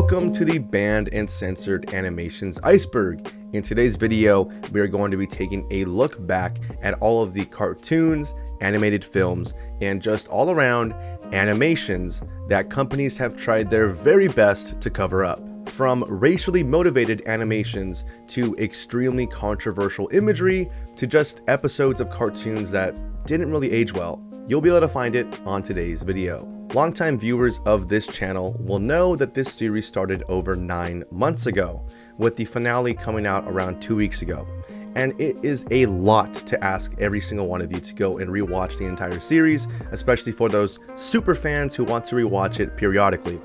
Welcome to the Banned and Censored Animations Iceberg. In today's video, we are going to be taking a look back at all of the cartoons, animated films, and just all around animations that companies have tried their very best to cover up. From racially motivated animations to extremely controversial imagery to just episodes of cartoons that didn't really age well. You'll be able to find it on today's video. Longtime viewers of this channel will know that this series started over 9 months ago, with the finale coming out around 2 weeks ago. And it is a lot to ask every single one of you to go and rewatch the entire series, especially for those super fans who want to rewatch it periodically.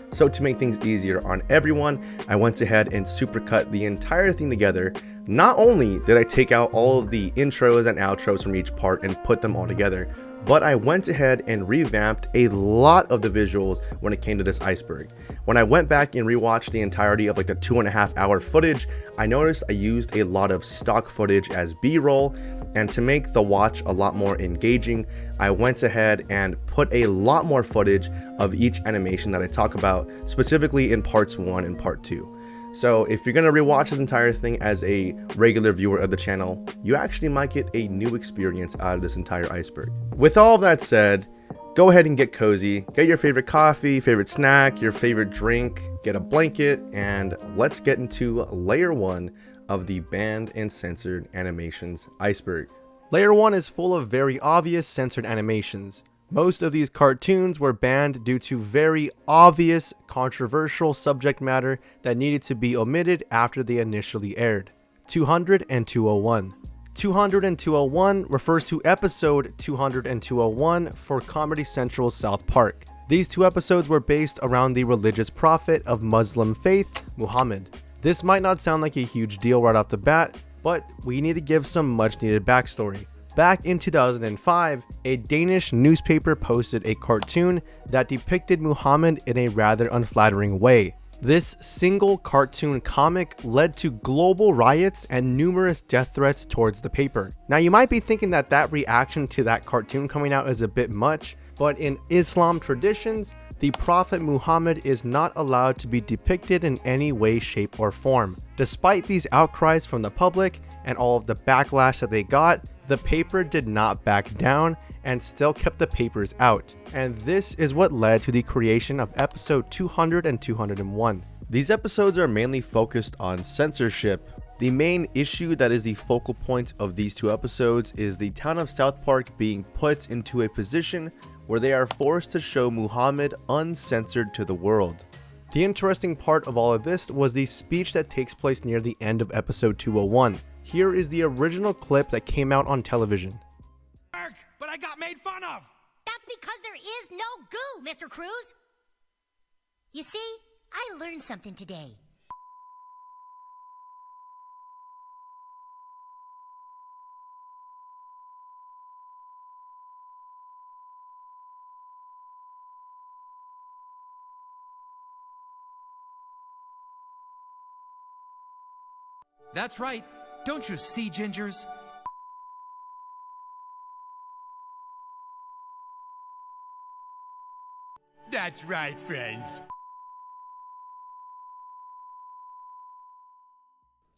So to make things easier on everyone, I went ahead and supercut the entire thing together. Not only did I take out all of the intros and outros from each part and put them all together, but I went ahead and revamped a lot of the visuals when it came to this iceberg. When I went back and rewatched the entirety of like the 2.5 hour footage, I noticed I used a lot of stock footage as B-roll, and to make the watch a lot more engaging, I went ahead and put a lot more footage of each animation that I talk about, specifically in parts 1 and part 2. So if you're gonna rewatch this entire thing as a regular viewer of the channel, you actually might get a new experience out of this entire iceberg. With all of that said, go ahead and get cozy, get your favorite coffee, favorite snack, your favorite drink, get a blanket, and let's get into layer 1 of the Banned and Censored Animations iceberg. Layer 1 is full of very obvious censored animations. Most of these cartoons were banned due to very obvious controversial subject matter that needed to be omitted after they initially aired. 200 and 201. 200 and 201 refers to episode 200 and 201 for Comedy Central's South Park. These two episodes were based around the religious prophet of Muslim faith, Muhammad. This might not sound like a huge deal right off the bat, but we need to give some much needed backstory. Back in 2005, a Danish newspaper posted a cartoon that depicted Muhammad in a rather unflattering way. This single cartoon comic led to global riots and numerous death threats towards the paper. Now you might be thinking that that reaction to that cartoon coming out is a bit much, but in Islam traditions, the Prophet Muhammad is not allowed to be depicted in any way, shape, or form. Despite these outcries from the public and all of the backlash that they got, the paper did not back down and still kept the papers out. And this is what led to the creation of episode 200 and 201. These episodes are mainly focused on censorship. The main issue that is the focal point of these two episodes is the town of South Park being put into a position where they are forced to show Muhammad uncensored to the world. The interesting part of all of this was the speech that takes place near the end of episode 201. Here is the original clip that came out on television. But I got made fun of! That's because there is no goo, Mr. Cruz! You see, I learned something today. That's right. Don't you see, Gingers? That's right, friends.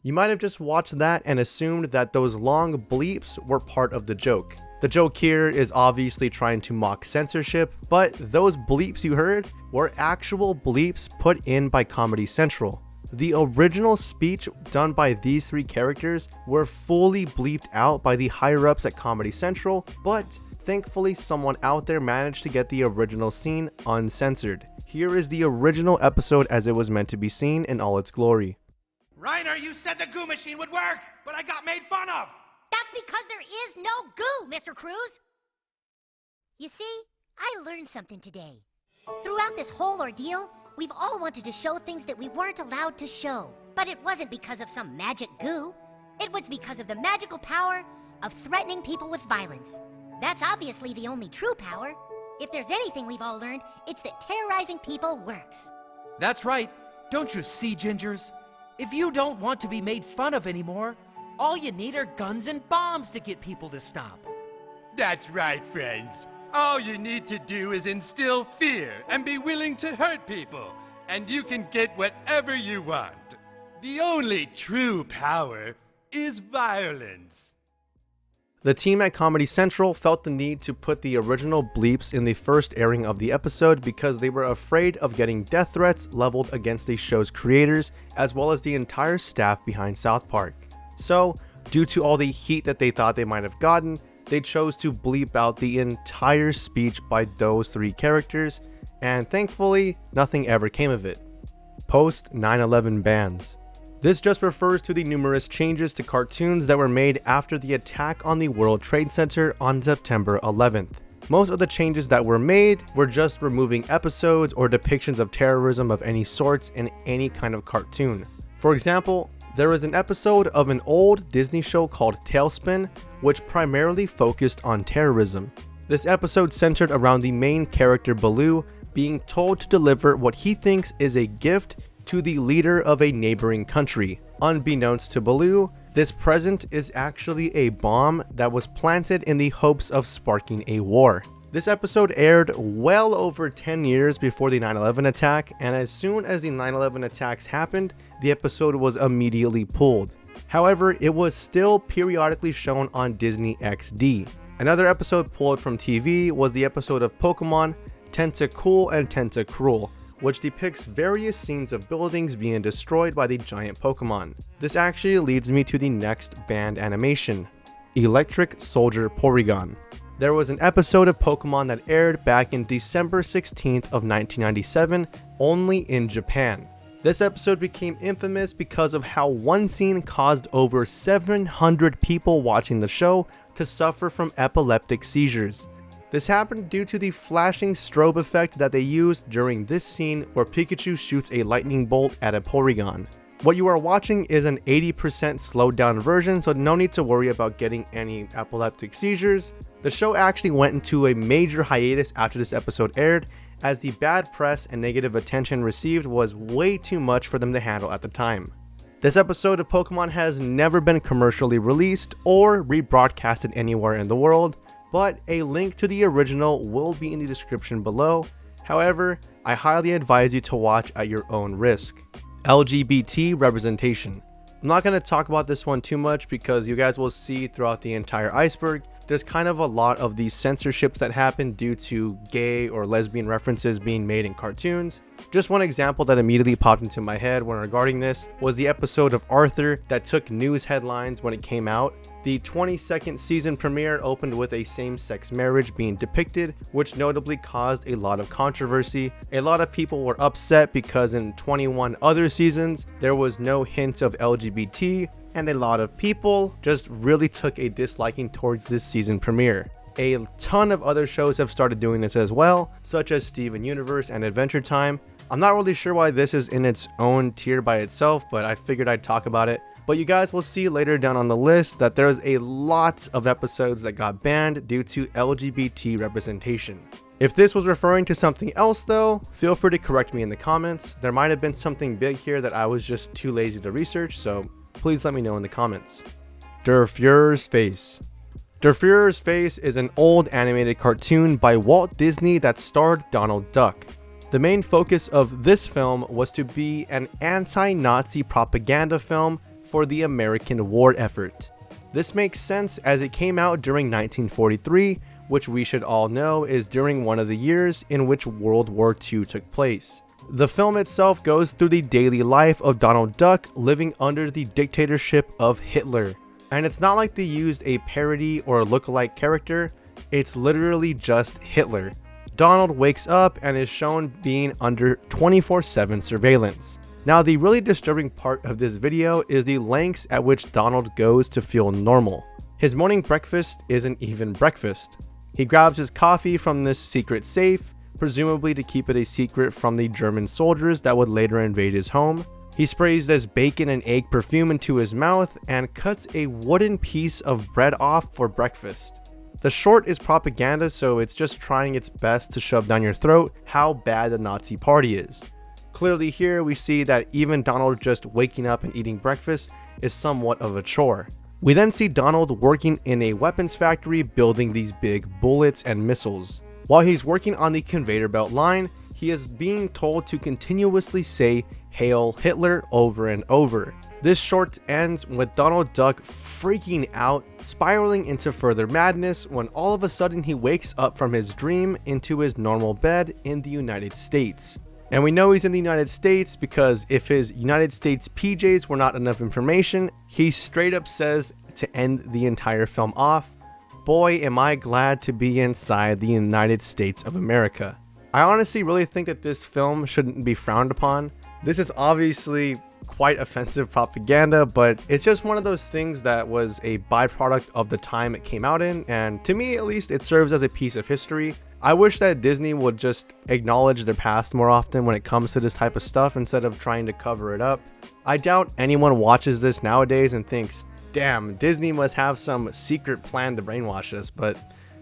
You might have just watched that and assumed that those long bleeps were part of the joke. The joke here is obviously trying to mock censorship, but those bleeps you heard were actual bleeps put in by Comedy Central. The original speech done by these three characters were fully bleeped out by the higher-ups at Comedy Central, but thankfully someone out there managed to get the original scene uncensored. Here is the original episode as it was meant to be seen in all its glory. Reiner, you said the goo machine would work, but I got made fun of! That's because there is no goo, Mr. Cruz! You see, I learned something today. Throughout this whole ordeal, we've all wanted to show things that we weren't allowed to show. But it wasn't because of some magic goo. It was because of the magical power of threatening people with violence. That's obviously the only true power. If there's anything we've all learned, it's that terrorizing people works. That's right. Don't you see, Gingers? If you don't want to be made fun of anymore, all you need are guns and bombs to get people to stop. That's right, friends. All you need to do is instill fear and be willing to hurt people. and you can get whatever you want. The only true power is violence. The team at Comedy Central felt the need to put the original bleeps in the first airing of the episode because they were afraid of getting death threats leveled against the show's creators, as well as the entire staff behind South Park. So, due to all the heat that they thought they might have gotten, they chose to bleep out the entire speech by those three characters, and thankfully, nothing ever came of it. Post 9/11 bans. This just refers to the numerous changes to cartoons that were made after the attack on the World Trade Center on September 11th. Most of the changes that were made were just removing episodes or depictions of terrorism of any sorts in any kind of cartoon. For example, there was an episode of an old Disney show called Talespin, which primarily focused on terrorism. This episode centered around the main character Baloo being told to deliver what he thinks is a gift to the leader of a neighboring country. Unbeknownst to Baloo, this present is actually a bomb that was planted in the hopes of sparking a war. This episode aired well over 10 years before the 9/11 attack, and as soon as the 9/11 attacks happened, the episode was immediately pulled. However, it was still periodically shown on Disney XD. Another episode pulled from TV was the episode of Pokemon Tentacool and Tentacruel, which depicts various scenes of buildings being destroyed by the giant Pokemon. This actually leads me to the next banned animation, Electric Soldier Porygon. There was an episode of Pokemon that aired back in December 16th of 1997, only in Japan. This episode became infamous because of how one scene caused over 700 people watching the show to suffer from epileptic seizures. This happened due to the flashing strobe effect that they used during this scene where Pikachu shoots a lightning bolt at a Porygon. What you are watching is an 80% slowed down version, so no need to worry about getting any epileptic seizures. The show actually went into a major hiatus after this episode aired, as the bad press and negative attention received was way too much for them to handle at the time. This episode of Pokemon has never been commercially released or rebroadcasted anywhere in the world, but a link to the original will be in the description below. However, I highly advise you to watch at your own risk. LGBT Representation. I'm not going to talk about this one too much because you guys will see throughout the entire Iceberg, there's kind of a lot of these censorships that happen due to gay or lesbian references being made in cartoons. Just one example that immediately popped into my head when regarding this was the episode of Arthur that took news headlines when it came out. The 22nd season premiere opened with a same-sex marriage being depicted, which notably caused a lot of controversy. A lot of people were upset because in 21 other seasons, there was no hint of LGBT, and a lot of people just really took a disliking towards this season premiere. A ton of other shows have started doing this as well, such as Steven Universe and Adventure Time. I'm not really sure why this is in its own tier by itself, but I figured I'd talk about it. But you guys will see later down on the list that there's a lot of episodes that got banned due to LGBT representation. If this was referring to something else though, feel free to correct me in the comments. There might have been something big here that I was just too lazy to research, so please let me know in the comments. Der Fuhrer's Face. Der Fuhrer's Face is an old animated cartoon by Walt Disney that starred Donald Duck. The main focus of this film was to be an anti-Nazi propaganda film for the American war effort. This makes sense as it came out during 1943, which we should all know is during one of the years in which World War II took place. The film itself goes through the daily life of Donald Duck living under the dictatorship of Hitler. And it's not like they used a parody or lookalike character, it's literally just Hitler. Donald wakes up and is shown being under 24/7 surveillance. Now, the really disturbing part of this video is the lengths at which Donald goes to feel normal. His morning breakfast isn't even breakfast. He grabs his coffee from this secret safe, presumably to keep it a secret from the German soldiers that would later invade his home. He sprays this bacon and egg perfume into his mouth and cuts a wooden piece of bread off for breakfast. The short is propaganda, so it's just trying its best to shove down your throat how bad the Nazi party is. Clearly here we see that even Donald just waking up and eating breakfast is somewhat of a chore. We then see Donald working in a weapons factory building these big bullets and missiles. While he's working on the conveyor belt line, he is being told to continuously say "Hail Hitler" over and over. This short ends with Donald Duck freaking out, spiraling into further madness when all of a sudden he wakes up from his dream into his normal bed in the United States. And we know he's in the United States because if his United States PJs were not enough information, he straight up says to end the entire film off, "Boy, am I glad to be inside the United States of America." I honestly really think that this film shouldn't be frowned upon. This is obviously quite offensive propaganda, but it's just one of those things that was a byproduct of the time it came out in, and to me at least, it serves as a piece of history. I wish that Disney would just acknowledge their past more often when it comes to this type of stuff instead of trying to cover it up. I doubt anyone watches this nowadays and thinks, damn, Disney must have some secret plan to brainwash us, but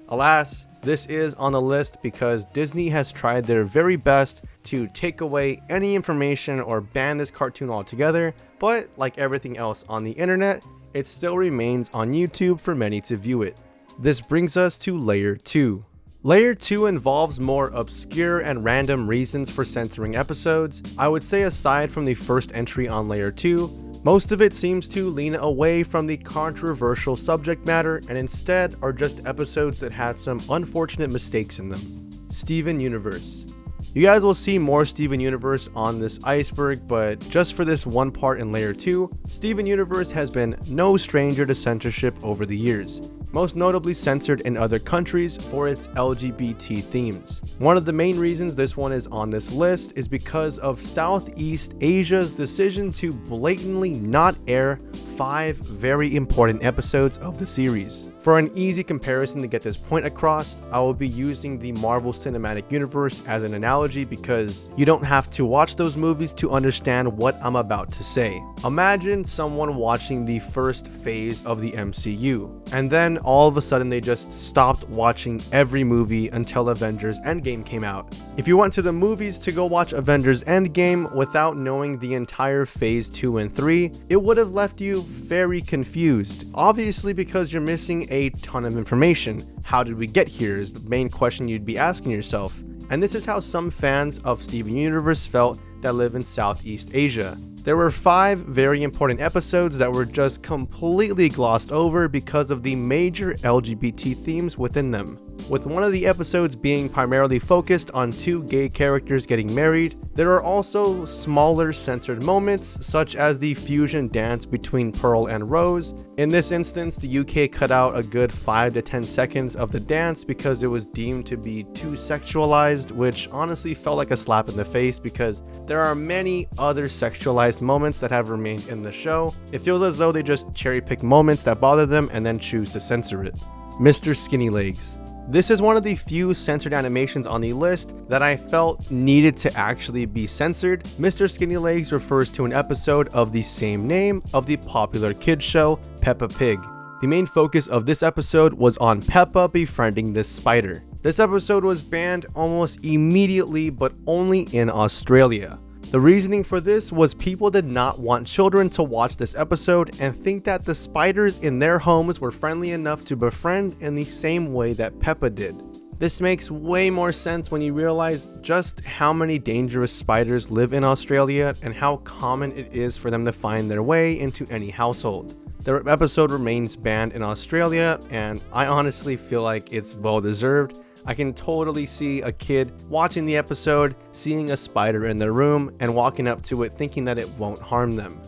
alas, this is on the list because Disney has tried their very best to take away any information or ban this cartoon altogether, but like everything else on the internet, it still remains on YouTube for many to view it. This brings us to Layer 2. Layer 2 involves more obscure and random reasons for censoring episodes. I would say aside from the first entry on Layer 2, most of it seems to lean away from the controversial subject matter and instead are just episodes that had some unfortunate mistakes in them. Steven Universe. You guys will see more Steven Universe on this iceberg, but just for this one part in Layer 2, Steven Universe has been no stranger to censorship over the years, most notably censored in other countries for its LGBT themes. One of the main reasons this one is on this list is because of Southeast Asia's decision to blatantly not air 5 very important episodes of the series. For an easy comparison to get this point across, I will be using the Marvel Cinematic Universe as an analogy because you don't have to watch those movies to understand what I'm about to say. Imagine someone watching the first phase of the MCU, and then all of a sudden they just stopped watching every movie until Avengers Endgame came out. If you went to the movies to go watch Avengers Endgame without knowing the entire phase 2 and 3, it would have left you very confused. Obviously because you're missing a ton of information. How did we get here is the main question you'd be asking yourself. And this is how some fans of Steven Universe felt that live in Southeast Asia. There were 5 very important episodes that were just completely glossed over because of the major LGBT themes within them. With one of the episodes being primarily focused on 2 gay characters getting married, there are also smaller censored moments such as the fusion dance between Pearl and Rose. In this instance, the UK cut out a good 5 to 10 seconds of the dance because it was deemed to be too sexualized, which honestly felt like a slap in the face because there are many other sexualized moments that have remained in the show. It feels as though they just cherry pick moments that bother them and then choose to censor it. Mr. Skinnylegs. This is one of the few censored animations on the list that I felt needed to actually be censored. Mr. Skinnylegs refers to an episode of the same name of the popular kids show Peppa Pig. The main focus of this episode was on Peppa befriending this spider. This episode was banned almost immediately, but only in Australia. The reasoning for this was people did not want children to watch this episode and think that the spiders in their homes were friendly enough to befriend in the same way that Peppa did. This makes way more sense when you realize just how many dangerous spiders live in Australia and how common it is for them to find their way into any household. The episode remains banned in Australia, and I honestly feel like it's well deserved. I can totally see a kid watching the episode, seeing a spider in their room, and walking up to it thinking that it won't harm them.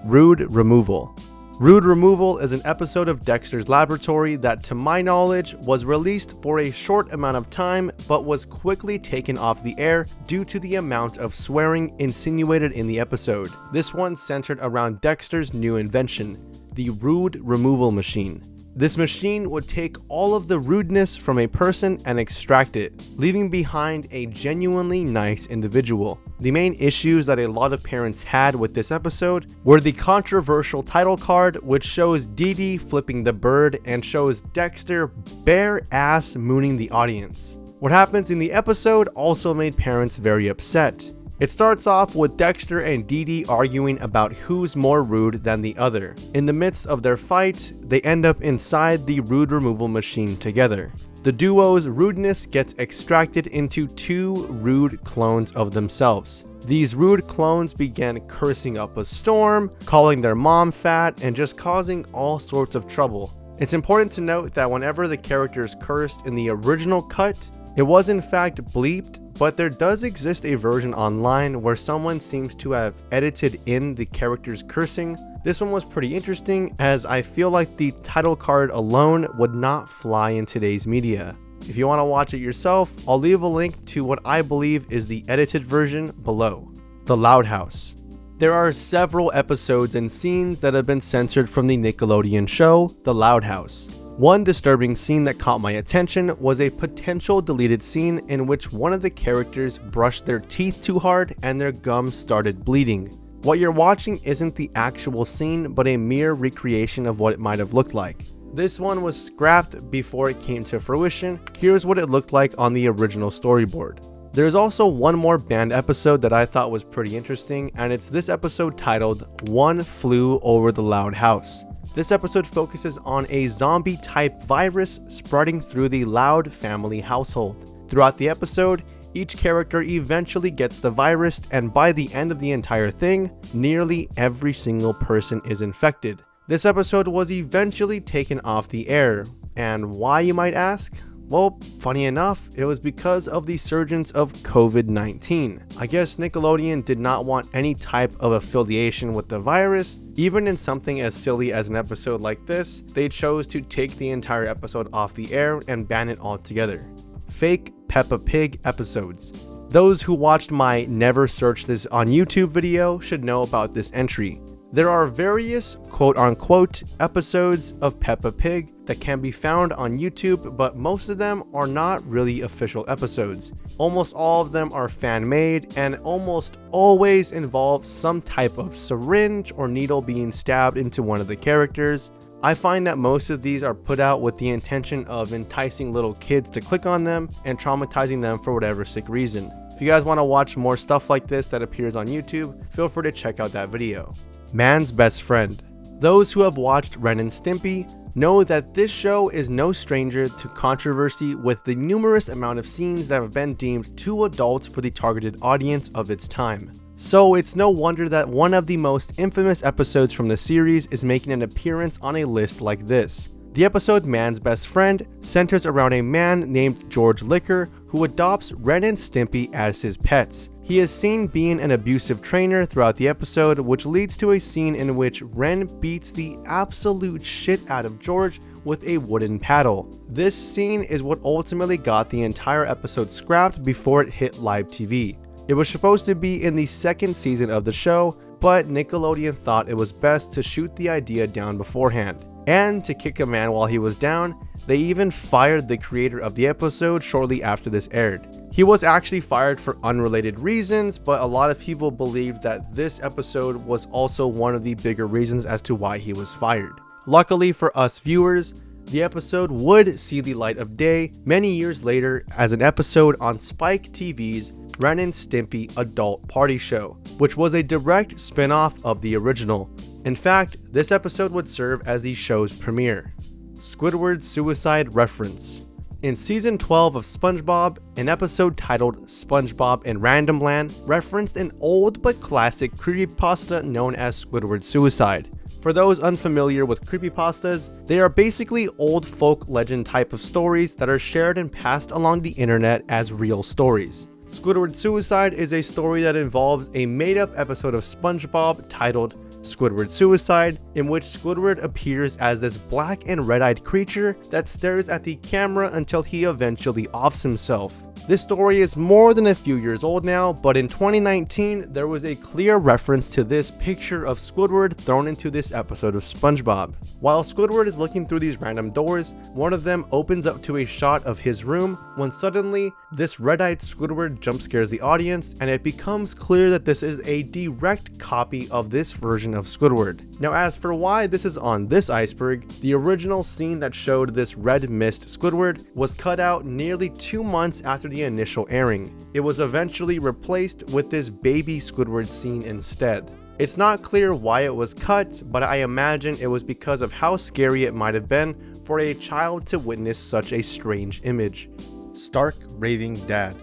Rude Removal. Rude Removal is an episode of Dexter's Laboratory that, to my knowledge, was released for a short amount of time, but was quickly taken off the air due to the amount of swearing insinuated in the episode. This one centered around Dexter's new invention, the Rude Removal Machine. This machine would take all of the rudeness from a person and extract it, leaving behind a genuinely nice individual. The main issues that a lot of parents had with this episode were the controversial title card, which shows Dee Dee flipping the bird and shows Dexter bare ass mooning the audience. What happens in the episode also made parents very upset. It starts off with Dexter and Dee Dee arguing about who's more rude than the other. In the midst of their fight, they end up inside the Rude Removal Machine together. The duo's rudeness gets extracted into two rude clones of themselves. These rude clones began cursing up a storm, calling their mom fat, and just causing all sorts of trouble. It's important to note that whenever the characters cursed in the original cut, it was in fact bleeped, but there does exist a version online where someone seems to have edited in the characters cursing. This one was pretty interesting, as I feel like the title card alone would not fly in today's media. If you want to watch it yourself, I'll leave a link to what I believe is the edited version below. The Loud House. There are several episodes and scenes that have been censored from the Nickelodeon show, The Loud House. One disturbing scene that caught my attention was a potential deleted scene in which one of the characters brushed their teeth too hard and their gums started bleeding. What you're watching isn't the actual scene, but a mere recreation of what it might have looked like. This one was scrapped before it came to fruition. Here's what it looked like on the original storyboard. There's also one more banned episode that I thought was pretty interesting, and it's this episode titled One Flew Over the Loud House. This episode focuses on a zombie-type virus spreading through the Loud family household. Throughout the episode, each character eventually gets the virus, and by the end of the entire thing, nearly every single person is infected. This episode was eventually taken off the air. And why, you might ask? Well, funny enough, it was because of the surgence of COVID-19. I guess Nickelodeon did not want any type of affiliation with the virus. Even in something as silly as an episode like this, they chose to take the entire episode off the air and ban it altogether. Fake Peppa Pig episodes. Those who watched my Never Search This on YouTube video should know about this entry. There are various quote-unquote episodes of Peppa Pig that can be found on YouTube, but most of them are not really official episodes. Almost all of them are fan-made and almost always involve some type of syringe or needle being stabbed into one of the characters. I find that most of these are put out with the intention of enticing little kids to click on them and traumatizing them for whatever sick reason. If you guys want to watch more stuff like this that appears on YouTube, feel free to check out that video. Man's Best Friend. Those who have watched Ren and Stimpy know that this show is no stranger to controversy, with the numerous amount of scenes that have been deemed too adult for the targeted audience of its time. So it's no wonder that one of the most infamous episodes from the series is making an appearance on a list like this. The episode Man's Best Friend centers around a man named George Liquor who adopts Ren and Stimpy as his pets. He is seen being an abusive trainer throughout the episode, which leads to a scene in which Ren beats the absolute shit out of George with a wooden paddle. This scene is what ultimately got the entire episode scrapped before it hit live TV. It was supposed to be in the second season of the show, but Nickelodeon thought it was best to shoot the idea down beforehand. And to kick a man while he was down, they even fired the creator of the episode shortly after this aired. He was actually fired for unrelated reasons, but a lot of people believed that this episode was also one of the bigger reasons as to why he was fired. Luckily for us viewers, the episode would see the light of day many years later as an episode on Spike TV's Ren and Stimpy Adult Party Show, which was a direct spin-off of the original. In fact, this episode would serve as the show's premiere. Squidward's suicide reference. In season 12 of SpongeBob, an episode titled SpongeBob in Random Land referenced an old but classic creepypasta known as Squidward's suicide. For those unfamiliar with creepypastas, they are basically old folk legend type of stories that are shared and passed along the internet as real stories. Squidward's suicide is a story that involves a made-up episode of SpongeBob titled Squidward's Suicide, in which Squidward appears as this black and red-eyed creature that stares at the camera until he eventually offs himself. This story is more than a few years old now, but in 2019 there was a clear reference to this picture of Squidward thrown into this episode of SpongeBob. While Squidward is looking through these random doors, one of them opens up to a shot of his room when suddenly this red-eyed Squidward jump scares the audience, and it becomes clear that this is a direct copy of this version of Squidward. Now, as for why this is on this iceberg, the original scene that showed this red mist Squidward was cut out nearly 2 months after the initial airing. It was eventually replaced with this baby Squidward scene instead. It's not clear why it was cut, but I imagine it was because of how scary it might have been for a child to witness such a strange image. Stark Raving Dad.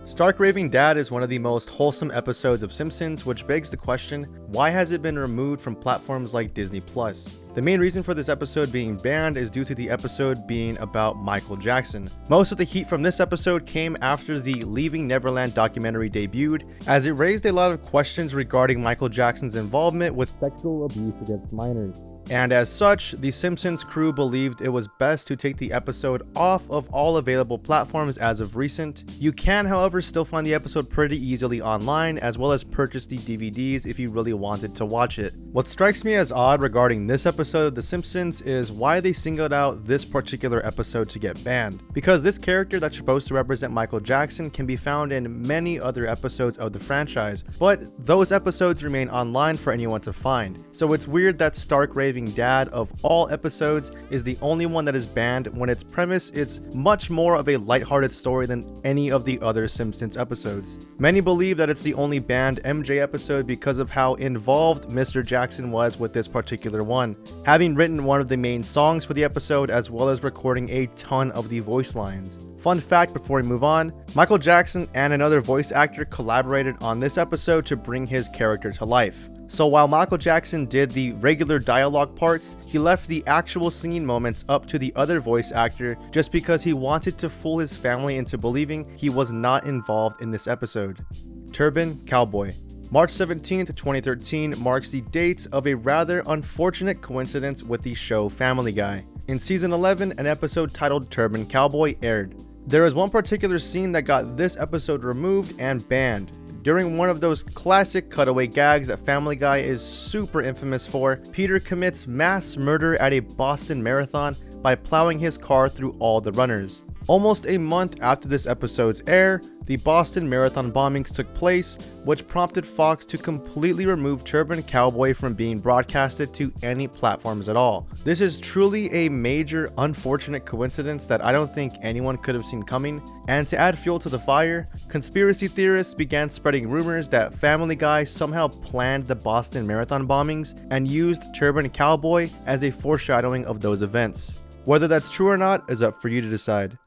Stark Raving Dad is one of the most wholesome episodes of Simpsons, which begs the question, why has it been removed from platforms like Disney+? The main reason for this episode being banned is due to the episode being about Michael Jackson. Most of the heat from this episode came after the Leaving Neverland documentary debuted, as it raised a lot of questions regarding Michael Jackson's involvement with sexual abuse against minors. And as such, the Simpsons crew believed it was best to take the episode off of all available platforms as of recent. You can, however, still find the episode pretty easily online, as well as purchase the DVDs if you really wanted to watch it. What strikes me as odd regarding this episode of The Simpsons is why they singled out this particular episode to get banned. Because this character that's supposed to represent Michael Jackson can be found in many other episodes of the franchise, but those episodes remain online for anyone to find. So it's weird that Stark Raving Dad of all episodes is the only one that is banned when its premise is much more of a lighthearted story than any of the other Simpsons episodes. Many believe that it's the only banned MJ episode because of how involved Mr. Jackson was with this particular one, having written one of the main songs for the episode as well as recording a ton of the voice lines. Fun fact before we move on, Michael Jackson and another voice actor collaborated on this episode to bring his character to life. So while Michael Jackson did the regular dialogue parts, he left the actual singing moments up to the other voice actor just because he wanted to fool his family into believing he was not involved in this episode. Turban Cowboy. March 17th, 2013 marks the date of a rather unfortunate coincidence with the show Family Guy. In season 11, an episode titled Turban Cowboy aired. There is one particular scene that got this episode removed and banned. During one of those classic cutaway gags that Family Guy is super infamous for, Peter commits mass murder at a Boston Marathon by plowing his car through all the runners. Almost a month after this episode's air, the Boston Marathon bombings took place, which prompted Fox to completely remove Turban Cowboy from being broadcasted to any platforms at all. This is truly a major unfortunate coincidence that I don't think anyone could have seen coming, and to add fuel to the fire, conspiracy theorists began spreading rumors that Family Guy somehow planned the Boston Marathon bombings and used Turban Cowboy as a foreshadowing of those events. Whether that's true or not is up for you to decide.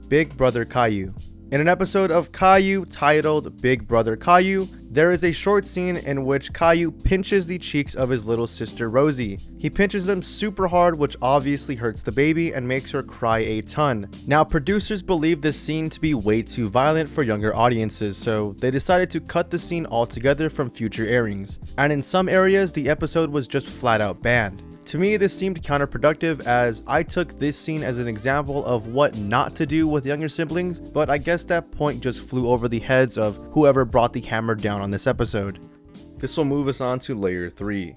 Big Brother Caillou. In an episode of Caillou titled Big Brother Caillou, there is a short scene in which Caillou pinches the cheeks of his little sister Rosie. He pinches them super hard, which obviously hurts the baby and makes her cry a ton. Now, producers believe this scene to be way too violent for younger audiences, so they decided to cut the scene altogether from future airings. And in some areas, the episode was just flat out banned. To me, this seemed counterproductive as I took this scene as an example of what not to do with younger siblings, but I guess that point just flew over the heads of whoever brought the hammer down on this episode. This will move us on to layer 3.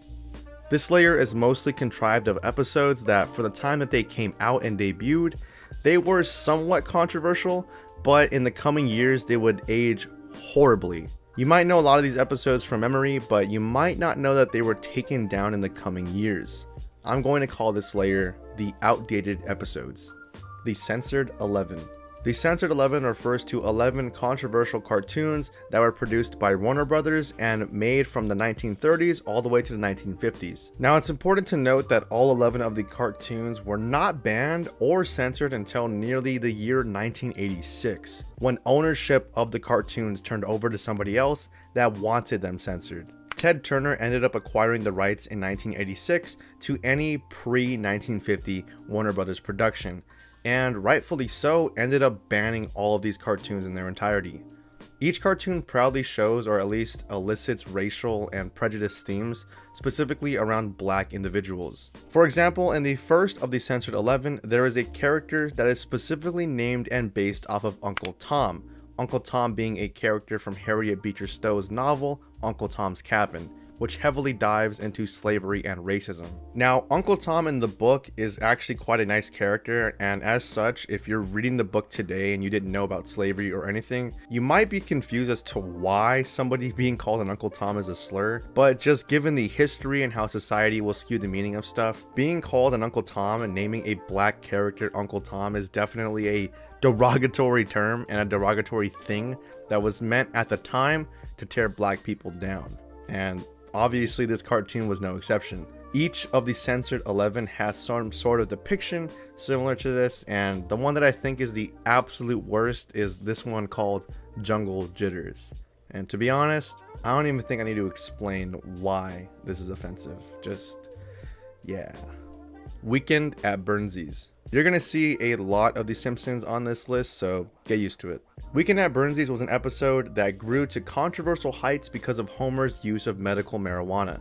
This layer is mostly contrived of episodes that, for the time that they came out and debuted, they were somewhat controversial, but in the coming years they would age horribly. You might know a lot of these episodes from memory, but you might not know that they were taken down in the coming years. I'm going to call this layer the outdated episodes. The Censored 11. The Censored 11 refers to 11 controversial cartoons that were produced by Warner Brothers and made from the 1930s all the way to the 1950s. Now, it's important to note that all 11 of the cartoons were not banned or censored until nearly the year 1986, when ownership of the cartoons turned over to somebody else that wanted them censored. Ted Turner ended up acquiring the rights in 1986 to any pre-1950 Warner Brothers production, and rightfully so ended up banning all of these cartoons in their entirety. Each cartoon proudly shows or at least elicits racial and prejudice themes, specifically around black individuals. For example, in the first of the Censored 11, there is a character that is specifically named and based off of Uncle Tom, Uncle Tom being a character from Harriet Beecher Stowe's novel, Uncle Tom's Cabin, which heavily dives into slavery and racism. Now, Uncle Tom in the book is actually quite a nice character, and as such, if you're reading the book today and you didn't know about slavery or anything, you might be confused as to why somebody being called an Uncle Tom is a slur, but just given the history and how society will skew the meaning of stuff, being called an Uncle Tom and naming a black character Uncle Tom is definitely a derogatory term and a derogatory thing that was meant at the time to tear black people down. And obviously this cartoon was no exception. Each of the Censored 11 has some sort of depiction similar to this, and the one that I think is the absolute worst is this one called Jungle Jitters. And to be honest, I don't even think I need to explain why this is offensive. Just, yeah. Weekend at Burnsie's. You're gonna see a lot of The Simpsons on this list, so get used to it. Weekend at Burnsies was an episode that grew to controversial heights because of Homer's use of medical marijuana.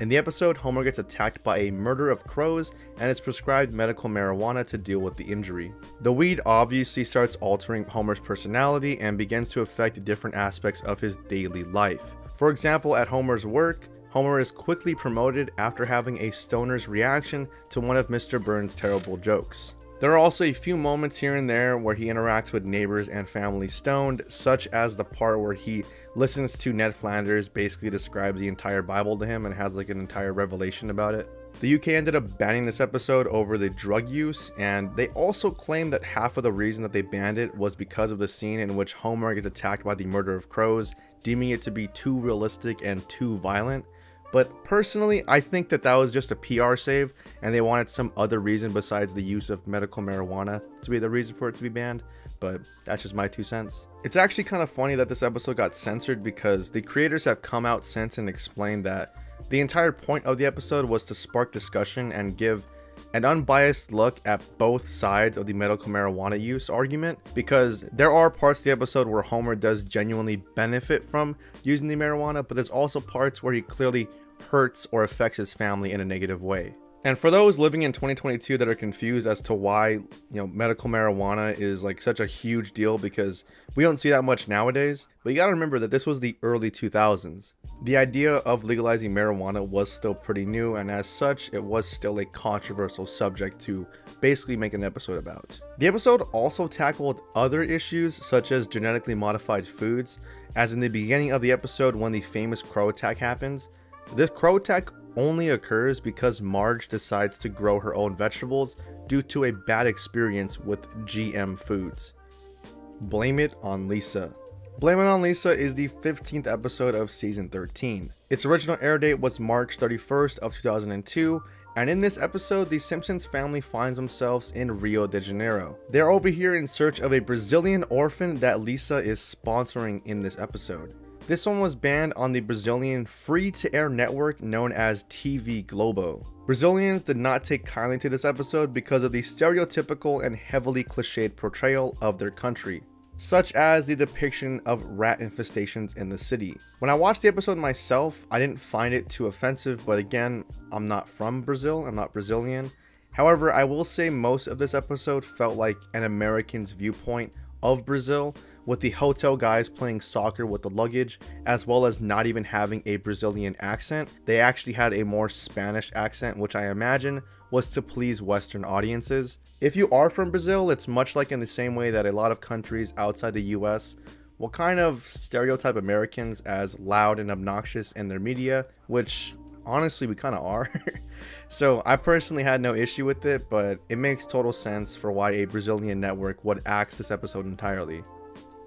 In the episode, Homer gets attacked by a murder of crows and is prescribed medical marijuana to deal with the injury. The weed obviously starts altering Homer's personality and begins to affect different aspects of his daily life. For example, at Homer's work, Homer is quickly promoted after having a stoner's reaction to one of Mr. Burns' terrible jokes. There are also a few moments here and there where he interacts with neighbors and family stoned, such as the part where he listens to Ned Flanders basically describe the entire Bible to him and has like an entire revelation about it. The UK ended up banning this episode over the drug use, and they also claimed that half of the reason that they banned it was because of the scene in which Homer gets attacked by the murder of crows, deeming it to be too realistic and too violent. But personally, I think that that was just a PR save and they wanted some other reason besides the use of medical marijuana to be the reason for it to be banned, but that's just my 2 cents. It's actually kind of funny that this episode got censored because the creators have come out since and explained that the entire point of the episode was to spark discussion and give an unbiased look at both sides of the medical marijuana use argument, because there are parts of the episode where Homer does genuinely benefit from using the marijuana, but there's also parts where he clearly hurts or affects his family in a negative way. And for those living in 2022 that are confused as to why, medical marijuana is like such a huge deal, because we don't see that much nowadays, but you gotta remember that this was the early 2000s. The idea of legalizing marijuana was still pretty new, and as such, it was still a controversial subject to basically make an episode about. The episode also tackled other issues such as genetically modified foods, as in the beginning of the episode when the famous crow attack happens. This crow attack only occurs because Marge decides to grow her own vegetables due to a bad experience with GM foods. Blame It on Lisa. Blame It on Lisa is the 15th episode of season 13. Its original air date was March 31st of 2002, and in this episode, the Simpsons family finds themselves in Rio de Janeiro. They're over here in search of a Brazilian orphan that Lisa is sponsoring in this episode. This one was banned on the Brazilian free-to-air network known as TV Globo. Brazilians did not take kindly to this episode because of the stereotypical and heavily cliched portrayal of their country, such as the depiction of rat infestations in the city. When I watched the episode myself, I didn't find it too offensive, but again, I'm not from Brazil, I'm not Brazilian. However, I will say most of this episode felt like an American's viewpoint of Brazil, with the hotel guys playing soccer with the luggage, as well as not even having a Brazilian accent. They actually had a more Spanish accent, which I imagine was to please Western audiences. If you are from Brazil, it's much like in the same way that a lot of countries outside the US will kind of stereotype Americans as loud and obnoxious in their media, which honestly we kind of are. So I personally had no issue with it, but it makes total sense for why a Brazilian network would axe this episode entirely.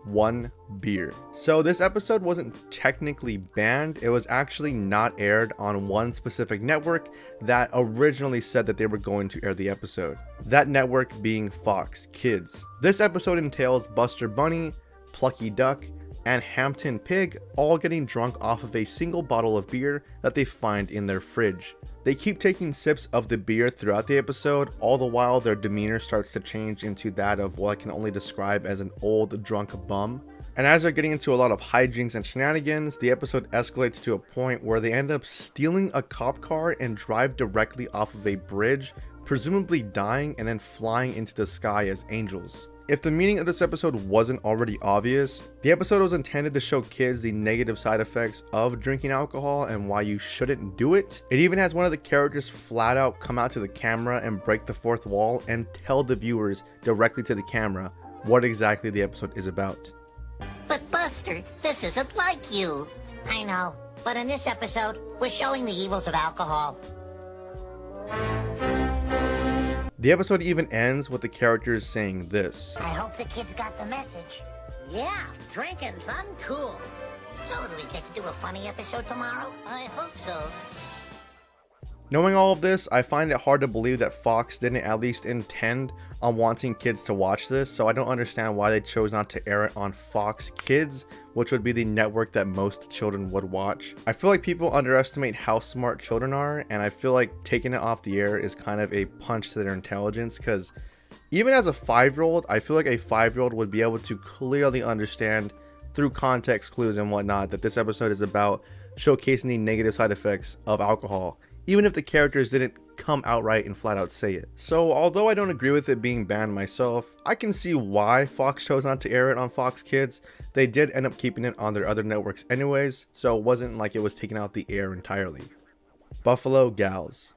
One beer. So this episode wasn't technically banned, it was actually not aired on one specific network that originally said that they were going to air the episode. That network being Fox Kids. This episode entails Buster Bunny, Plucky Duck, and Hampton Pig all getting drunk off of a single bottle of beer that they find in their fridge. They keep taking sips of the beer throughout the episode, all the while their demeanor starts to change into that of what I can only describe as an old drunk bum. And as they're getting into a lot of hijinks and shenanigans, the episode escalates to a point where they end up stealing a cop car and drive directly off of a bridge, presumably dying and then flying into the sky as angels. If the meaning of this episode wasn't already obvious, the episode was intended to show kids the negative side effects of drinking alcohol and why you shouldn't do it. It even has one of the characters flat out come out to the camera and break the fourth wall and tell the viewers directly to the camera what exactly the episode is about. But Buster, this isn't like you. I know, but in this episode, we're showing the evils of alcohol. The episode even ends with the characters saying this. I hope the kids got the message. Yeah, drinking's uncool. So do we get to do a funny episode tomorrow? I hope so. Knowing all of this, I find it hard to believe that Fox didn't at least intend on wanting kids to watch this, so I don't understand why they chose not to air it on Fox Kids, which would be the network that most children would watch. I feel like people underestimate how smart children are, and I feel like taking it off the air is kind of a punch to their intelligence, because even as a 5-year-old, I feel like a 5-year-old would be able to clearly understand through context clues and whatnot that this episode is about showcasing the negative side effects of alcohol, even if the characters didn't come outright and flat out say it. So although I don't agree with it being banned myself, I can see why Fox chose not to air it on Fox Kids. They did end up keeping it on their other networks anyways, so it wasn't like it was taken out the air entirely. Buffalo Gals.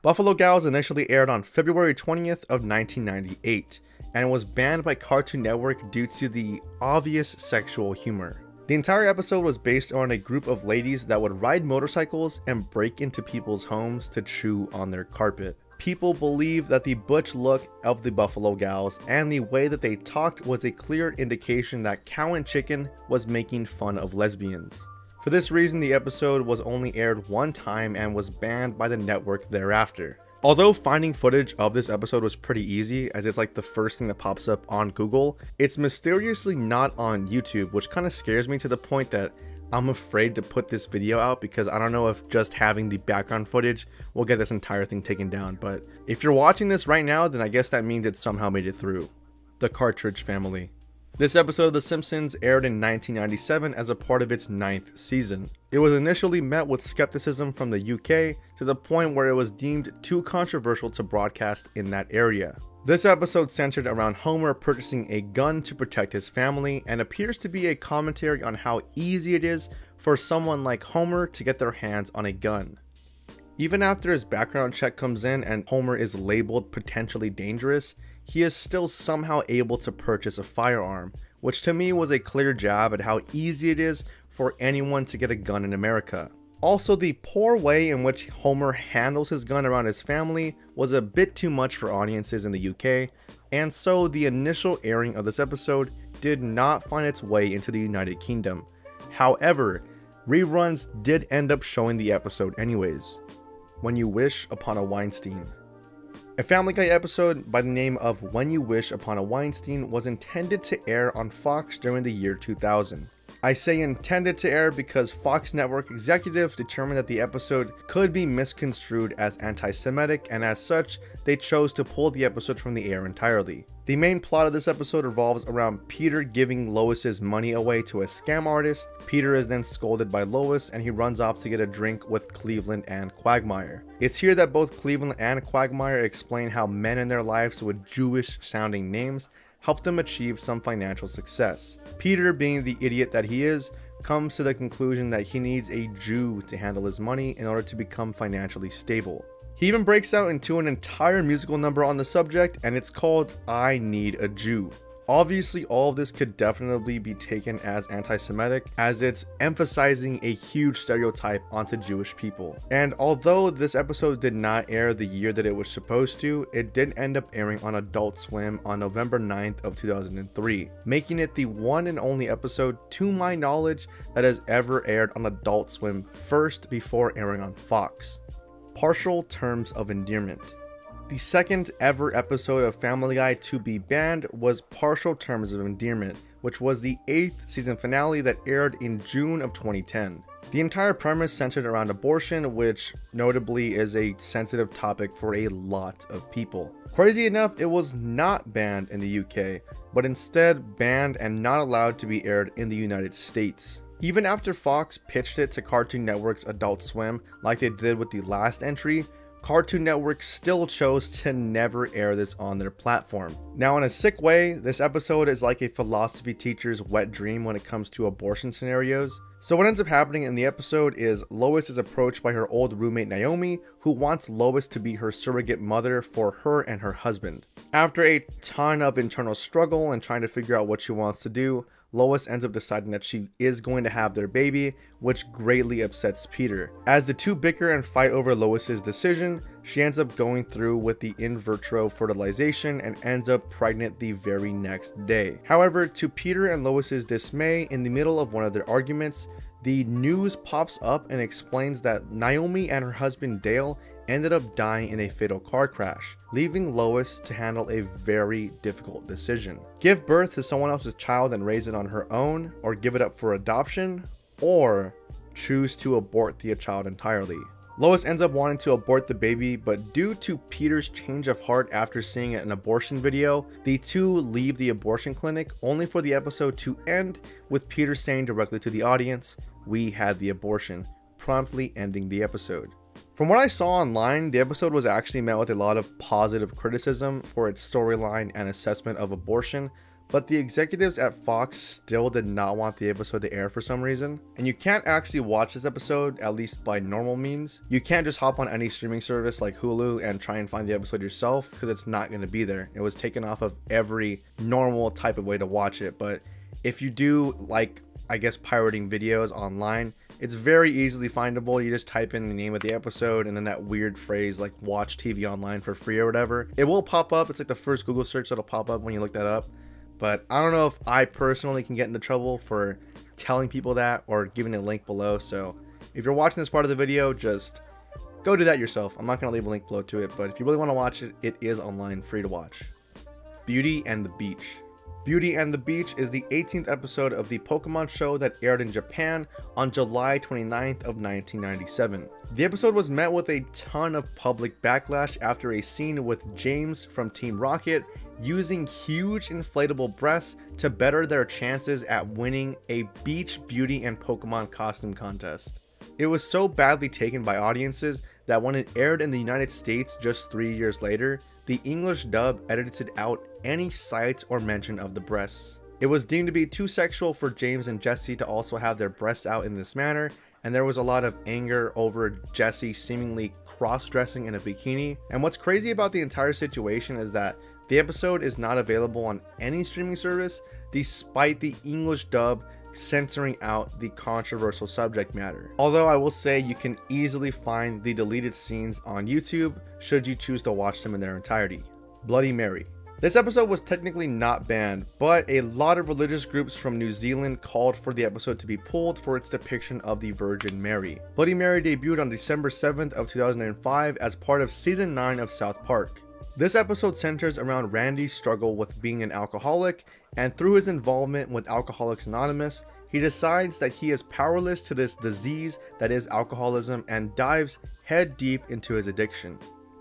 Buffalo Gals initially aired on February 20th of 1998 and was banned by Cartoon Network due to the obvious sexual humor. The entire episode was based on a group of ladies that would ride motorcycles and break into people's homes to chew on their carpet. People believed that the butch look of the Buffalo Gals and the way that they talked was a clear indication that Cow and Chicken was making fun of lesbians. For this reason, the episode was only aired one time and was banned by the network thereafter. Although finding footage of this episode was pretty easy, as it's like the first thing that pops up on Google, it's mysteriously not on YouTube, which kind of scares me to the point that I'm afraid to put this video out because I don't know if just having the background footage will get this entire thing taken down. But if you're watching this right now, then I guess that means it somehow made it through. The Cartridge Family. This episode of The Simpsons aired in 1997 as a part of its 9th season. It was initially met with skepticism from the UK to the point where it was deemed too controversial to broadcast in that area. This episode centered around Homer purchasing a gun to protect his family and appears to be a commentary on how easy it is for someone like Homer to get their hands on a gun. Even after his background check comes in and Homer is labeled potentially dangerous, he is still somehow able to purchase a firearm, which to me was a clear jab at how easy it is for anyone to get a gun in America. Also, the poor way in which Homer handles his gun around his family was a bit too much for audiences in the UK, and so the initial airing of this episode did not find its way into the United Kingdom. However, reruns did end up showing the episode anyways. When You Wish Upon a Weinstein. A Family Guy episode by the name of When You Wish Upon a Weinstein was intended to air on Fox during the year 2000. I say intended to air because Fox Network executives determined that the episode could be misconstrued as anti-Semitic, and as such, they chose to pull the episode from the air entirely. The main plot of this episode revolves around Peter giving Lois's money away to a scam artist. Peter is then scolded by Lois and he runs off to get a drink with Cleveland and Quagmire. It's here that both Cleveland and Quagmire explain how men in their lives with Jewish sounding names help them achieve some financial success. Peter, being the idiot that he is, comes to the conclusion that he needs a Jew to handle his money in order to become financially stable. He even breaks out into an entire musical number on the subject, and it's called I Need a Jew. Obviously, all of this could definitely be taken as anti-Semitic, as it's emphasizing a huge stereotype onto Jewish people. And although this episode did not air the year that it was supposed to, it did end up airing on Adult Swim on November 9th of 2003, making it the one and only episode, to my knowledge, that has ever aired on Adult Swim first before airing on Fox. Partial Terms of Endearment. The second ever episode of Family Guy to be banned was Partial Terms of Endearment, which was the 8th season finale that aired in June of 2010. The entire premise centered around abortion, which notably is a sensitive topic for a lot of people. Crazy enough, it was not banned in the UK, but instead banned and not allowed to be aired in the United States. Even after Fox pitched it to Cartoon Network's Adult Swim, like they did with the last entry, Cartoon Network still chose to never air this on their platform. Now, in a sick way, this episode is like a philosophy teacher's wet dream when it comes to abortion scenarios. So what ends up happening in the episode is Lois is approached by her old roommate Naomi, who wants Lois to be her surrogate mother for her and her husband. After a ton of internal struggle and trying to figure out what she wants to do, Lois ends up deciding that she is going to have their baby, which greatly upsets Peter. As the two bicker and fight over Lois's decision, she ends up going through with the in vitro fertilization and ends up pregnant the very next day. However, to Peter and Lois's dismay, in the middle of one of their arguments, the news pops up and explains that Naomi and her husband Dale ended up dying in a fatal car crash, leaving Lois to handle a very difficult decision. Give birth to someone else's child and raise it on her own, or give it up for adoption, or choose to abort the child entirely. Lois ends up wanting to abort the baby, but due to Peter's change of heart after seeing an abortion video, the two leave the abortion clinic, only for the episode to end with Peter saying directly to the audience, "We had the abortion," promptly ending the episode. From what I saw online, the episode was actually met with a lot of positive criticism for its storyline and assessment of abortion, but the executives at Fox still did not want the episode to air for some reason. And you can't actually watch this episode, at least by normal means. You can't just hop on any streaming service like Hulu and try and find the episode yourself, because it's not going to be there. It was taken off of every normal type of way to watch it. But if you do like, I guess, pirating videos online, it's very easily findable. You just type in the name of the episode and then that weird phrase like watch TV online for free or whatever. It will pop up. It's like the first Google search that'll pop up when you look that up. But I don't know if I personally can get into trouble for telling people that or giving a link below. So if you're watching this part of the video, just go do that yourself. I'm not going to leave a link below to it, but if you really want to watch it, it is online, free to watch. Beauty and the Beach. Beauty and the Beach is the 18th episode of the Pokemon show that aired in Japan on July 29th of 1997. The episode was met with a ton of public backlash after a scene with James from Team Rocket using huge inflatable breasts to better their chances at winning a beach beauty and Pokemon costume contest. It was so badly taken by audiences that when it aired in the United States just 3 years later, the English dub edited out any sight or mention of the breasts. It was deemed to be too sexual for James and Jessie to also have their breasts out in this manner, and there was a lot of anger over Jessie seemingly cross-dressing in a bikini. And what's crazy about the entire situation is that the episode is not available on any streaming service, despite the English dub censoring out the controversial subject matter. Although I will say you can easily find the deleted scenes on YouTube should you choose to watch them in their entirety. Bloody Mary. This episode was technically not banned, but a lot of religious groups from New Zealand called for the episode to be pulled for its depiction of the Virgin Mary. Bloody Mary debuted on December 7th of 2005 as part of season 9 of South Park. This episode centers around Randy's struggle with being an alcoholic, and through his involvement with Alcoholics Anonymous, he decides that he is powerless to this disease that is alcoholism and dives head deep into his addiction.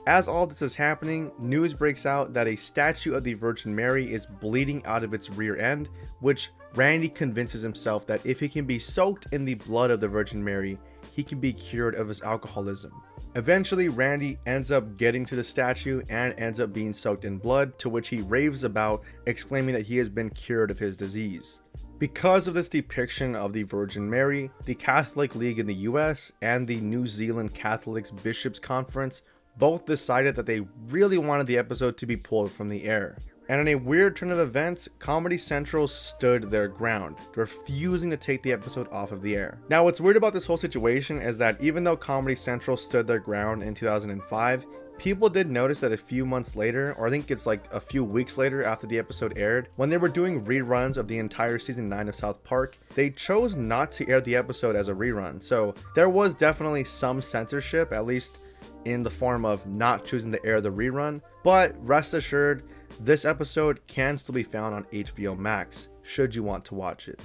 As all this is happening, news breaks out that a statue of the Virgin Mary is bleeding out of its rear end, which Randy convinces himself that if he can be soaked in the blood of the Virgin Mary, he can be cured of his alcoholism. Eventually, Randy ends up getting to the statue and ends up being soaked in blood, to which he raves about, exclaiming that he has been cured of his disease. Because of this depiction of the Virgin Mary, the Catholic League in the US and the New Zealand Catholics Bishops Conference both decided that they really wanted the episode to be pulled from the air. And in a weird turn of events, Comedy Central stood their ground, refusing to take the episode off of the air. Now, what's weird about this whole situation is that even though Comedy Central stood their ground in 2005, people did notice that a few months later, or I think it's like a few weeks later after the episode aired, when they were doing reruns of the entire season 9 of South Park, they chose not to air the episode as a rerun. So there was definitely some censorship, at least in the form of not choosing to air the rerun, but rest assured, this episode can still be found on HBO Max, should you want to watch it.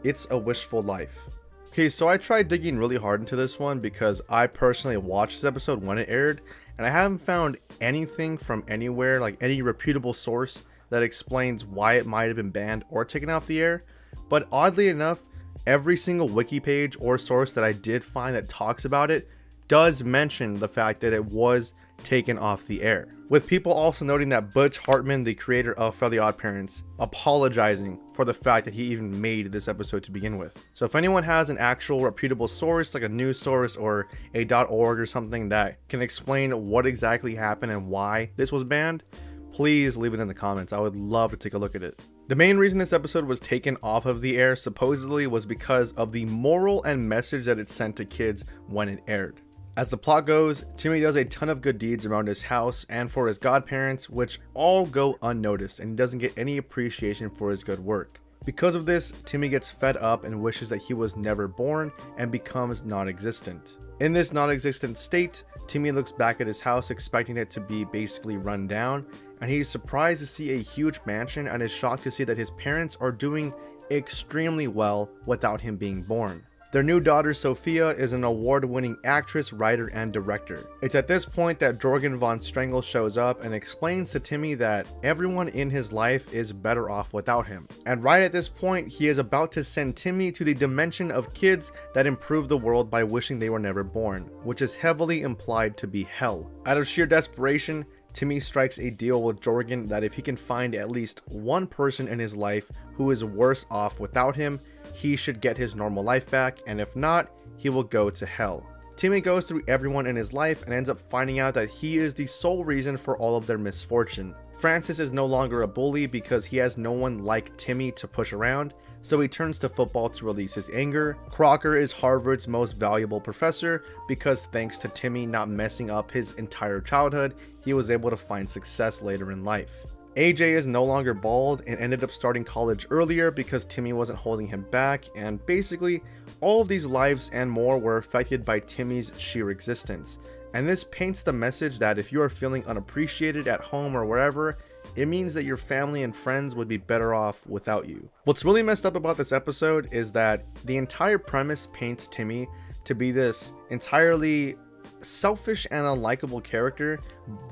It's a Wishful Life. Okay, so I tried digging really hard into this one because I personally watched this episode when it aired, and I haven't found anything from anywhere, like any reputable source, that explains why it might have been banned or taken off the air. But oddly enough, every single wiki page or source that I did find that talks about it does mention the fact that it was taken off the air, with people also noting that Butch Hartman, the creator of Fairly OddParents, apologizing for the fact that he even made this episode to begin with. So if anyone has an actual reputable source, like a news source or a .org or something, that can explain what exactly happened and why this was banned, please leave it in the comments. I would love to take a look at it. The main reason this episode was taken off of the air supposedly was because of the moral and message that it sent to kids when it aired. As the plot goes, Timmy does a ton of good deeds around his house and for his godparents, which all go unnoticed, and he doesn't get any appreciation for his good work. Because of this, Timmy gets fed up and wishes that he was never born and becomes non-existent. In this non-existent state, Timmy looks back at his house expecting it to be basically run down, and he's surprised to see a huge mansion and is shocked to see that his parents are doing extremely well without him being born. Their new daughter Sophia is an award-winning actress, writer, and director. It's at this point that Jorgen von Strangel shows up and explains to Timmy that everyone in his life is better off without him. And right at this point, he is about to send Timmy to the dimension of kids that improve the world by wishing they were never born, which is heavily implied to be hell. Out of sheer desperation, Timmy strikes a deal with Jorgen that if he can find at least one person in his life who is worse off without him, he should get his normal life back, and if not, he will go to hell. Timmy goes through everyone in his life and ends up finding out that he is the sole reason for all of their misfortune. Francis is no longer a bully because he has no one like Timmy to push around, so he turns to football to release his anger. Crocker is Harvard's most valuable professor because thanks to Timmy not messing up his entire childhood, he was able to find success later in life. AJ is no longer bald and ended up starting college earlier because Timmy wasn't holding him back, and basically all of these lives and more were affected by Timmy's sheer existence. And this paints the message that if you are feeling unappreciated at home or wherever, it means that your family and friends would be better off without you. What's really messed up about this episode is that the entire premise paints Timmy to be this entirely selfish and unlikable character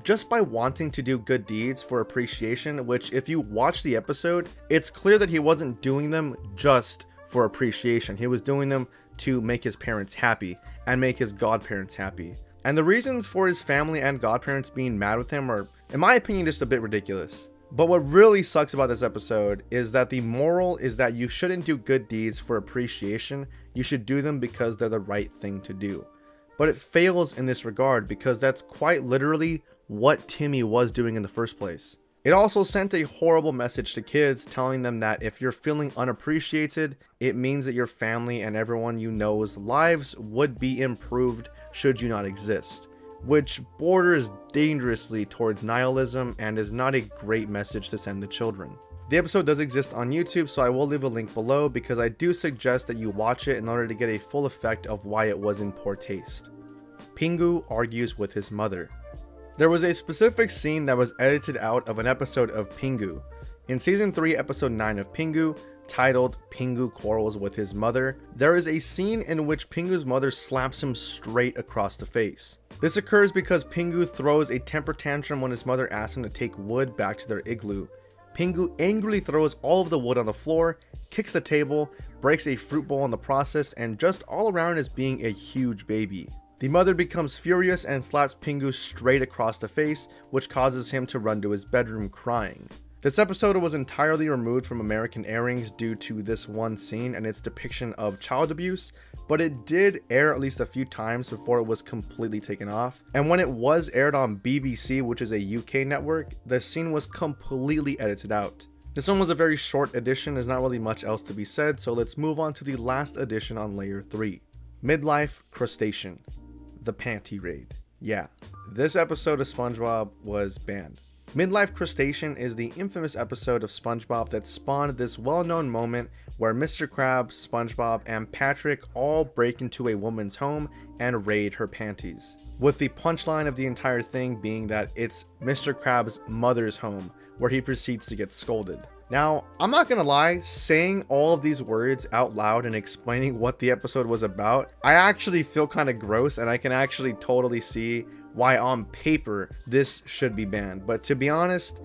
just by wanting to do good deeds for appreciation, which if you watch the episode, it's clear that he wasn't doing them just for appreciation. He was doing them to make his parents happy and make his godparents happy. And the reasons for his family and godparents being mad with him are, in my opinion, just a bit ridiculous. But what really sucks about this episode is that the moral is that you shouldn't do good deeds for appreciation, you should do them because they're the right thing to do. But it fails in this regard because that's quite literally what Timmy was doing in the first place. It also sent a horrible message to kids telling them that if you're feeling unappreciated, it means that your family and everyone you know's lives would be improved should you not exist, which borders dangerously towards nihilism and is not a great message to send to children. The episode does exist on YouTube, so I will leave a link below because I do suggest that you watch it in order to get a full effect of why it was in poor taste. Pingu argues with his mother. There was a specific scene that was edited out of an episode of Pingu. In season 3, episode 9 of Pingu, titled Pingu Quarrels with His Mother, there is a scene in which Pingu's mother slaps him straight across the face. This occurs because Pingu throws a temper tantrum when his mother asks him to take wood back to their igloo. Pingu angrily throws all of the wood on the floor, kicks the table, breaks a fruit bowl in the process, and just all around is being a huge baby. The mother becomes furious and slaps Pingu straight across the face, which causes him to run to his bedroom crying. This episode was entirely removed from American airings due to this one scene and its depiction of child abuse, but it did air at least a few times before it was completely taken off. And when it was aired on BBC, which is a UK network, the scene was completely edited out. This one was a very short edition, there's not really much else to be said, so let's move on to the last edition on layer 3. Midlife Crustacean. The Panty Raid. Yeah, this episode of SpongeBob was banned. Midlife Crustacean is the infamous episode of SpongeBob that spawned this well-known moment where Mr. Krab, SpongeBob, and Patrick all break into a woman's home and raid her panties, with the punchline of the entire thing being that it's Mr. Krab's mother's home, where he proceeds to get scolded. Now, I'm not gonna lie, saying all of these words out loud and explaining what the episode was about, I actually feel kind of gross, and I can actually totally see why on paper this should be banned. But to be honest,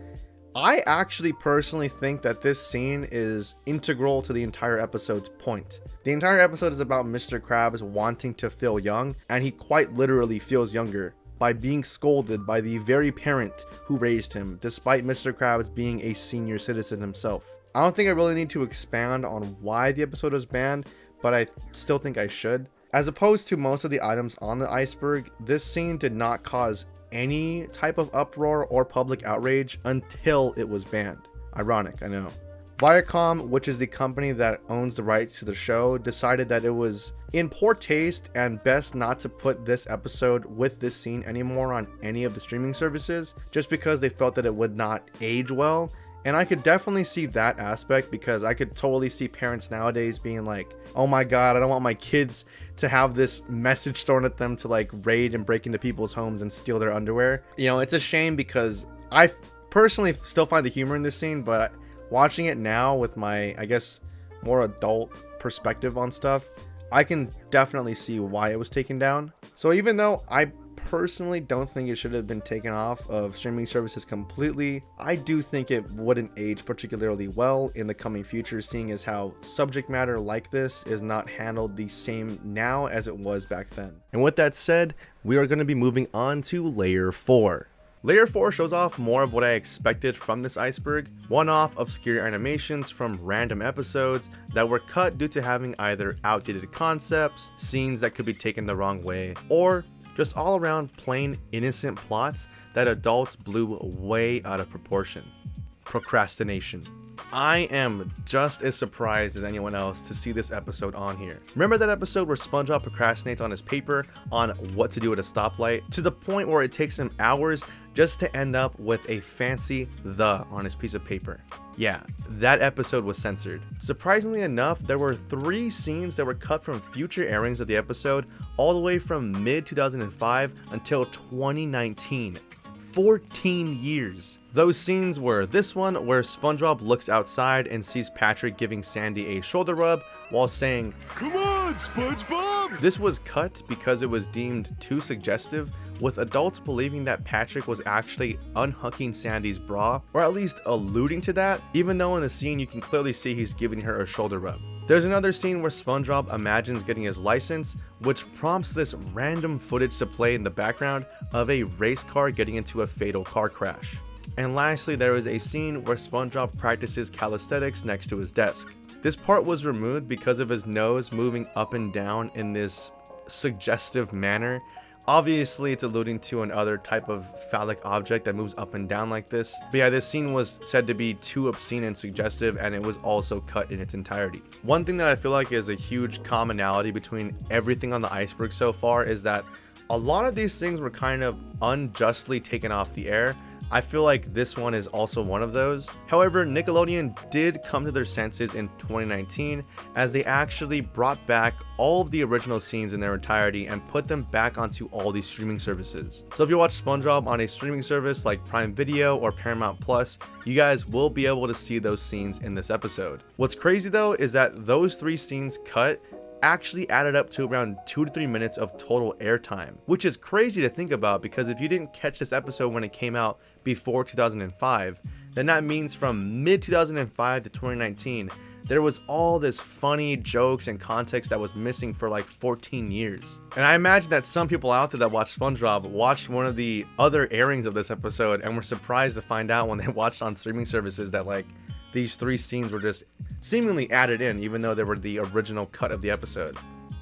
I actually personally think that this scene is integral to the entire episode's point. The entire episode is about Mr. Krabs wanting to feel young, and he quite literally feels younger by being scolded by the very parent who raised him, despite Mr. Krabs being a senior citizen himself. I don't think I really need to expand on why the episode was banned, but I still think I should. As opposed to most of the items on the iceberg, this scene did not cause any type of uproar or public outrage until it was banned. Ironic, I know. Viacom, which is the company that owns the rights to the show, decided that it was in poor taste and best not to put this episode with this scene anymore on any of the streaming services, just because they felt that it would not age well And I could definitely see that aspect, because I could totally see parents nowadays being like, oh my god, I don't want my kids to have this message thrown at them to like raid and break into people's homes and steal their underwear. You know, it's a shame because I personally still find the humor in this scene, but watching it now with my, I guess, more adult perspective on stuff, I can definitely see why it was taken down. So even though I personally don't think it should have been taken off of streaming services completely, I do think it wouldn't age particularly well in the coming future, seeing as how subject matter like this is not handled the same now as it was back then. And with that said, we are going to be moving on to layer 4. Layer 4 shows off more of what I expected from this iceberg, one-off obscure animations from random episodes that were cut due to having either outdated concepts, scenes that could be taken the wrong way, or just all around plain innocent plots that adults blew way out of proportion. Procrastination. I am just as surprised as anyone else to see this episode on here. Remember that episode where SpongeBob procrastinates on his paper on what to do at a stoplight, to the point where it takes him hours just to end up with a fancy "the" on his piece of paper? Yeah, that episode was censored. Surprisingly enough, there were 3 scenes that were cut from future airings of the episode, all the way from mid-2005 until 2019. 14 years. Those scenes were this one where SpongeBob looks outside and sees Patrick giving Sandy a shoulder rub while saying, "Come on, SpongeBob!" This was cut because it was deemed too suggestive, with adults believing that Patrick was actually unhooking Sandy's bra, or at least alluding to that, even though in the scene you can clearly see he's giving her a shoulder rub. There's another scene where SpongeBob imagines getting his license, which prompts this random footage to play in the background of a race car getting into a fatal car crash. And lastly, there is a scene where SpongeBob practices calisthenics next to his desk. This part was removed because of his nose moving up and down in this suggestive manner. Obviously, it's alluding to another type of phallic object that moves up and down like this. But yeah, this scene was said to be too obscene and suggestive, and it was also cut in its entirety. One thing that I feel like is a huge commonality between everything on the iceberg so far is that a lot of these things were kind of unjustly taken off the air. I feel like this one is also one of those. However, Nickelodeon did come to their senses in 2019 as they actually brought back all of the original scenes in their entirety and put them back onto all these streaming services. So if you watch SpongeBob on a streaming service like Prime Video or Paramount Plus, you guys will be able to see those scenes in this episode. What's crazy though is that those 3 scenes cut actually added up to around 2 to 3 minutes of total airtime, which is crazy to think about, because if you didn't catch this episode when it came out before 2005, then that means from mid 2005 to 2019 there was all this funny jokes and context that was missing for like 14 years. And I imagine that some people out there that watched SpongeBob watched one of the other airings of this episode and were surprised to find out when they watched on streaming services that like these 3 scenes were just seemingly added in, even though they were the original cut of the episode.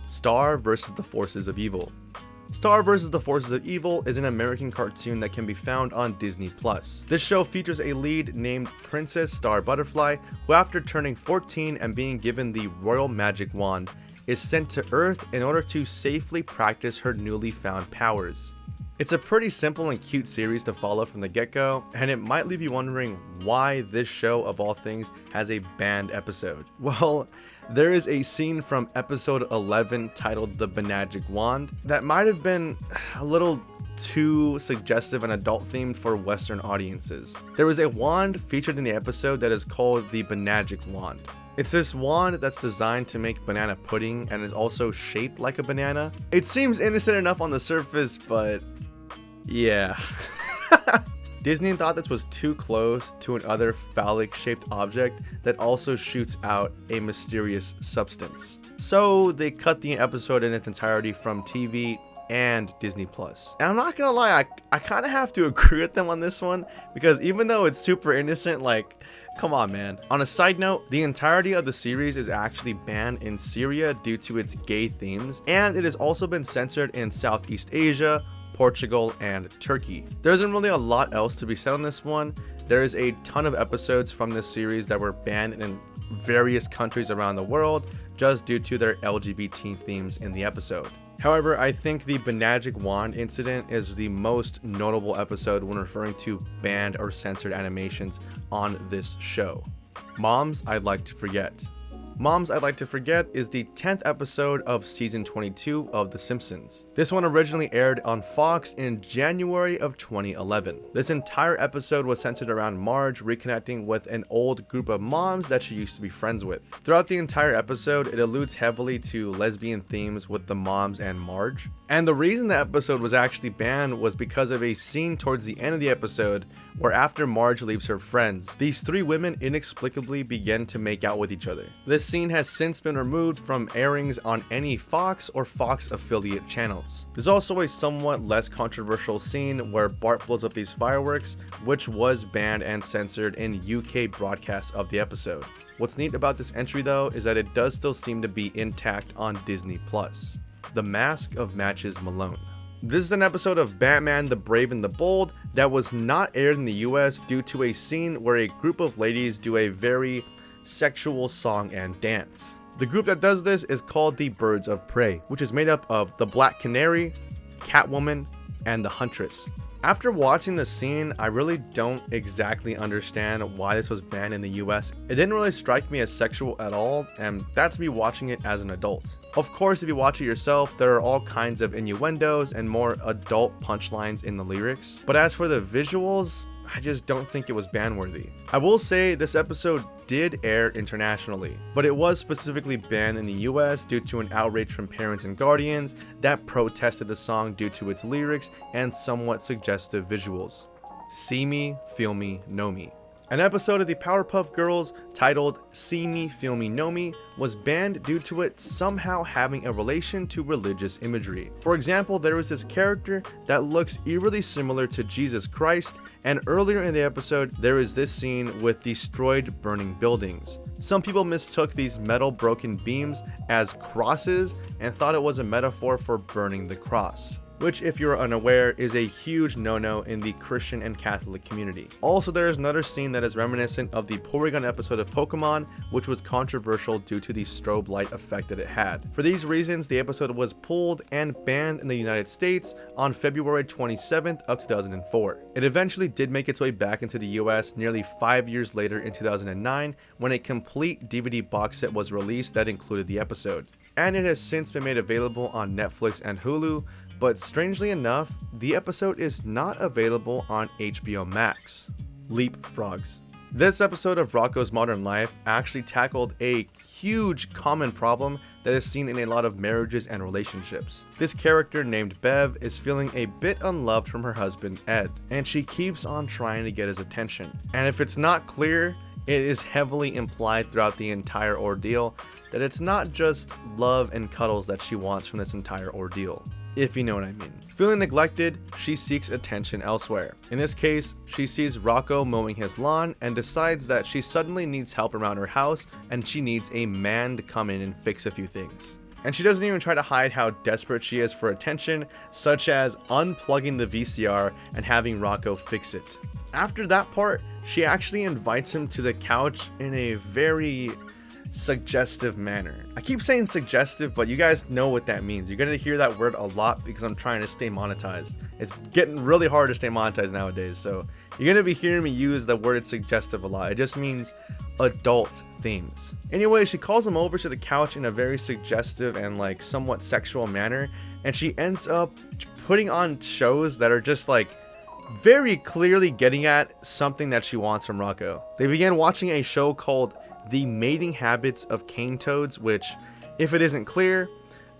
Star versus the Forces of Evil. Star vs. the Forces of Evil is an American cartoon that can be found on Disney+. This show features a lead named Princess Star Butterfly, who after turning 14 and being given the Royal Magic Wand, is sent to Earth in order to safely practice her newly found powers. It's a pretty simple and cute series to follow from the get-go, and it might leave you wondering why this show of all things has a banned episode. Well, there is a scene from episode 11 titled The Benagic Wand that might have been a little too suggestive and adult themed for Western audiences. There is a wand featured in the episode that is called the Benagic Wand. It's this wand that's designed to make banana pudding and is also shaped like a banana. It seems innocent enough on the surface, but yeah. Disney thought this was too close to another phallic shaped object that also shoots out a mysterious substance. So they cut the episode in its entirety from TV and Disney+. And I'm not gonna lie, I kind of have to agree with them on this one, because even though it's super innocent, like, come on, man. On a side note, the entirety of the series is actually banned in Syria due to its gay themes, and it has also been censored in Southeast Asia, Portugal, and Turkey. There isn't really a lot else to be said on this one. There is a ton of episodes from this series that were banned in various countries around the world just due to their LGBT themes in the episode. However, I think the Magic Wand incident is the most notable episode when referring to banned or censored animations on this show. Moms I'd Like to Forget. Moms I'd Like to Forget is the 10th episode of season 22 of The Simpsons. This one originally aired on Fox in January of 2011. This entire episode was centered around Marge reconnecting with an old group of moms that she used to be friends with. Throughout the entire episode, it alludes heavily to lesbian themes with the moms and Marge. And the reason the episode was actually banned was because of a scene towards the end of the episode where after Marge leaves her friends, these three women inexplicably begin to make out with each other. This scene has since been removed from airings on any Fox or Fox affiliate channels. There's also a somewhat less controversial scene where Bart blows up these fireworks, which was banned and censored in UK broadcasts of the episode. What's neat about this entry though is that it does still seem to be intact on Disney+. The Mask of Matches Malone. This is an episode of Batman the Brave and the Bold that was not aired in the US due to a scene where a group of ladies do a very sexual song and dance. The group that does this is called the Birds of Prey, which is made up of the Black Canary, Catwoman, and the Huntress. After watching the scene, I really don't exactly understand why this was banned in the US. It didn't really strike me as sexual at all, and that's me watching it as an adult. Of course, if you watch it yourself, there are all kinds of innuendos and more adult punchlines in the lyrics. But as for the visuals, I just don't think it was ban worthy. I will say this episode did air internationally, but it was specifically banned in the US due to an outrage from parents and guardians that protested the song due to its lyrics and somewhat suggestive visuals. See Me, Feel Me, Know Me. An episode of the Powerpuff Girls titled See Me, Feel Me, Know Me was banned due to it somehow having a relation to religious imagery. For example, there was this character that looks eerily similar to Jesus Christ, and earlier in the episode, there is this scene with destroyed burning buildings. Some people mistook these metal broken beams as crosses and thought it was a metaphor for burning the cross, which, if you're unaware, is a huge no-no in the Christian and Catholic community. Also, there is another scene that is reminiscent of the Porygon episode of Pokemon, which was controversial due to the strobe light effect that it had. For these reasons, the episode was pulled and banned in the United States on February 27th of 2004. It eventually did make its way back into the US nearly 5 years later in 2009, when a complete DVD box set was released that included the episode. And it has since been made available on Netflix and Hulu, but strangely enough, the episode is not available on HBO Max. Leapfrogs. This episode of Rocko's Modern Life actually tackled a huge common problem that is seen in a lot of marriages and relationships. This character named Bev is feeling a bit unloved from her husband Ed, and she keeps on trying to get his attention. And if it's not clear, it is heavily implied throughout the entire ordeal that it's not just love and cuddles that she wants from this entire ordeal, if you know what I mean. Feeling neglected, she seeks attention elsewhere. In this case, she sees Rocko mowing his lawn and decides that she suddenly needs help around her house and she needs a man to come in and fix a few things. And she doesn't even try to hide how desperate she is for attention, such as unplugging the VCR and having Rocko fix it. After that part, she actually invites him to the couch in a very suggestive manner. I keep saying suggestive, but you guys know what that means. You're gonna hear that word a lot because I'm trying to stay monetized. It's getting really hard to stay monetized nowadays, so you're gonna be hearing me use the word suggestive a lot. It just means adult themes. Anyway, she calls him over to the couch in a very suggestive and like somewhat sexual manner, and she ends up putting on shows that are just like very clearly getting at something that she wants from Rocko. They began watching a show called The Mating Habits of Cane Toads, which, if it isn't clear,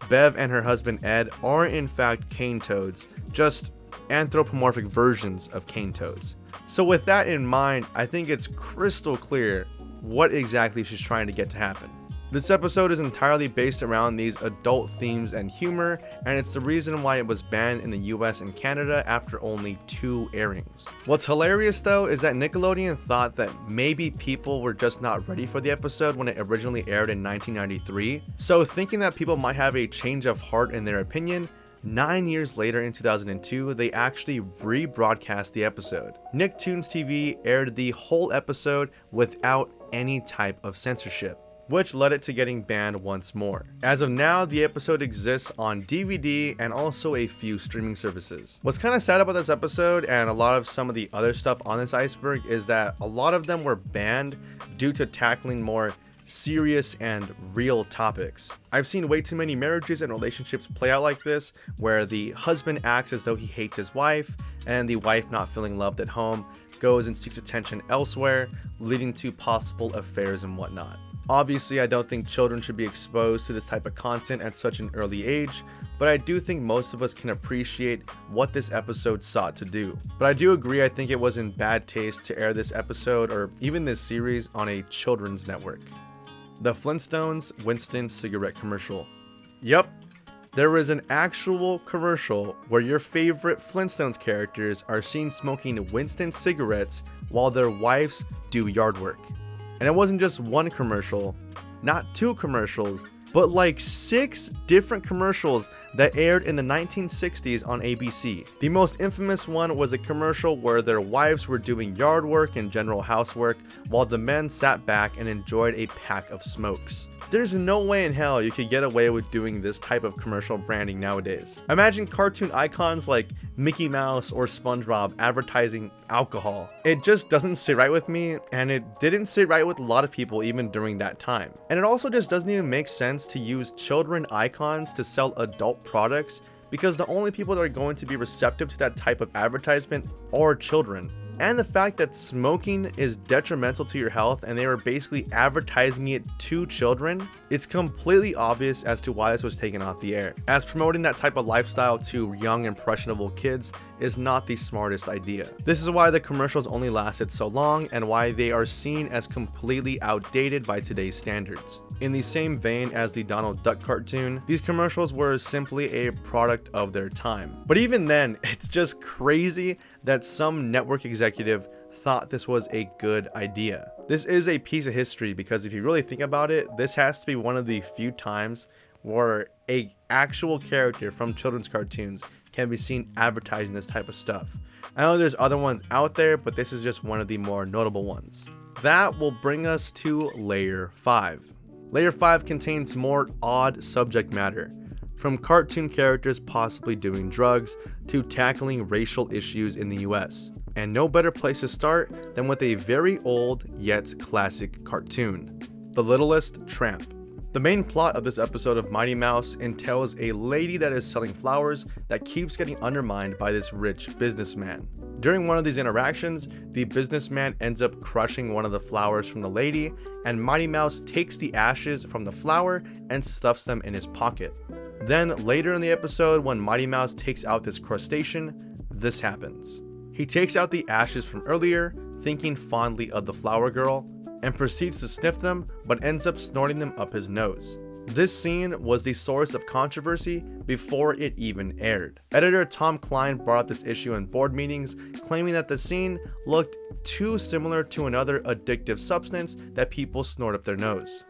Bev and her husband Ed are in fact cane toads, just anthropomorphic versions of cane toads. So with that in mind, I think it's crystal clear what exactly she's trying to get to happen. This episode is entirely based around these adult themes and humor, and it's the reason why it was banned in the US and Canada after only 2 airings. What's hilarious though is that Nickelodeon thought that maybe people were just not ready for the episode when it originally aired in 1993, so thinking that people might have a change of heart in their opinion, 9 years later in 2002, they actually rebroadcast the episode. Nicktoons TV aired the whole episode without any type of censorship. which led it to getting banned once more. As of now, the episode exists on DVD and also a few streaming services. What's kind of sad about this episode and a lot of some of the other stuff on this iceberg is that a lot of them were banned due to tackling more serious and real topics. I've seen way too many marriages and relationships play out like this, where the husband acts as though he hates his wife, and the wife, not feeling loved at home, goes and seeks attention elsewhere, leading to possible affairs and whatnot. Obviously, I don't think children should be exposed to this type of content at such an early age, but I do think most of us can appreciate what this episode sought to do. But I do agree, I think it was in bad taste to air this episode or even this series on a children's network. The Flintstones Winston cigarette commercial. Yup, there was an actual commercial where your favorite Flintstones characters are seen smoking Winston cigarettes while their wives do yard work. And it wasn't just one commercial, not two commercials, but like 6 different commercials that aired in the 1960s on ABC. The most infamous one was a commercial where their wives were doing yard work and general housework while the men sat back and enjoyed a pack of smokes. There's no way in hell you could get away with doing this type of commercial branding nowadays. Imagine cartoon icons like Mickey Mouse or SpongeBob advertising alcohol. It just doesn't sit right with me, and it didn't sit right with a lot of people even during that time. And it also just doesn't even make sense to use children icons to sell adult products, because the only people that are going to be receptive to that type of advertisement are children. And the fact that smoking is detrimental to your health and they were basically advertising it to children, it's completely obvious as to why this was taken off the air, as promoting that type of lifestyle to young impressionable kids is not the smartest idea. This is why the commercials only lasted so long and why they are seen as completely outdated by today's standards. In the same vein as the Donald Duck cartoon, these commercials were simply a product of their time. But even then, it's just crazy that some network executive thought this was a good idea. This is a piece of history because if you really think about it, this has to be one of the few times where an actual character from children's cartoons can be seen advertising this type of stuff. I know there's other ones out there, but this is just one of the more notable ones. That will bring us to Layer 5. Layer 5 contains more odd subject matter, from cartoon characters possibly doing drugs to tackling racial issues in the US. And no better place to start than with a very old yet classic cartoon, The Littlest Tramp. The main plot of this episode of Mighty Mouse entails a lady that is selling flowers that keeps getting undermined by this rich businessman. During one of these interactions, the businessman ends up crushing one of the flowers from the lady, and Mighty Mouse takes the ashes from the flower and stuffs them in his pocket. Then later in the episode, when Mighty Mouse takes out this crustacean, this happens. He takes out the ashes from earlier, thinking fondly of the flower girl, and proceeds to sniff them, but ends up snorting them up his nose. This scene was the source of controversy before it even aired. Editor Tom Klein brought up this issue in board meetings, claiming that the scene looked too similar to another addictive substance that people snort up their nose: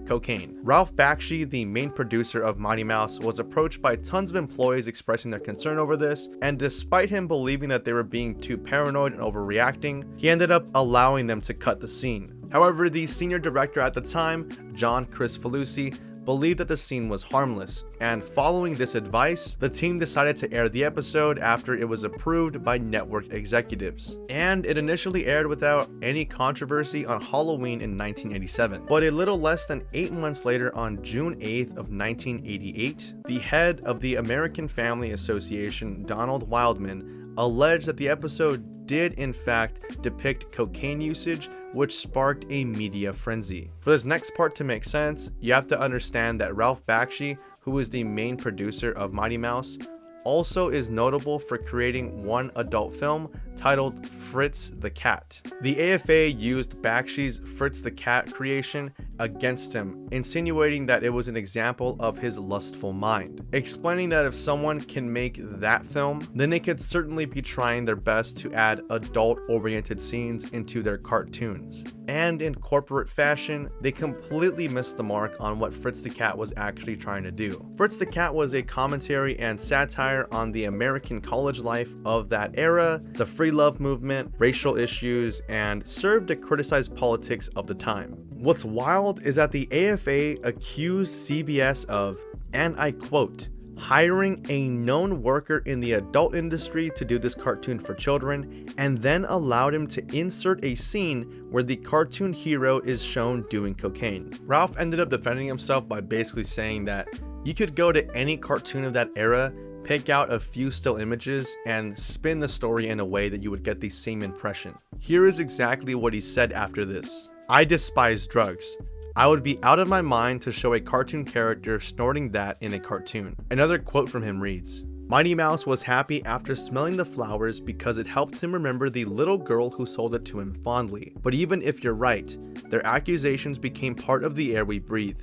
cocaine. Ralph Bakshi, the main producer of Mighty Mouse, was approached by tons of employees expressing their concern over this, and despite him believing that they were being too paranoid and overreacting, he ended up allowing them to cut the scene. However, the senior director at the time, John Cristofalusi, believed that the scene was harmless, and following this advice, the team decided to air the episode after it was approved by network executives. And it initially aired without any controversy on Halloween in 1987. But a little less than 8 months later, on June 8th of 1988, the head of the American Family Association, Donald Wildman, alleged that the episode did in fact depict cocaine usage, which sparked a media frenzy. For this next part to make sense, you have to understand that Ralph Bakshi, who is the main producer of Mighty Mouse, also is notable for creating one adult film titled Fritz the Cat. The AFA used Bakshi's Fritz the Cat creation against him, insinuating that it was an example of his lustful mind, explaining that if someone can make that film, then they could certainly be trying their best to add adult-oriented scenes into their cartoons. And in corporate fashion, they completely missed the mark on what Fritz the Cat was actually trying to do. Fritz the Cat was a commentary and satire on the American college life of that era, the free love movement, racial issues, and served to criticize politics of the time. What's wild is that the AFA accused CBS of, and I quote, hiring a known worker in the adult industry to do this cartoon for children, and then allowed him to insert a scene where the cartoon hero is shown doing cocaine. Ralph ended up defending himself by basically saying that you could go to any cartoon of that era, pick out a few still images, and spin the story in a way that you would get the same impression. Here is exactly what he said after this. I despise drugs. I would be out of my mind to show a cartoon character snorting that in a cartoon. Another quote from him reads, Mighty Mouse was happy after smelling the flowers because it helped him remember the little girl who sold it to him fondly. But even if you're right, their accusations became part of the air we breathe.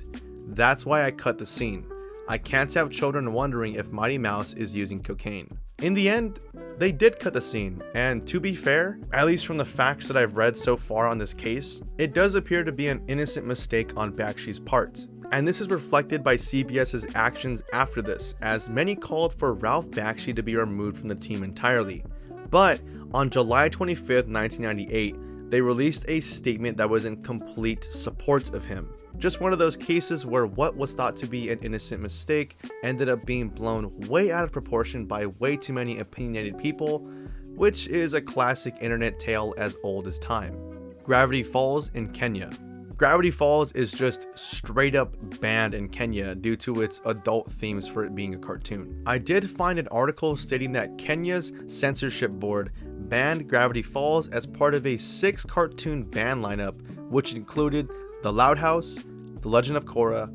That's why I cut the scene. I can't have children wondering if Mighty Mouse is using cocaine. In the end, they did cut the scene, and to be fair, at least from the facts that I've read so far on this case, it does appear to be an innocent mistake on Bakshi's part. And this is reflected by CBS's actions after this, as many called for Ralph Bakshi to be removed from the team entirely. But on July 25th, 1998, they released a statement that was in complete support of him. Just one of those cases where what was thought to be an innocent mistake ended up being blown way out of proportion by way too many opinionated people, which is a classic internet tale as old as time. Gravity Falls in Kenya. Gravity Falls is just straight up banned in Kenya due to its adult themes for it being a cartoon. I did find an article stating that Kenya's censorship board banned Gravity Falls as part of a 6 cartoon ban lineup, which included The Loud House, The Legend of Korra,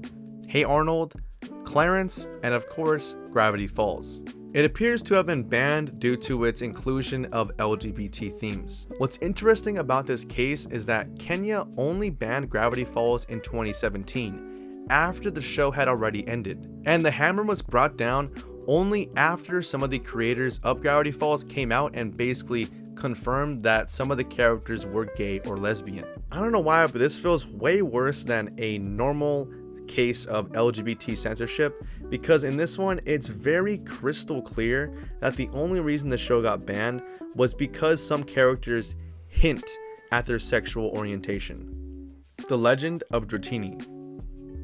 Hey Arnold, Clarence, and of course, Gravity Falls. It appears to have been banned due to its inclusion of LGBT themes. What's interesting about this case is that Kenya only banned Gravity Falls in 2017, after the show had already ended. And the hammer was brought down only after some of the creators of Gravity Falls came out and basically confirmed that some of the characters were gay or lesbian. I don't know why, but this feels way worse than a normal case of LGBT censorship, because in this one it's very crystal clear that the only reason the show got banned was because some characters hint at their sexual orientation. The Legend of Dratini.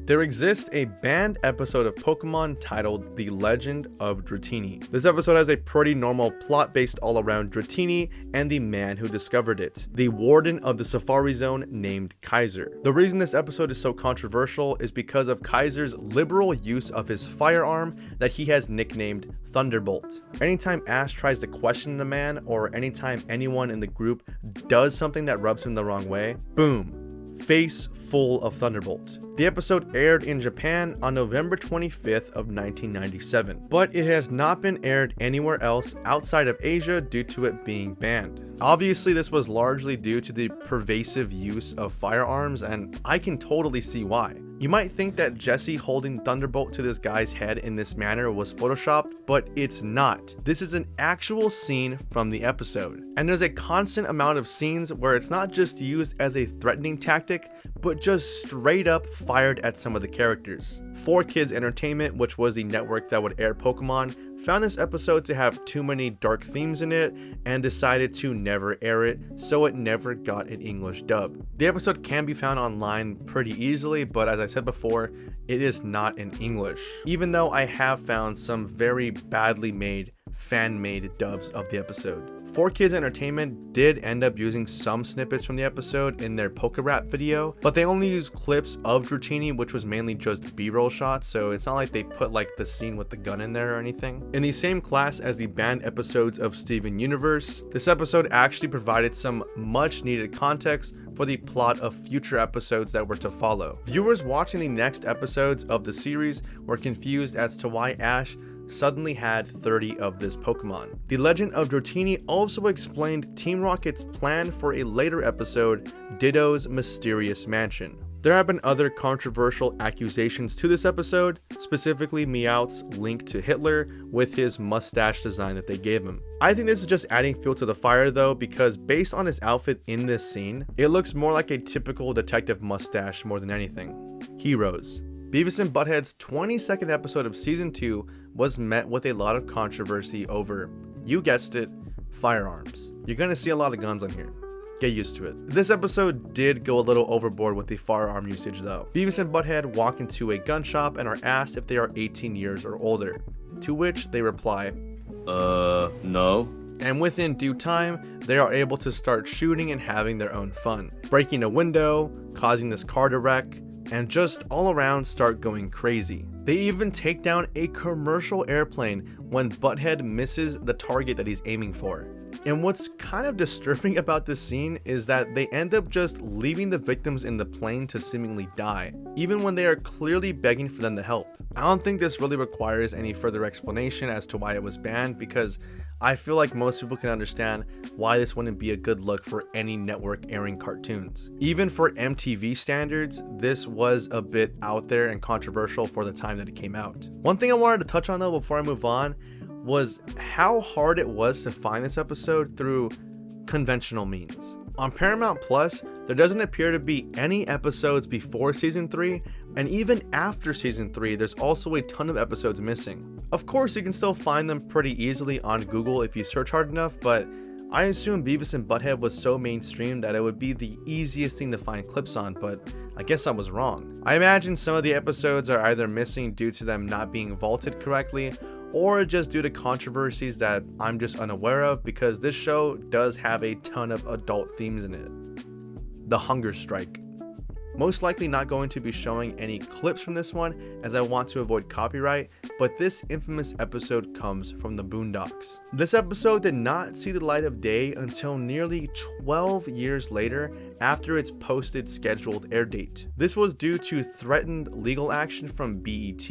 There exists a banned episode of Pokemon titled The Legend of Dratini. This episode has a pretty normal plot based all around Dratini and the man who discovered it, the warden of the Safari Zone named Kaiser. The reason this episode is so controversial is because of Kaiser's liberal use of his firearm that he has nicknamed Thunderbolt. Anytime Ash tries to question the man, or anytime anyone in the group does something that rubs him the wrong way, boom, face full of Thunderbolt. The episode aired in Japan on November 25th of 1997, but it has not been aired anywhere else outside of Asia due to it being banned. Obviously, this was largely due to the pervasive use of firearms, and I can totally see why. You might think that Jesse holding Thunderbolt to this guy's head in this manner was photoshopped, but it's not. This is an actual scene from the episode. And there's a constant amount of scenes where it's not just used as a threatening tactic, but just straight up fired at some of the characters. 4Kids Entertainment, which was the network that would air Pokemon, found this episode to have too many dark themes in it and decided to never air it, so it never got an English dub. The episode can be found online pretty easily, but as I said before, it is not in English, even though I have found some very badly made, fan-made dubs of the episode. 4Kids Entertainment did end up using some snippets from the episode in their Pokerap video, but they only used clips of Dratini, which was mainly just B-roll shots, so it's not like they put like the scene with the gun in there or anything. In the same class as the banned episodes of Steven Universe, this episode actually provided some much needed context for the plot of future episodes that were to follow. Viewers watching the next episodes of the series were confused as to why Ash suddenly had 30 of this Pokemon. The Legend of Dratini also explained Team Rocket's plan for a later episode, Ditto's Mysterious Mansion. There have been other controversial accusations to this episode, specifically Meowth's link to Hitler with his mustache design that they gave him. I think this is just adding fuel to the fire though, because based on his outfit in this scene, it looks more like a typical detective mustache more than anything. Heroes. Beavis and Butthead's 22nd episode of Season 2 was met with a lot of controversy over, you guessed it, firearms. You're gonna see a lot of guns on here. Get used to it. This episode did go a little overboard with the firearm usage though. Beavis and Butthead walk into a gun shop and are asked if they are 18 years or older, to which they reply, no. And within due time, they are able to start shooting and having their own fun, breaking a window, causing this car to wreck, and just all around start going crazy. They even take down a commercial airplane when Butthead misses the target that he's aiming for. And what's kind of disturbing about this scene is that they end up just leaving the victims in the plane to seemingly die, even when they are clearly begging for them to help. I don't think this really requires any further explanation as to why it was banned, because I feel like most people can understand why this wouldn't be a good look for any network airing cartoons. Even for MTV standards, this was a bit out there and controversial for the time that it came out. One thing I wanted to touch on though before I move on was how hard it was to find this episode through conventional means. On Paramount Plus, there doesn't appear to be any episodes before season 3, and even after season 3, there's also a ton of episodes missing. Of course, you can still find them pretty easily on Google if you search hard enough, but I assume Beavis and Butthead was so mainstream that it would be the easiest thing to find clips on, but I guess I was wrong. I imagine some of the episodes are either missing due to them not being vaulted correctly, or just due to controversies that I'm just unaware of, because this show does have a ton of adult themes in it. The hunger strike. Most likely not going to be showing any clips from this one as I want to avoid copyright, but this infamous episode comes from the Boondocks. This episode did not see the light of day until nearly 12 years later after its posted scheduled air date. This was due to threatened legal action from BET,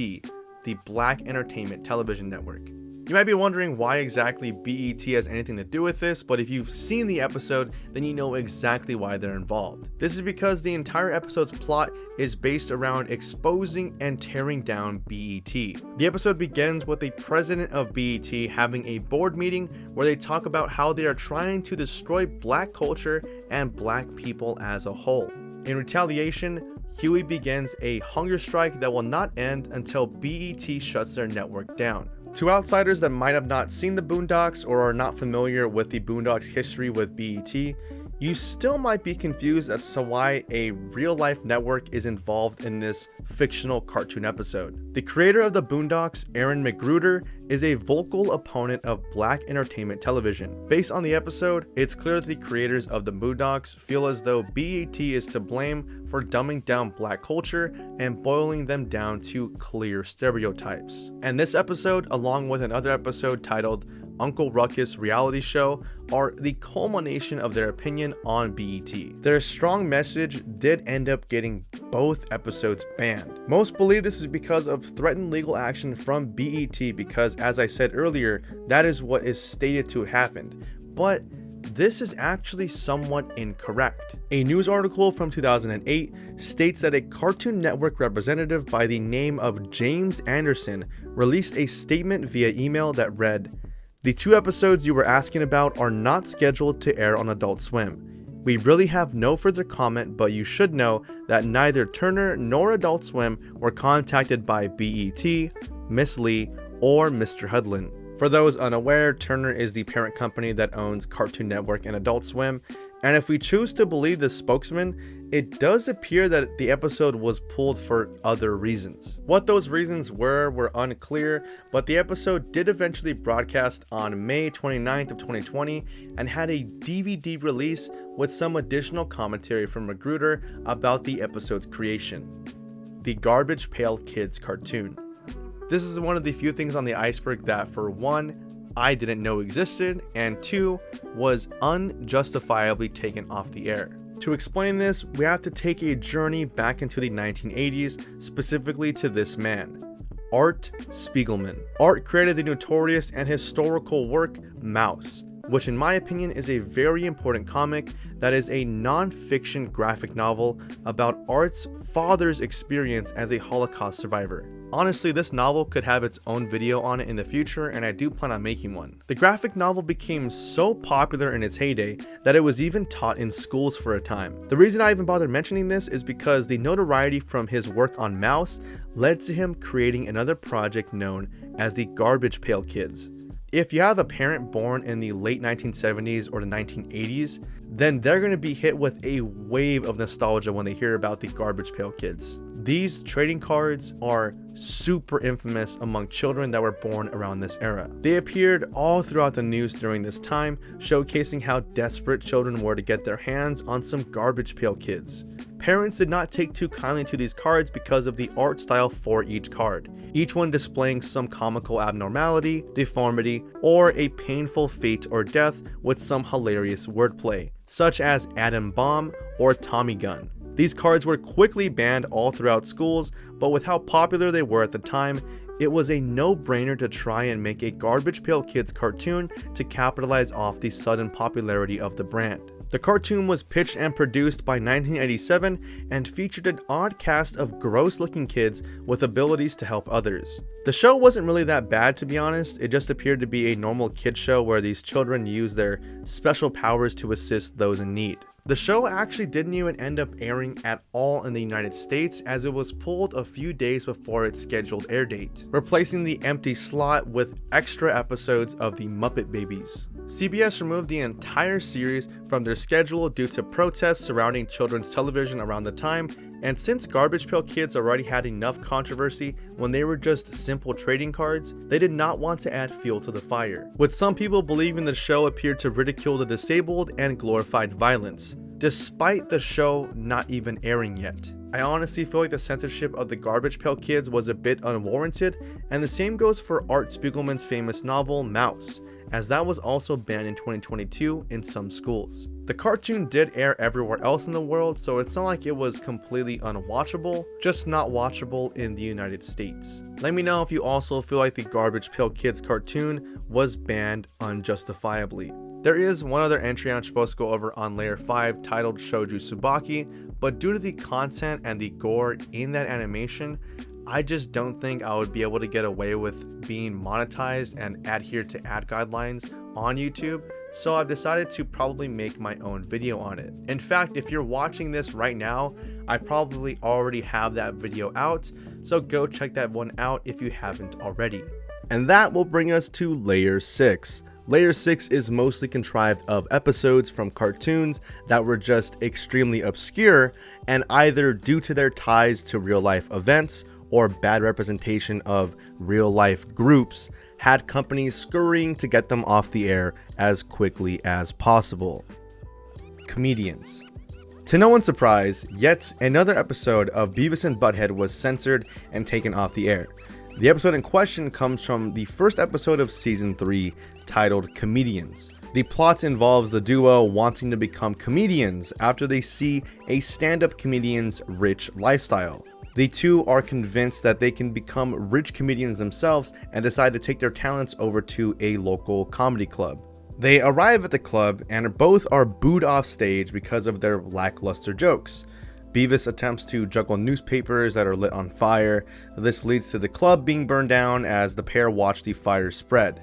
the Black Entertainment Television Network. You might be wondering why exactly BET has anything to do with this, but if you've seen the episode, then you know exactly why they're involved. This is because the entire episode's plot is based around exposing and tearing down BET. The episode begins with the president of BET having a board meeting where they talk about how they are trying to destroy black culture and black people as a whole. In retaliation, Huey begins a hunger strike that will not end until BET shuts their network down. To outsiders that might have not seen the Boondocks or are not familiar with the Boondocks' history with BET, you still might be confused as to why a real-life network is involved in this fictional cartoon episode. The creator of the Boondocks, Aaron McGruder, is a vocal opponent of black entertainment television. Based on the episode, it's clear that the creators of the Boondocks feel as though BET is to blame for dumbing down black culture and boiling them down to clear stereotypes. And this episode, along with another episode titled Uncle Ruckus Reality Show, are the culmination of their opinion on BET. Their strong message did end up getting both episodes banned. Most believe this is because of threatened legal action from BET because, as I said earlier, that is what is stated to have happened. But this is actually somewhat incorrect. A news article from 2008 states that a Cartoon Network representative by the name of James Anderson released a statement via email that read, "The 2 episodes you were asking about are not scheduled to air on Adult Swim. We really have no further comment, but you should know that neither Turner nor Adult Swim were contacted by BET, Miss Lee, or Mr. Hudlin." For those unaware, Turner is the parent company that owns Cartoon Network and Adult Swim, and if we choose to believe the spokesman, it does appear that the episode was pulled for other reasons. What those reasons were unclear, but the episode did eventually broadcast on May 29th of 2020 and had a DVD release with some additional commentary from Magruder about the episode's creation. The Garbage Pail Kids cartoon. This is one of the few things on the iceberg that, for one, I didn't know existed, and 2, was unjustifiably taken off the air. To explain this, we have to take a journey back into the 1980s, specifically to this man, Art Spiegelman. Art created the notorious and historical work Mouse, which in my opinion is a very important comic that is a non-fiction graphic novel about Art's father's experience as a Holocaust survivor. Honestly, this novel could have its own video on it in the future, and I do plan on making one. The graphic novel became so popular in its heyday that it was even taught in schools for a time. The reason I even bothered mentioning this is because the notoriety from his work on Mouse led to him creating another project known as the Garbage Pail Kids. If you have a parent born in the late 1970s or the 1980s, then they're going to be hit with a wave of nostalgia when they hear about the Garbage Pail Kids. These trading cards are super infamous among children that were born around this era. They appeared all throughout the news during this time, showcasing how desperate children were to get their hands on some Garbage Pail Kids. Parents did not take too kindly to these cards because of the art style for each card, each one displaying some comical abnormality, deformity, or a painful fate or death with some hilarious wordplay, such as Atom Bomb or Tommy Gun. These cards were quickly banned all throughout schools, but with how popular they were at the time, it was a no-brainer to try and make a Garbage Pail Kids cartoon to capitalize off the sudden popularity of the brand. The cartoon was pitched and produced by 1987 and featured an odd cast of gross-looking kids with abilities to help others. The show wasn't really that bad, to be honest. It just appeared to be a normal kid show where these children use their special powers to assist those in need. The show actually didn't even end up airing at all in the United States, as it was pulled a few days before its scheduled air date, replacing the empty slot with extra episodes of the Muppet Babies. CBS removed the entire series from their schedule due to protests surrounding children's television around the time, and since Garbage Pail Kids already had enough controversy when they were just simple trading cards, they did not want to add fuel to the fire, with some people believing the show appeared to ridicule the disabled and glorified violence, despite the show not even airing yet. I honestly feel like the censorship of the Garbage Pail Kids was a bit unwarranted, and the same goes for Art Spiegelman's famous novel Mouse, as that was also banned in 2022 in some schools. The cartoon did air everywhere else in the world, so it's not like it was completely unwatchable, just not watchable in the United States. Let me know if you also feel like the Garbage Pail Kids cartoon was banned unjustifiably. There is one other entry I'm supposed to go over on layer 5 titled Shoujo Tsubaki, but due to the content and the gore in that animation, I just don't think I would be able to get away with being monetized and adhere to ad guidelines on YouTube, so I've decided to probably make my own video on it. In fact, if you're watching this right now, I probably already have that video out, so go check that one out if you haven't already. And that will bring us to layer 6. Layer 6 is mostly contrived of episodes from cartoons that were just extremely obscure, and either due to their ties to real life events or bad representation of real life groups, had companies scurrying to get them off the air as quickly as possible. Comedians. To no one's surprise, yet another episode of Beavis and Butthead was censored and taken off the air. The episode in question comes from the first episode of season 3, titled Comedians. The plot involves the duo wanting to become comedians after they see a stand-up comedian's rich lifestyle. The two are convinced that they can become rich comedians themselves and decide to take their talents over to a local comedy club. They arrive at the club and both are booed off stage because of their lackluster jokes. Beavis attempts to juggle newspapers that are lit on fire. This leads to the club being burned down as the pair watch the fire spread,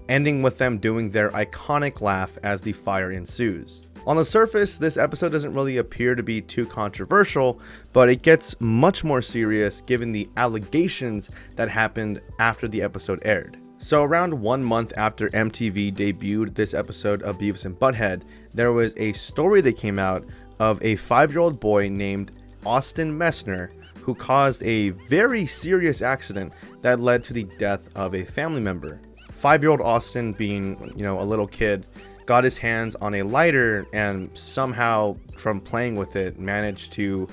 ending with them doing their iconic laugh as the fire ensues. On the surface, this episode doesn't really appear to be too controversial, but it gets much more serious given the allegations that happened after the episode aired. So around 1 month after MTV debuted this episode of Beavis and Butthead, there was a story that came out of a 5-year-old boy named Austin Messner who caused a very serious accident that led to the death of a family member. 5-year-old Austin, being, a little kid, got his hands on a lighter and somehow, from playing with it, managed to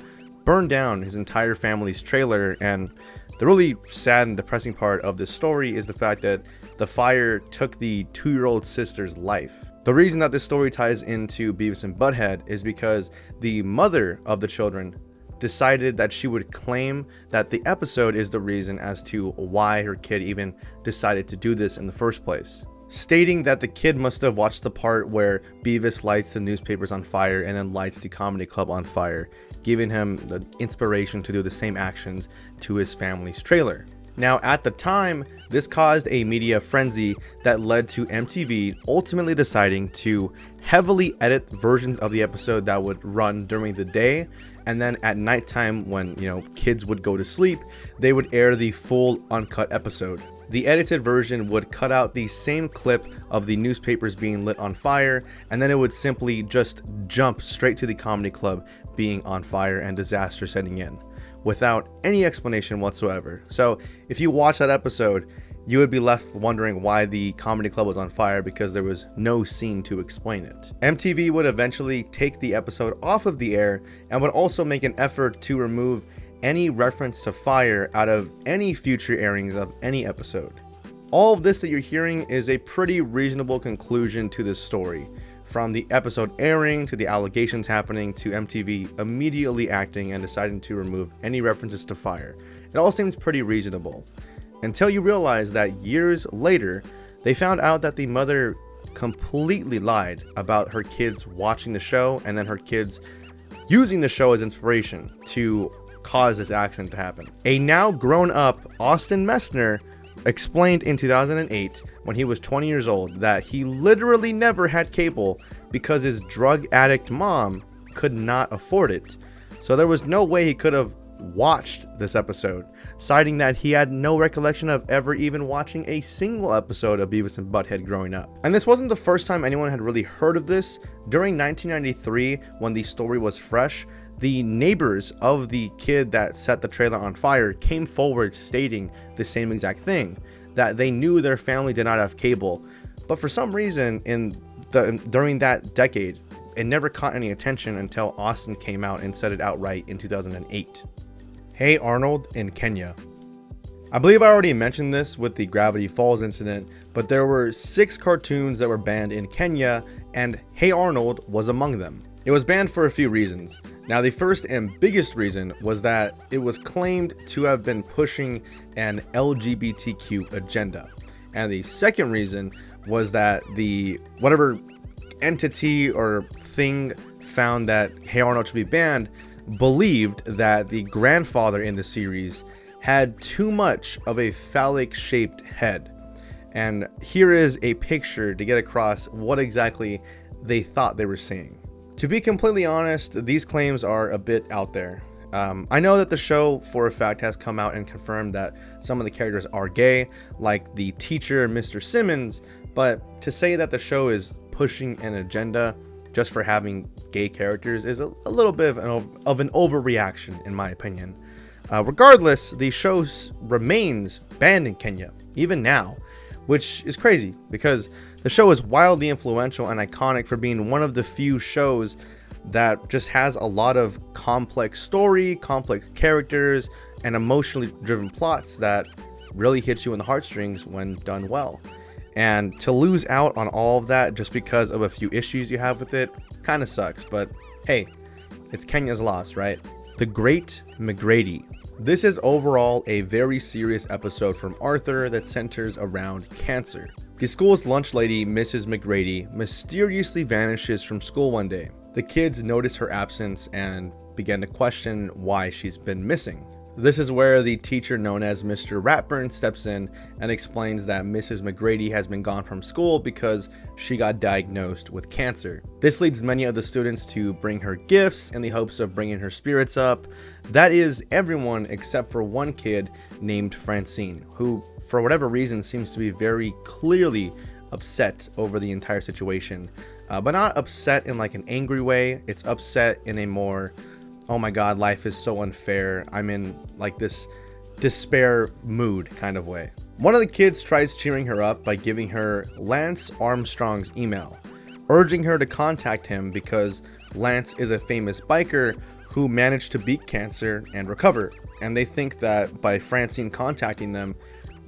burn down his entire family's trailer. And the really sad and depressing part of this story is the fact that the fire took the 2-year-old sister's life. The reason that this story ties into Beavis and Butthead is because the mother of the children decided that she would claim that the episode is the reason as to why her kid even decided to do this in the first place, stating that the kid must have watched the part where Beavis lights the newspapers on fire and then lights the comedy club on fire, giving him the inspiration to do the same actions to his family's trailer. Now, at the time, this caused a media frenzy that led to MTV ultimately deciding to heavily edit versions of the episode that would run during the day, and then at nighttime when, kids would go to sleep, they would air the full uncut episode. The edited version would cut out the same clip of the newspapers being lit on fire, and then it would simply just jump straight to the comedy club being on fire and disaster setting in, without any explanation whatsoever. So if you watch that episode, you would be left wondering why the comedy club was on fire because there was no scene to explain it. MTV would eventually take the episode off of the air and would also make an effort to remove any reference to fire out of any future airings of any episode. All of this that you're hearing is a pretty reasonable conclusion to this story. From the episode airing, to the allegations happening, to MTV immediately acting and deciding to remove any references to fire. It all seems pretty reasonable. Until you realize that years later, they found out that the mother completely lied about her kids watching the show and then her kids using the show as inspiration to cause this accident to happen. A now grown-up Austin Messner explained in 2008, when he was 20 years old, that he literally never had cable because his drug addict mom could not afford it. So there was no way he could have watched this episode, citing that he had no recollection of ever even watching a single episode of Beavis and Butthead growing up. And this wasn't the first time anyone had really heard of this. During 1993, when the story was fresh, the neighbors of the kid that set the trailer on fire came forward stating the same exact thing, that they knew their family did not have cable, but for some reason during that decade, it never caught any attention until Austin came out and said it outright in 2008. Hey Arnold in Kenya. I believe I already mentioned this with the Gravity Falls incident, but there were 6 cartoons that were banned in Kenya, and Hey Arnold was among them. It was banned for a few reasons. Now, the first and biggest reason was that it was claimed to have been pushing an LGBTQ agenda. And the second reason was that the whatever entity or thing found that Hey Arnold should be banned believed that the grandfather in the series had too much of a phallic shaped head. And here is a picture to get across what exactly they thought they were saying. To be completely honest, these claims are a bit out there. I know that the show, for a fact, has come out and confirmed that some of the characters are gay, like the teacher, Mr. Simmons, but to say that the show is pushing an agenda just for having gay characters is a little bit of an overreaction, in my opinion. Regardless, the show remains banned in Kenya, even now, which is crazy because the show is wildly influential and iconic for being one of the few shows that just has a lot of complex story, complex characters, and emotionally driven plots that really hits you in the heartstrings when done well. And to lose out on all of that just because of a few issues you have with it kind of sucks, but hey, it's Kenya's loss, right? The Great Macgrady. This is overall a very serious episode from Arthur that centers around cancer. The school's lunch lady, Mrs. Macgrady, mysteriously vanishes from school one day. The kids notice her absence and begin to question why she's been missing. This is where the teacher known as Mr. Ratburn steps in and explains that Mrs. Macgrady has been gone from school because she got diagnosed with cancer. This leads many of the students to bring her gifts in the hopes of bringing her spirits up. That is everyone except for one kid named Francine, who for whatever reason seems to be very clearly upset over the entire situation, but not upset in like an angry way. It's upset in a more, oh my god, life is so unfair, I'm in like this despair mood kind of way. One of the kids tries cheering her up by giving her Lance Armstrong's email, urging her to contact him because Lance is a famous biker who managed to beat cancer and recover, and they think that by Francine contacting them,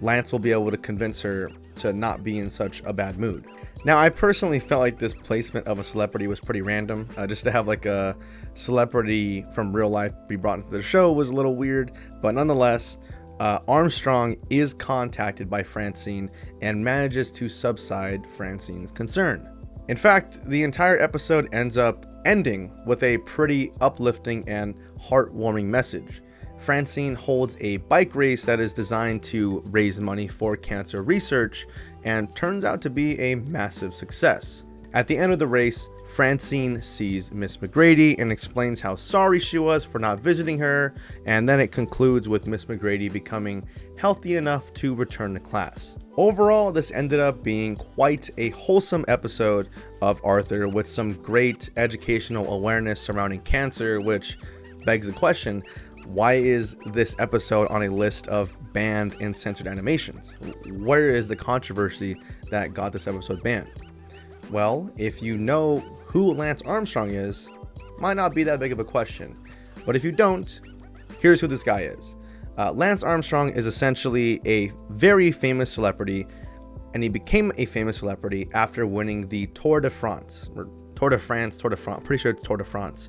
Lance will be able to convince her to not be in such a bad mood. Now, I personally felt like this placement of a celebrity was pretty random. Just to have like a celebrity from real life be brought into the show was a little weird, but nonetheless, Armstrong is contacted by Francine and manages to subside Francine's concern. In fact, the entire episode ends up ending with a pretty uplifting and heartwarming message. Francine holds a bike race that is designed to raise money for cancer research and turns out to be a massive success. At the end of the race, Francine sees Miss McGrady and explains how sorry she was for not visiting her, and then it concludes with Miss McGrady becoming healthy enough to return to class. Overall, this ended up being quite a wholesome episode of Arthur with some great educational awareness surrounding cancer, which begs the question, why is this episode on a list of banned and censored animations? Where is the controversy that got this episode banned? Well, if you know who Lance Armstrong is, might not be that big of a question. But if you don't, here's who this guy is. Lance Armstrong is essentially a very famous celebrity, and he became a famous celebrity after winning the Tour de France, pretty sure it's Tour de France.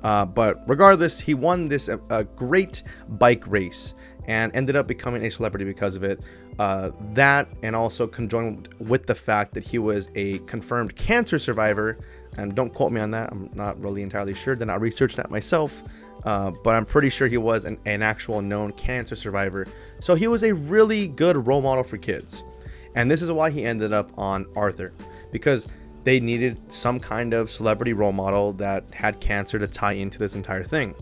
But regardless, he won this great bike race and ended up becoming a celebrity because of it. That, and also conjoined with the fact that he was a confirmed cancer survivor, and don't quote me on that, I'm not really entirely sure, did not research that myself, but I'm pretty sure he was an actual known cancer survivor. So he was a really good role model for kids. And this is why he ended up on Arthur, because they needed some kind of celebrity role model that had cancer to tie into this entire thing.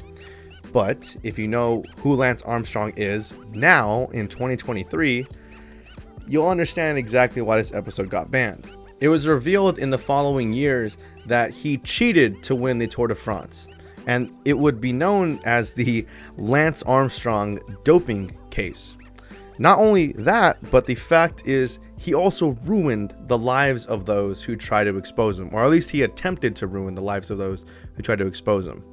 But if you know who Lance Armstrong is now in 2023, you'll understand exactly why this episode got banned. It was revealed in the following years that he cheated to win the Tour de France, and it would be known as the Lance Armstrong doping case. Not only that, but the fact is he also ruined the lives of those who tried to expose him, or at least he attempted to ruin the lives of those who tried to expose him.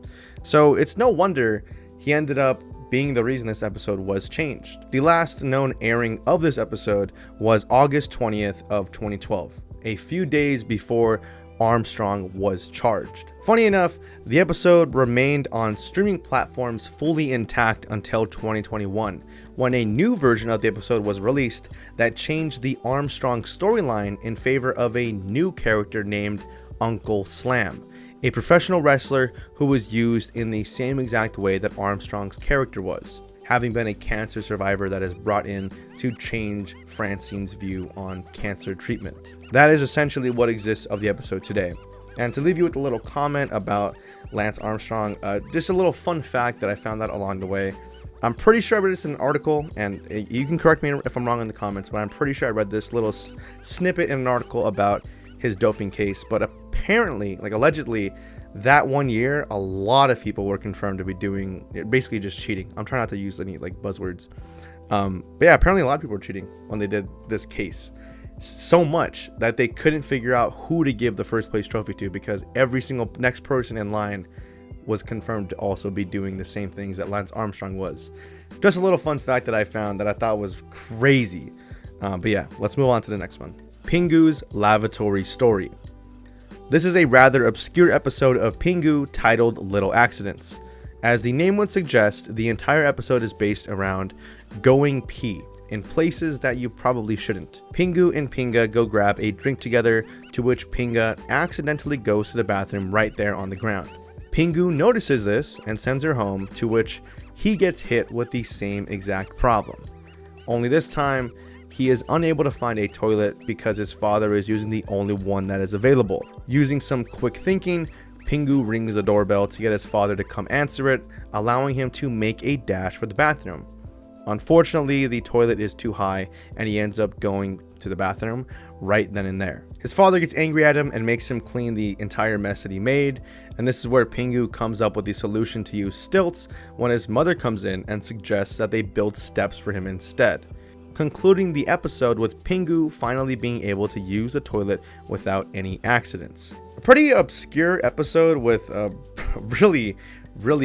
So it's no wonder he ended up being the reason this episode was changed. The last known airing of this episode was August 20th of 2012, a few days before Armstrong was charged. Funny enough, the episode remained on streaming platforms fully intact until 2021, when a new version of the episode was released that changed the Armstrong storyline in favor of a new character named Uncle Slam, a professional wrestler who was used in the same exact way that Armstrong's character was, having been a cancer survivor that is brought in to change Francine's view on cancer treatment. That is essentially what exists of the episode today. And to leave you with a little comment about Lance Armstrong, just a little fun fact that I found out along the way. I'm pretty sure I read this in an article, and you can correct me if I'm wrong in the comments, but I'm pretty sure I read this little snippet in an article about his doping case. But apparently, allegedly, that one year, a lot of people were confirmed to be doing, basically just cheating. I'm trying not to use any buzzwords. But yeah, apparently a lot of people were cheating when they did this case. So much that they couldn't figure out who to give the first place trophy to, because every single next person in line was confirmed to also be doing the same things that Lance Armstrong was. Just a little fun fact that I found that I thought was crazy. But yeah, let's move on to the next one. Pingu's lavatory story. This is a rather obscure episode of Pingu titled Little Accidents. As the name would suggest, the entire episode is based around going pee in places that you probably shouldn't. Pingu and Pinga go grab a drink together, to which Pinga accidentally goes to the bathroom right there on the ground. Pingu notices this and sends her home, to which he gets hit with the same exact problem. Only this time, he is unable to find a toilet because his father is using the only one that is available. Using some quick thinking, Pingu rings the doorbell to get his father to come answer it, allowing him to make a dash for the bathroom. Unfortunately, the toilet is too high and he ends up going to the bathroom right then and there. His father gets angry at him and makes him clean the entire mess that he made, and this is where Pingu comes up with the solution to use stilts when his mother comes in and suggests that they build steps for him instead, concluding the episode with Pingu finally being able to use the toilet without any accidents. A pretty obscure episode with a really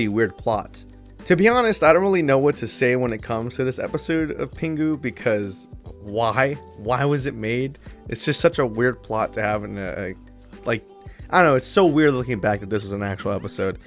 weird plot. To be honest, I don't really know what to say when it comes to this episode of Pingu, because why was it made? It's just such a weird plot to have in I don't know, it's so weird looking back that this was an actual episode.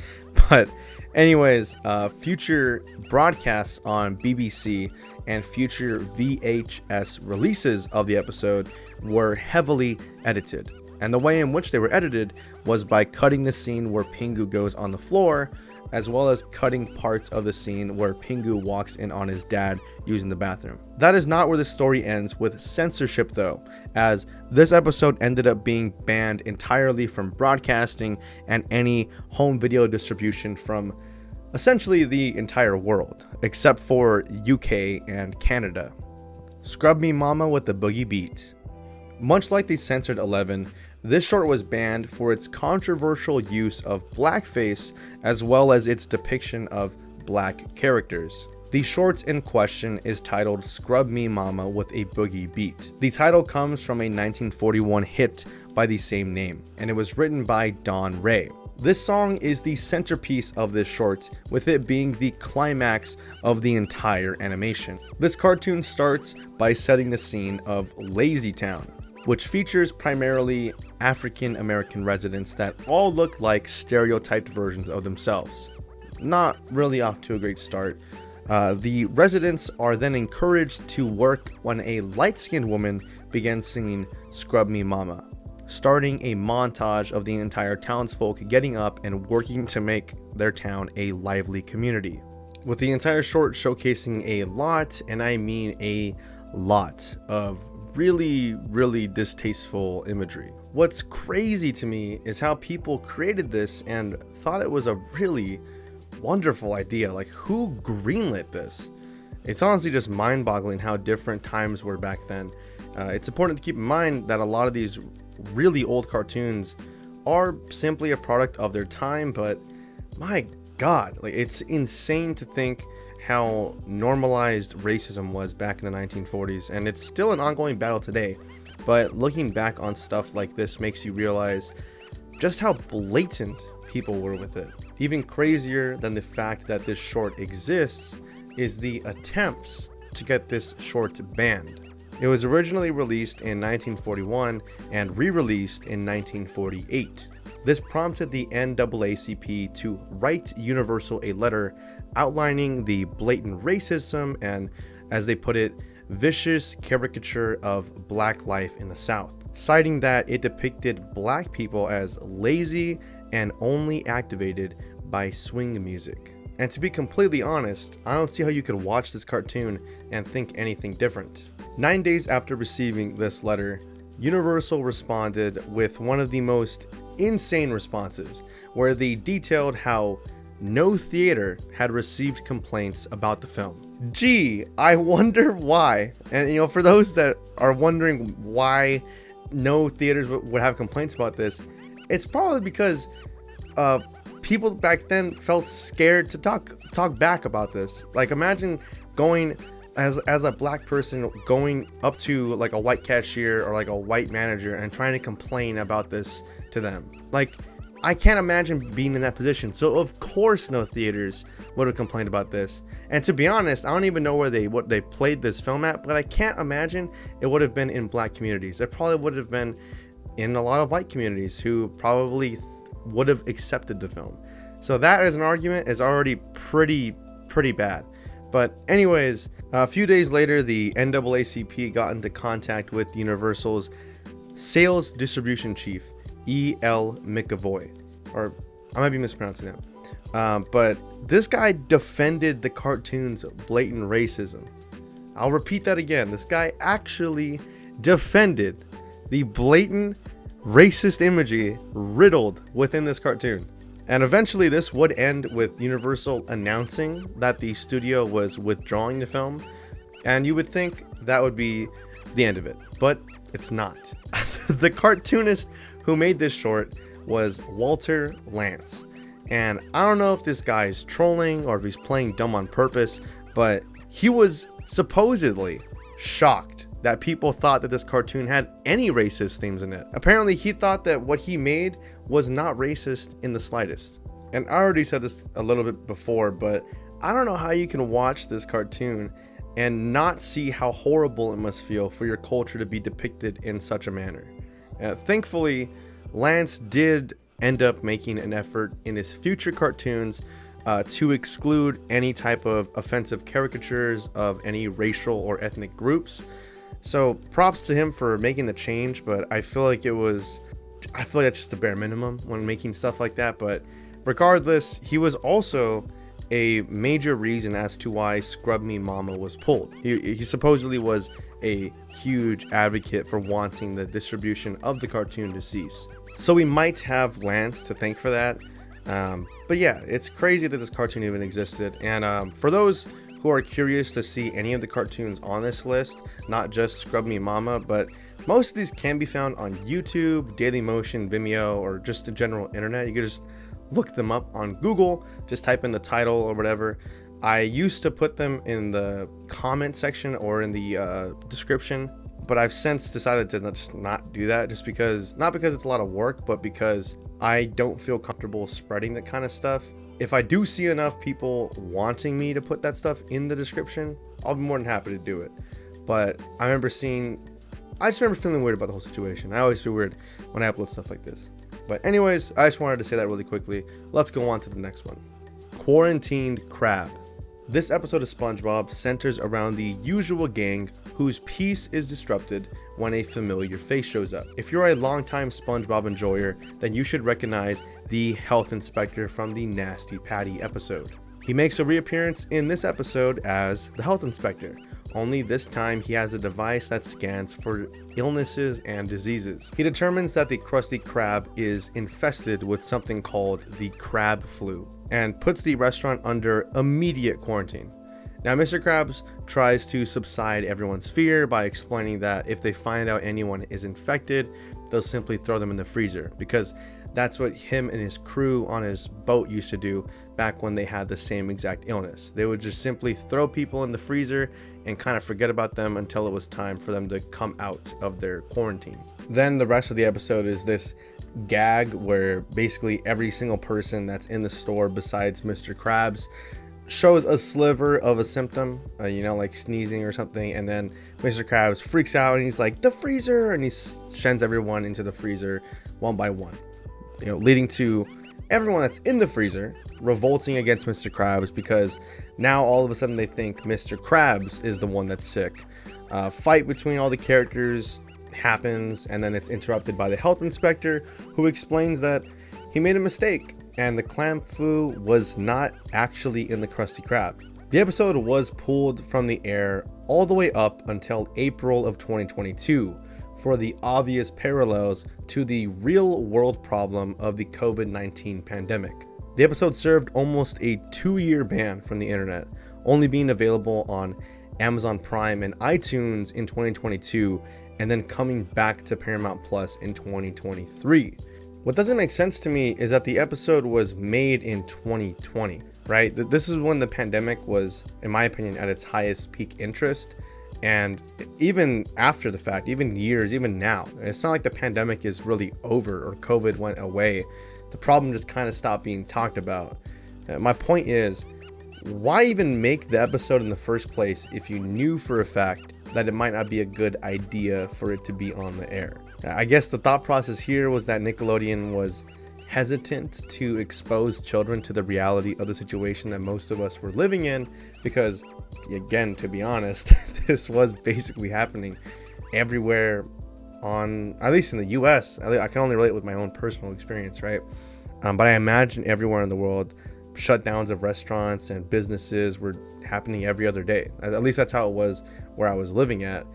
But anyways, future broadcasts on BBC and future VHS releases of the episode were heavily edited. And the way in which they were edited was by cutting the scene where Pingu goes on the floor as well as cutting parts of the scene where Pingu walks in on his dad using the bathroom. That is not where the story ends with censorship though, as this episode ended up being banned entirely from broadcasting and any home video distribution from essentially the entire world, except for UK and Canada. Scrub Me Mama with the Boogie Beat. Much like the Censored 11, this short was banned for its controversial use of blackface as well as its depiction of black characters. The short in question is titled Scrub Me Mama with a Boogie Beat. The title comes from a 1941 hit by the same name, and it was written by Don Ray. This song is the centerpiece of this short, with it being the climax of the entire animation. This cartoon starts by setting the scene of Lazy Town, which features primarily African American residents that all look like stereotyped versions of themselves. Not really off to a great start. The residents are then encouraged to work when a light-skinned woman begins singing Scrub Me Mama, starting a montage of the entire townsfolk getting up and working to make their town a lively community, with the entire short showcasing a lot, and I mean a lot, of really distasteful imagery. What's crazy to me is how people created this and thought it was a really wonderful idea. Like, who greenlit this? It's honestly just mind-boggling how different times were back then. It's important to keep in mind that a lot of these really old cartoons are simply a product of their time, but my god, like, it's insane to think how normalized racism was back in the 1940s, and it's still an ongoing battle today. But looking back on stuff like this makes you realize just how blatant people were with it. Even crazier than the fact that this short exists is the attempts to get this short banned. It was originally released in 1941 and re-released in 1948. This prompted the NAACP to write Universal a letter outlining the blatant racism and, as they put it, vicious caricature of black life in the South, citing that it depicted black people as lazy and only activated by swing music. And to be completely honest, I don't see how you could watch this cartoon and think anything different. 9 days after receiving this letter, Universal responded with one of the most insane responses, where they detailed how no theater had received complaints about the film. Gee, I wonder why. And for those that are wondering why no theaters would have complaints about this, it's probably because people back then felt scared to talk back about this. Like, imagine going as a black person going up to like a white cashier or like a white manager and trying to complain about this to them. Like, I can't imagine being in that position. So of course no theaters would have complained about this. And to be honest, I don't even know what they played this film at, but I can't imagine it would have been in black communities. It probably would have been in a lot of white communities who probably would have accepted the film. So that as an argument is already pretty bad. But anyways, a few days later, the NAACP got into contact with Universal's sales distribution chief, E.L. McAvoy, or I might be mispronouncing it. But this guy defended the cartoon's blatant racism. I'll repeat that again. This guy actually defended the blatant racist imagery riddled within this cartoon. And eventually this would end with Universal announcing that the studio was withdrawing the film, and you would think that would be the end of it, but it's not. The cartoonist who made this short was Walter Lantz, and I don't know if this guy is trolling or if he's playing dumb on purpose, but he was supposedly shocked that people thought that this cartoon had any racist themes in it. Apparently he thought that what he made was not racist in the slightest. And I already said this a little bit before, but I don't know how you can watch this cartoon and not see how horrible it must feel for your culture to be depicted in such a manner. Thankfully, Lance did end up making an effort in his future cartoons to exclude any type of offensive caricatures of any racial or ethnic groups. So props to him for making the change, but I feel like that's just the bare minimum when making stuff like that. But Regardless, he was also a major reason as to why Scrub Me Mama was pulled. He supposedly was a huge advocate for wanting the distribution of the cartoon to cease. So we might have Lance to thank for that. But yeah, it's crazy that this cartoon even existed. And for those who are curious to see any of the cartoons on this list, not just Scrub Me Mama, but most of these can be found on YouTube, Dailymotion, Vimeo, or just the general internet. You can just look them up on Google, just type in the title or whatever. I used to put them in the comment section or in the description, but I've since decided to just not do that, just because, not because it's a lot of work, but because I don't feel comfortable spreading that kind of stuff. If I do see enough people wanting me to put that stuff in the description, I'll be more than happy to do it. But I just remember feeling weird about the whole situation. I always feel weird when I upload stuff like this. But anyways, I just wanted to say that really quickly. Let's go on to the next one. Kwarantined Krab. This episode of SpongeBob centers around the usual gang whose peace is disrupted when a familiar face shows up. If you're a longtime SpongeBob enjoyer, then you should recognize the health inspector from the Nasty Patty episode. He makes a reappearance in this episode as the health inspector, only this time he has a device that scans for illnesses and diseases. He determines that the Krusty Krab is infested with something called the crab flu and puts the restaurant under immediate quarantine. Now, Mr. Krabs tries to subside everyone's fear by explaining that if they find out anyone is infected, they'll simply throw them in the freezer, because that's what him and his crew on his boat used to do back when they had the same exact illness. They would just simply throw people in the freezer and kind of forget about them until it was time for them to come out of their quarantine. Then the rest of the episode is this gag where basically every single person that's in the store besides Mr. Krabs shows a sliver of a symptom, like sneezing or something, and then Mr. Krabs freaks out and he's like, the freezer, and he sends everyone into the freezer one by one, leading to everyone that's in the freezer revolting against Mr. Krabs, because now all of a sudden they think Mr. Krabs is the one that's sick. Fight between all the characters happens, and then it's interrupted by the health inspector, who explains that he made a mistake and the clam flu was not actually in the Krusty Krab. The episode was pulled from the air all the way up until April of 2022 for the obvious parallels to the real world problem of the COVID-19 pandemic. The episode served almost a 2-year ban from the internet, only being available on Amazon Prime and iTunes in 2022, and then coming back to Paramount Plus in 2023. What doesn't make sense to me is that the episode was made in 2020, right? This is when the pandemic was, in my opinion, at its highest peak interest. And even after the fact, even years, even now, it's not like the pandemic is really over or COVID went away. The problem just kind of stopped being talked about. My point is, why even make the episode in the first place if you knew for a fact that it might not be a good idea for it to be on the air? I guess the thought process here was that Nickelodeon was hesitant to expose children to the reality of the situation that most of us were living in, because, again, to be honest, this was basically happening everywhere, at least in the US. I can only relate with my own personal experience, right? But I imagine everywhere in the world, shutdowns of restaurants and businesses were happening every other day. At least that's how it was where I was living at.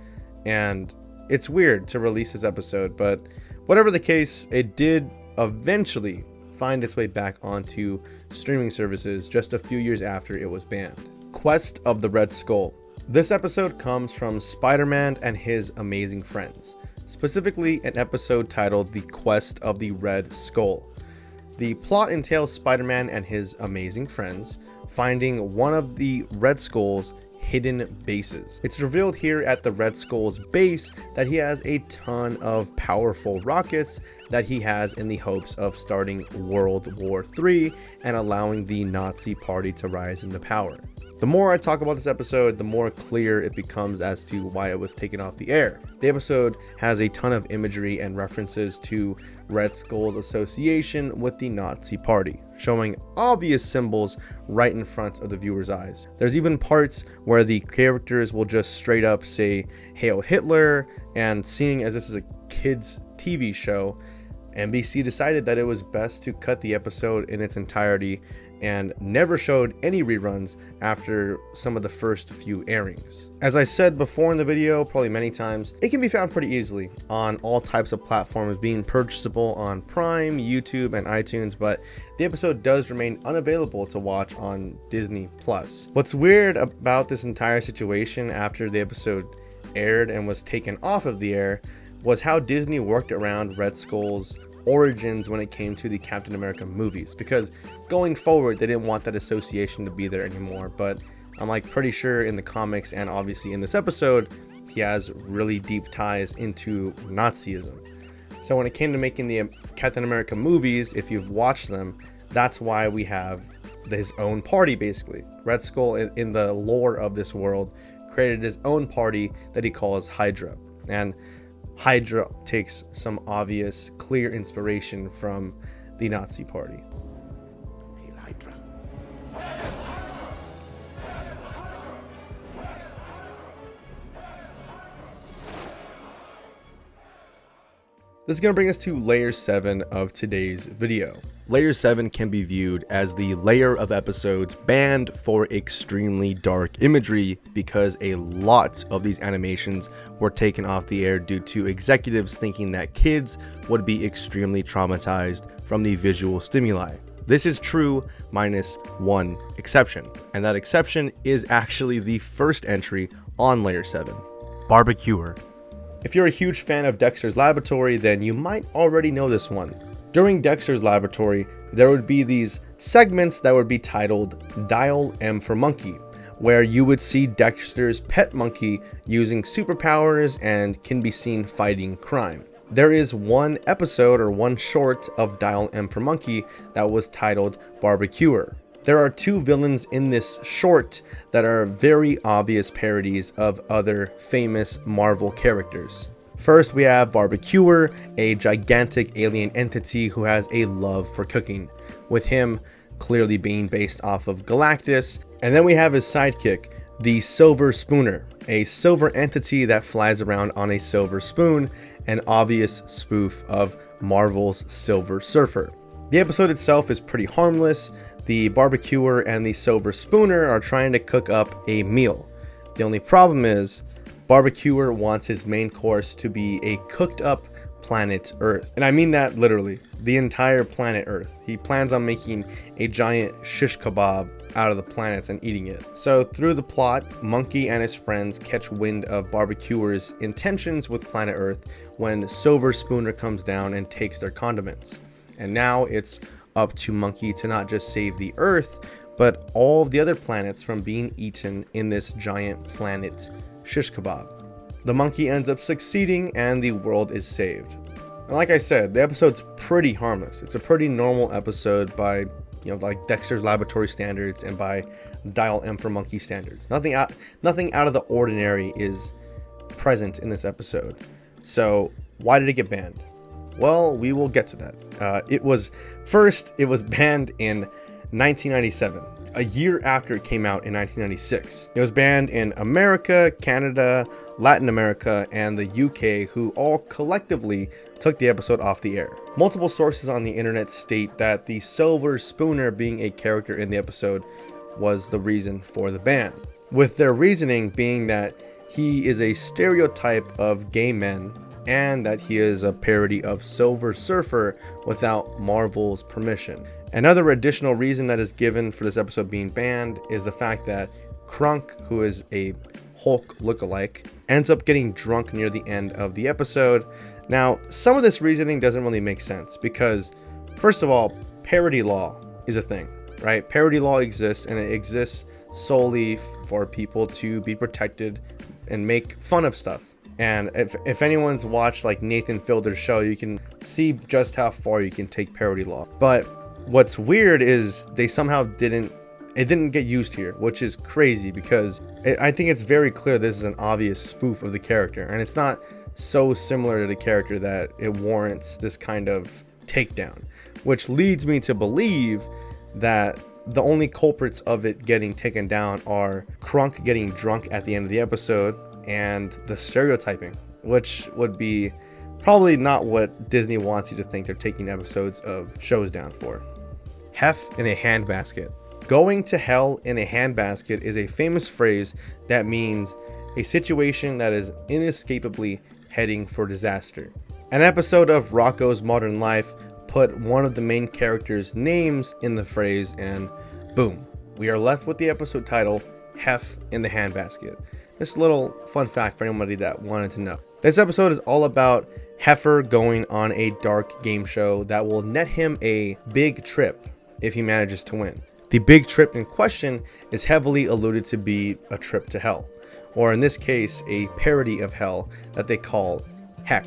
And it's weird to release this episode, but whatever the case, it did eventually find its way back onto streaming services just a few years after it was banned. Quest of the Red Skull. This episode comes from Spider-Man and His Amazing Friends, specifically an episode titled The Quest of the Red Skull. The plot entails Spider-Man and his amazing friends finding one of the Red Skull's hidden bases. It's revealed here at the Red Skull's base that he has a ton of powerful rockets that he has in the hopes of starting World War III and allowing the Nazi party to rise into power. The more I talk about this episode, the more clear it becomes as to why it was taken off the air. The episode has a ton of imagery and references to Red Skull's association with the Nazi party, showing obvious symbols right in front of the viewer's eyes. There's even parts where the characters will just straight up say Hail Hitler, and seeing as this is a kids TV show, NBC decided that it was best to cut the episode in its entirety and never showed any reruns after some of the first few airings. As I said before in the video, probably many times, it can be found pretty easily on all types of platforms, being purchasable on Prime, YouTube, and iTunes, but the episode does remain unavailable to watch on Disney+. What's weird about this entire situation after the episode aired and was taken off of the air was how Disney worked around Red Skull's origins when it came to the Captain America movies, because going forward they didn't want that association to be there anymore. But I'm like pretty sure in the comics and obviously in this episode he has really deep ties into Nazism. So when it came to making the Captain America movies, if you've watched them, that's why we have his own party. Basically, Red Skull in the lore of this world created his own party that he calls Hydra, and Hydra takes some obvious, clear inspiration from the Nazi party. Hail Hydra. This is going to bring us to layer 7 of today's video. Layer 7 can be viewed as the layer of episodes banned for extremely dark imagery, because a lot of these animations were taken off the air due to executives thinking that kids would be extremely traumatized from the visual stimuli. This is true minus one exception, and that exception is actually the first entry on layer 7, Barbecuer. If you're a huge fan of Dexter's Laboratory, then you might already know this one. During Dexter's Laboratory, there would be these segments that would be titled Dial M for Monkey, where you would see Dexter's pet monkey using superpowers and can be seen fighting crime. There is one episode or one short of Dial M for Monkey that was titled Barbecuer. There are two villains in this short that are very obvious parodies of other famous Marvel characters. First, we have Barbecuer, a gigantic alien entity who has a love for cooking, with him clearly being based off of Galactus. And then we have his sidekick, the Silver Spooner, a silver entity that flies around on a silver spoon, an obvious spoof of Marvel's Silver Surfer. The episode itself is pretty harmless. The Barbecuer and the Silver Spooner are trying to cook up a meal. The only problem is Barbecuer wants his main course to be a cooked up planet Earth. And I mean that literally, the entire planet Earth. He plans on making a giant shish kebab out of the planets and eating it. So through the plot, Monkey and his friends catch wind of Barbecuer's intentions with planet Earth when Silver Spooner comes down and takes their condiments. And now it's up to Monkey to not just save the Earth, but all of the other planets from being eaten in this giant planet shish kebab. The monkey ends up succeeding and the world is saved. And like I said, the episode's pretty harmless. It's a pretty normal episode by, like Dexter's Laboratory standards and by Dial M for Monkey standards. Nothing out of the ordinary is present in this episode. So why did it get banned? Well, we will get to that. It was banned in 1997, a year after it came out in 1996. It was banned in America, Canada, Latin America, and the UK, who all collectively took the episode off the air. Multiple sources on the internet state that the Silver Spooner being a character in the episode was the reason for the ban, with their reasoning being that he is a stereotype of gay men and that he is a parody of Silver Surfer without Marvel's permission. Another additional reason that is given for this episode being banned is the fact that Krunk, who is a Hulk lookalike, ends up getting drunk near the end of the episode. Now, some of this reasoning doesn't really make sense because, first of all, parody law is a thing, right? Parody law exists, and it exists solely for people to be protected and make fun of stuff. And if anyone's watched like Nathan Fielder's show, you can see just how far you can take parody law. But what's weird is they somehow didn't get used here, which is crazy because I think it's very clear this is an obvious spoof of the character, and it's not so similar to the character that it warrants this kind of takedown, which leads me to believe that the only culprits of it getting taken down are Krunk getting drunk at the end of the episode and the stereotyping, which would be Probably not what Disney wants you to think they're taking episodes of shows down for. Hef in a handbasket. Going to hell in a handbasket is a famous phrase that means a situation that is inescapably heading for disaster. An episode of Rocko's Modern Life put one of the main characters' names in the phrase, and boom, we are left with the episode title, Hef in the Handbasket. Just a little fun fact for anybody that wanted to know. This episode is all about Heifer going on a dark game show that will net him a big trip if he manages to win. The big trip in question is heavily alluded to be a trip to hell, or in this case, a parody of hell that they call Heck.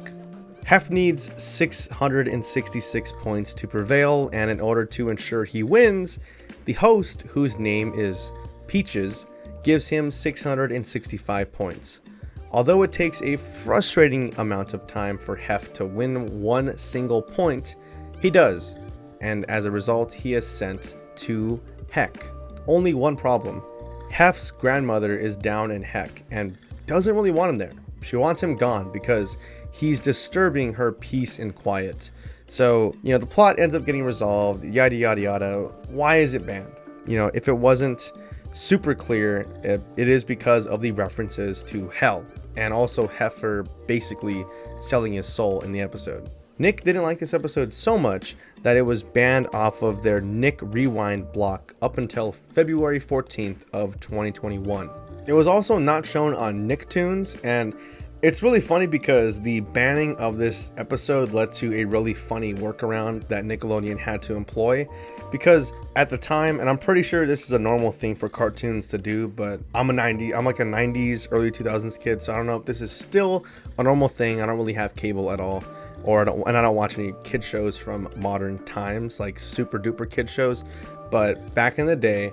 Hef needs 666 points to prevail, and in order to ensure he wins, the host, whose name is Peaches, gives him 665 points. Although it takes a frustrating amount of time for Hef to win one single point, he does, and as a result, he is sent to Heck. Only one problem. Hef's grandmother is down in Heck and doesn't really want him there. She wants him gone because he's disturbing her peace and quiet. So, the plot ends up getting resolved, yada yada yada. Why is it banned? If it wasn't super clear, it is because of the references to hell and also Heifer basically selling his soul in the episode. Nick didn't like this episode so much that it was banned off of their Nick Rewind block up until February 14th of 2021. It was also not shown on Nicktoons, and it's really funny because the banning of this episode led to a really funny workaround that Nickelodeon had to employ, because at the time, and I'm pretty sure this is a normal thing for cartoons to do, but I'm like a 90s, early 2000s kid, so I don't know if this is still a normal thing. I don't really have cable at all. I don't watch any kid shows from modern times, like super duper kid shows. But back in the day,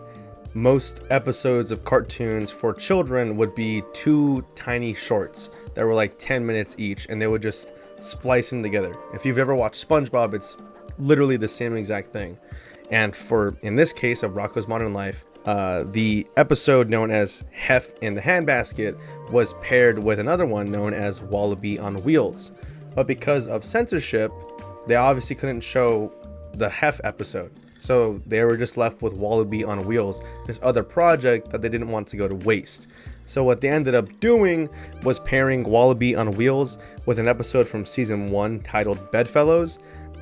most episodes of cartoons for children would be 2 tiny shorts that were like 10 minutes each, and they would just splice them together. If you've ever watched SpongeBob, it's literally the same exact thing. And in this case of Rocko's Modern Life, the episode known as Hef in the Handbasket was paired with another one known as Wallaby on Wheels. But because of censorship, they obviously couldn't show the Hef episode. So they were just left with Wallaby on Wheels, this other project that they didn't want to go to waste. So what they ended up doing was pairing Wallaby on Wheels with an episode from season 1 titled Bedfellows,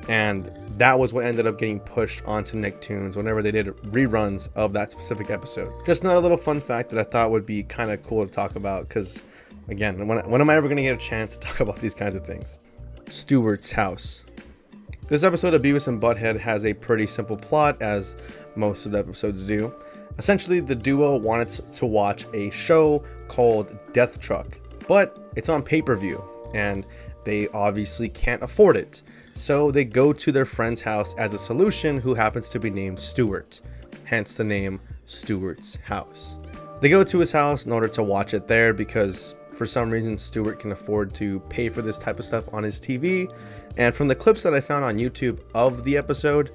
and that was what ended up getting pushed onto Nicktoons whenever they did reruns of that specific episode. Just another little fun fact that I thought would be kind of cool to talk about, because again, when am I ever going to get a chance to talk about these kinds of things? Stewart's house. This episode of Beavis and Butthead has a pretty simple plot, as most of the episodes do. Essentially, the duo wanted to watch a show called Death Truck, but it's on pay-per-view, and they obviously can't afford it. So they go to their friend's house as a solution, who happens to be named Stewart, hence the name Stewart's House. They go to his house in order to watch it there because for some reason Stewart can afford to pay for this type of stuff on his TV. And from the clips that I found on YouTube of the episode,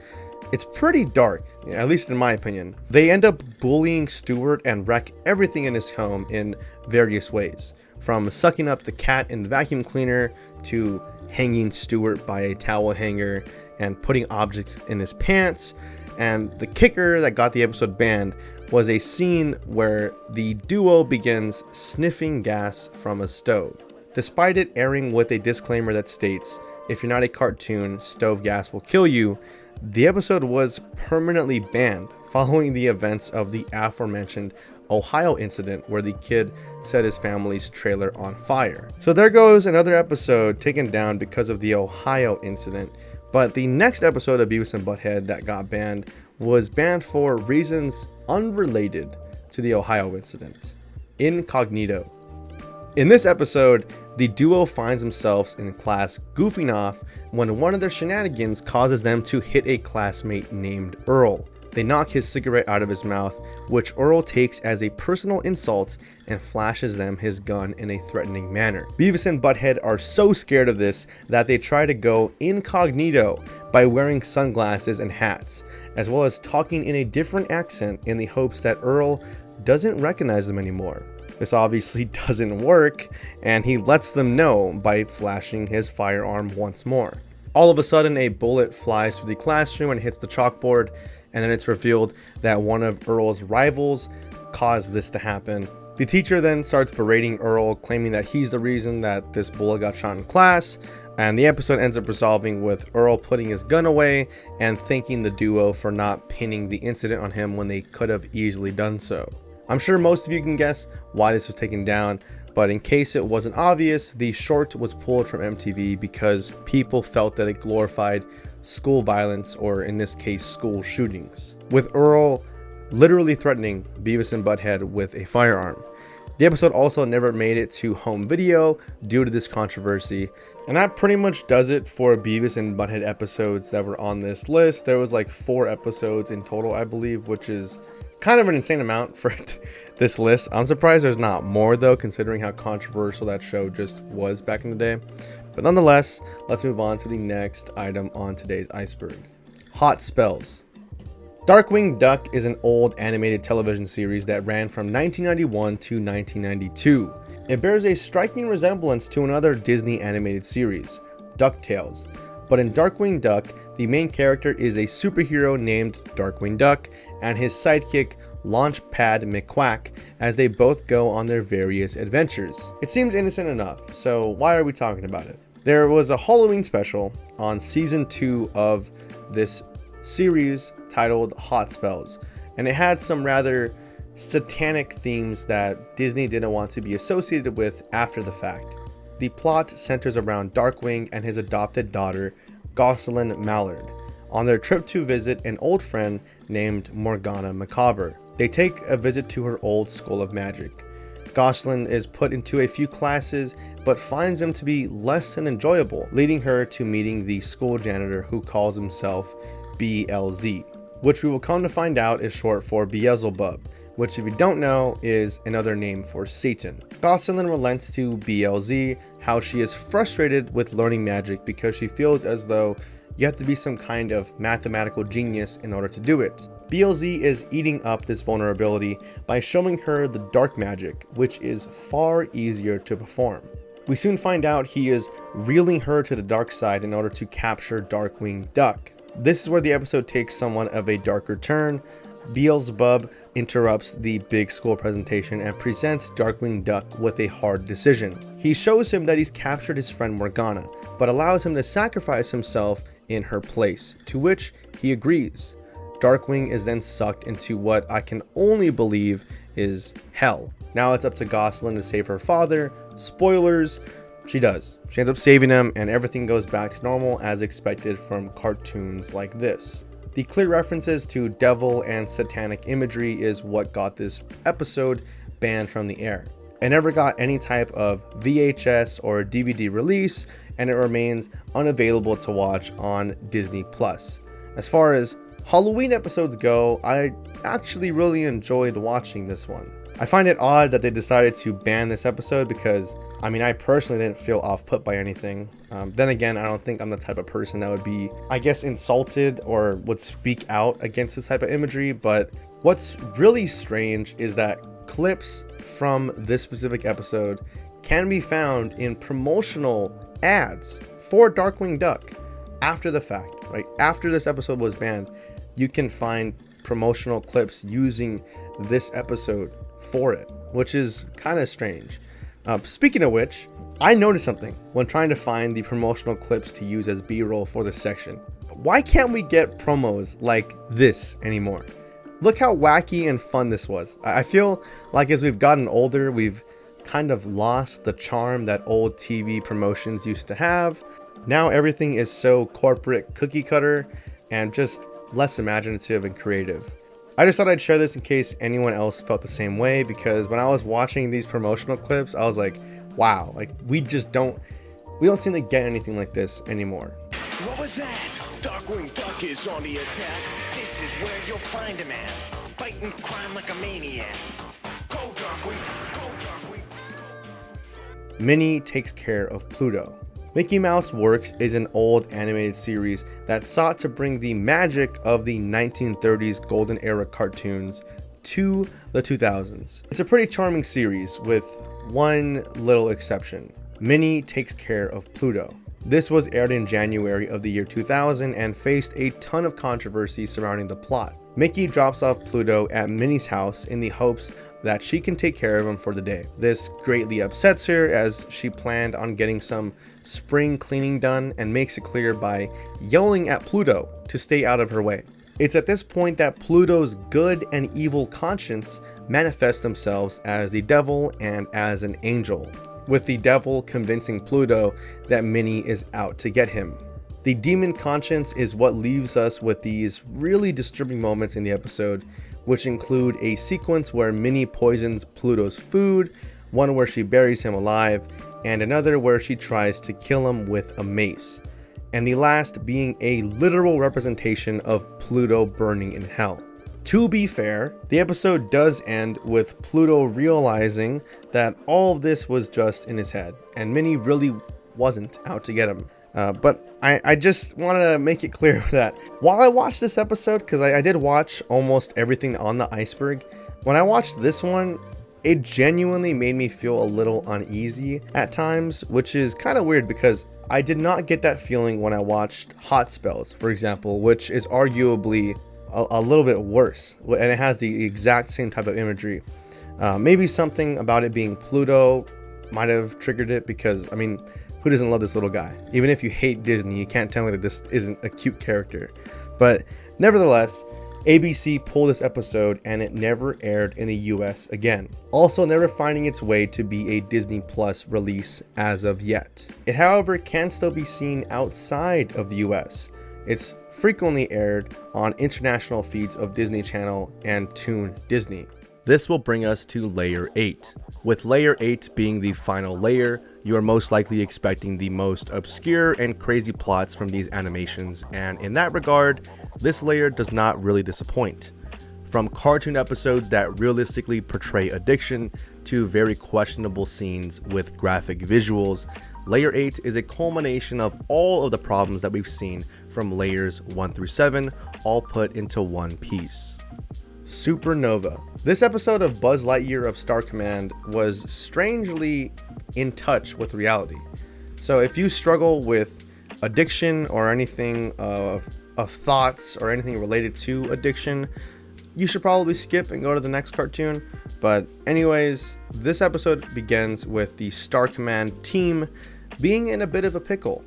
it's pretty dark, at least in my opinion. They end up bullying Stewart and wreck everything in his home in various ways, from sucking up the cat in the vacuum cleaner to hanging Stewart by a towel hanger and putting objects in his pants. And the kicker that got the episode banned was a scene where the duo begins sniffing gas from a stove. Despite it airing with a disclaimer that states, if you're not a cartoon, stove gas will kill you, the episode was permanently banned following the events of the aforementioned Ohio incident where the kid set his family's trailer on fire. So there goes another episode taken down because of the Ohio incident. But the next episode of Beavis and Butthead that got banned was banned for reasons unrelated to the Ohio incident. Incognito. In this episode, the duo finds themselves in class goofing off when one of their shenanigans causes them to hit a classmate named Earl. They knock his cigarette out of his mouth, which Earl takes as a personal insult and flashes them his gun in a threatening manner. Beavis and Butthead are so scared of this that they try to go incognito by wearing sunglasses and hats, as well as talking in a different accent in the hopes that Earl doesn't recognize them anymore. This obviously doesn't work, and he lets them know by flashing his firearm once more. All of a sudden, a bullet flies through the classroom and hits the chalkboard, and then it's revealed that one of Earl's rivals caused this to happen. The teacher then starts berating Earl, claiming that he's the reason that this bullet got shot in class, and the episode ends up resolving with Earl putting his gun away and thanking the duo for not pinning the incident on him when they could have easily done so. I'm sure most of you can guess why this was taken down, but in case it wasn't obvious, the short was pulled from MTV because people felt that it glorified school violence, or in this case, school shootings, with Earl literally threatening Beavis and Butthead with a firearm. The episode also never made it to home video due to this controversy, and that pretty much does it for Beavis and Butthead episodes that were on this list. There was like 4 episodes in total, I believe, which is kind of an insane amount for this list. I'm surprised there's not more though, considering how controversial that show just was back in the day. But nonetheless, let's move on to the next item on today's iceberg. Hot spells. Darkwing Duck is an old animated television series that ran from 1991 to 1992. It bears a striking resemblance to another Disney animated series, DuckTales. But in Darkwing Duck, the main character is a superhero named Darkwing Duck and his sidekick Launchpad McQuack as they both go on their various adventures. It seems innocent enough, so why are we talking about it? There was a Halloween special on season 2 of this series titled Hot Spells, and it had some rather satanic themes that Disney didn't want to be associated with after the fact. The plot centers around Darkwing and his adopted daughter, Gosselin Mallard, on their trip to visit an old friend named Morgana Macabre. They take a visit to her old school of magic. Gosselin is put into a few classes, but finds them to be less than enjoyable, leading her to meeting the school janitor who calls himself BLZ, which we will come to find out is short for Beelzebub, which if you don't know is another name for Satan. Gosselin relents to BLZ how she is frustrated with learning magic because she feels as though you have to be some kind of mathematical genius in order to do it. BLZ is eating up this vulnerability by showing her the dark magic, which is far easier to perform. We soon find out he is reeling her to the dark side in order to capture Darkwing Duck. This is where the episode takes somewhat of a darker turn. Beelzebub interrupts the big school presentation and presents Darkwing Duck with a hard decision. He shows him that he's captured his friend Morgana, but allows him to sacrifice himself in her place, to which he agrees. Darkwing is then sucked into what I can only believe is hell. Now it's up to Gosselin to save her father. Spoilers, she does. She ends up saving him, and everything goes back to normal as expected from cartoons like this. The clear references to devil and satanic imagery is what got this episode banned from the air. It never got any type of VHS or DVD release, and it remains unavailable to watch on Disney+. As far as Halloween episodes go, I actually really enjoyed watching this one. I find it odd that they decided to ban this episode because, I mean, I personally didn't feel off-put by anything. Then again, I don't think I'm the type of person that would be, I guess, insulted or would speak out against this type of imagery. But what's really strange is that clips from this specific episode can be found in promotional ads for Darkwing Duck after the fact, right? After this episode was banned, you can find promotional clips using this episode for it, which is kind of strange. Speaking of which, I noticed something when trying to find the promotional clips to use as B-roll for this section. Why can't we get promos like this anymore? Look how wacky and fun this was. I feel like as we've gotten older, we've kind of lost the charm that old TV promotions used to have. Now everything is so corporate cookie cutter and just less imaginative and creative. I just thought I'd share this in case anyone else felt the same way, because when I was watching these promotional clips, I was like, wow, like we don't seem to get anything like this anymore. What was that? Darkwing Duck is on the attack. This is where you'll find him at. Fighting crime like a maniac. Go Darkwing, go Darkwing. Minnie Takes Care of Pluto. Mickey Mouse Works is an old animated series that sought to bring the magic of the 1930s golden era cartoons to the 2000s. It's a pretty charming series with one little exception. Minnie Takes Care of Pluto. This was aired in January of the year 2000 and faced a ton of controversy surrounding the plot. Mickey drops off Pluto at Minnie's house in the hopes that she can take care of him for the day. This greatly upsets her as she planned on getting some spring cleaning done and makes it clear by yelling at Pluto to stay out of her way. It's at this point that Pluto's good and evil conscience manifest themselves as the devil and as an angel, with the devil convincing Pluto that Minnie is out to get him. The demon conscience is what leaves us with these really disturbing moments in the episode, which include a sequence where Minnie poisons Pluto's food, one where she buries him alive, and another where she tries to kill him with a mace, and the last being a literal representation of Pluto burning in hell. To be fair, the episode does end with Pluto realizing that all of this was just in his head, and Minnie really wasn't out to get him. But I just want to make it clear that while I watched this episode, because I did watch almost everything on the Iceberg, when I watched this one, it genuinely made me feel a little uneasy at times, which is kind of weird because I did not get that feeling when I watched Hot Spells, for example, which is arguably a little bit worse, and it has the exact same type of imagery. Maybe something about it being Pluto might have triggered it, because I mean, who doesn't love this little guy? Even if you hate Disney, you can't tell me that this isn't a cute character. But nevertheless, ABC pulled this episode and it never aired in the US again, also never finding its way to be a Disney Plus release as of yet. It, however, can still be seen outside of the US. It's frequently aired on international feeds of Disney Channel and Toon Disney. This will bring us to Layer 8. With Layer 8 being the final layer, you are most likely expecting the most obscure and crazy plots from these animations, and in that regard, this layer does not really disappoint. From cartoon episodes that realistically portray addiction to very questionable scenes with graphic visuals, Layer 8 is a culmination of all of the problems that we've seen from layers 1 through 7, all put into one piece. Supernova. This episode of Buzz Lightyear of Star Command was strangely in touch with reality. So if you struggle with addiction or anything of thoughts or anything related to addiction, you should probably skip and go to the next cartoon. But anyways, this episode begins with the Star Command team being in a bit of a pickle.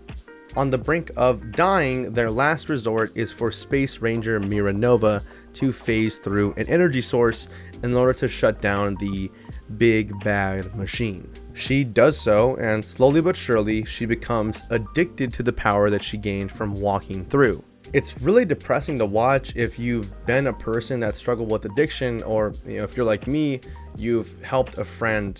On the brink of dying, their last resort is for Space Ranger Mira Nova to phase through an energy source in order to shut down the big bad machine. She does so, and slowly but surely, she becomes addicted to the power that she gained from walking through. It's really depressing to watch if you've been a person that struggled with addiction, or if you're like me, you've helped a friend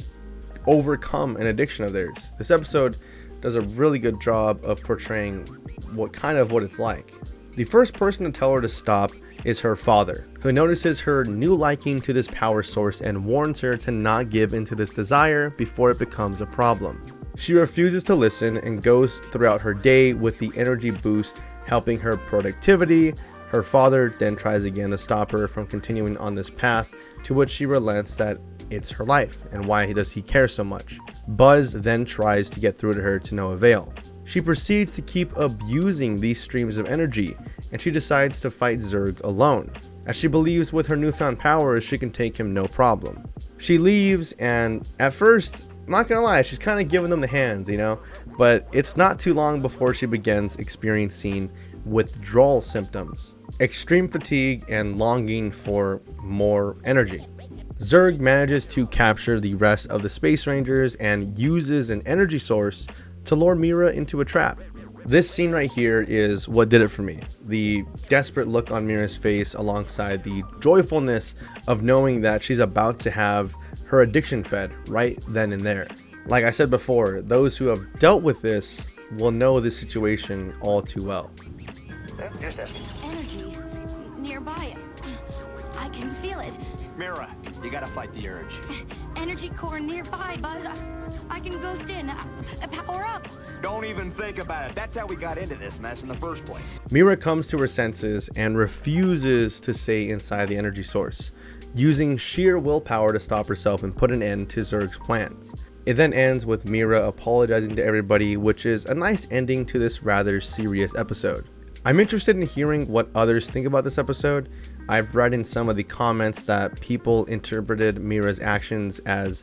overcome an addiction of theirs. This episode does a really good job of portraying what it's like. The first person to tell her to stop is her father, who notices her new liking to this power source and warns her to not give into this desire before it becomes a problem. She refuses to listen and goes throughout her day with the energy boost helping her productivity. Her father then tries again to stop her from continuing on this path, to which she relents that it's her life and why does he care so much. Buzz then tries to get through to her to no avail. She proceeds to keep abusing these streams of energy, and she decides to fight Zurg alone, as she believes with her newfound powers she can take him no problem. She leaves, and at first, I'm not gonna lie, she's kind of giving them the hands, but it's not too long before she begins experiencing withdrawal symptoms, extreme fatigue, and longing for more energy. Zurg manages to capture the rest of the Space Rangers and uses an energy source to lure Mira into a trap. This scene right here is what did it for me. The desperate look on Mira's face alongside the joyfulness of knowing that she's about to have her addiction fed right then and there. Like I said before, those who have dealt with this will know this situation all too well. Energy nearby. I can feel it. Mira, you gotta fight the urge. Energy core nearby, Buzz. I can ghost in. Power up. Don't even think about it. That's how we got into this mess in the first place. Mira comes to her senses and refuses to stay inside the energy source. using sheer willpower to stop herself and put an end to Zurg's plans. It then ends with Mira apologizing to everybody, which is a nice ending to this rather serious episode. I'm interested in hearing what others think about this episode. I've read in some of the comments that people interpreted Mira's actions as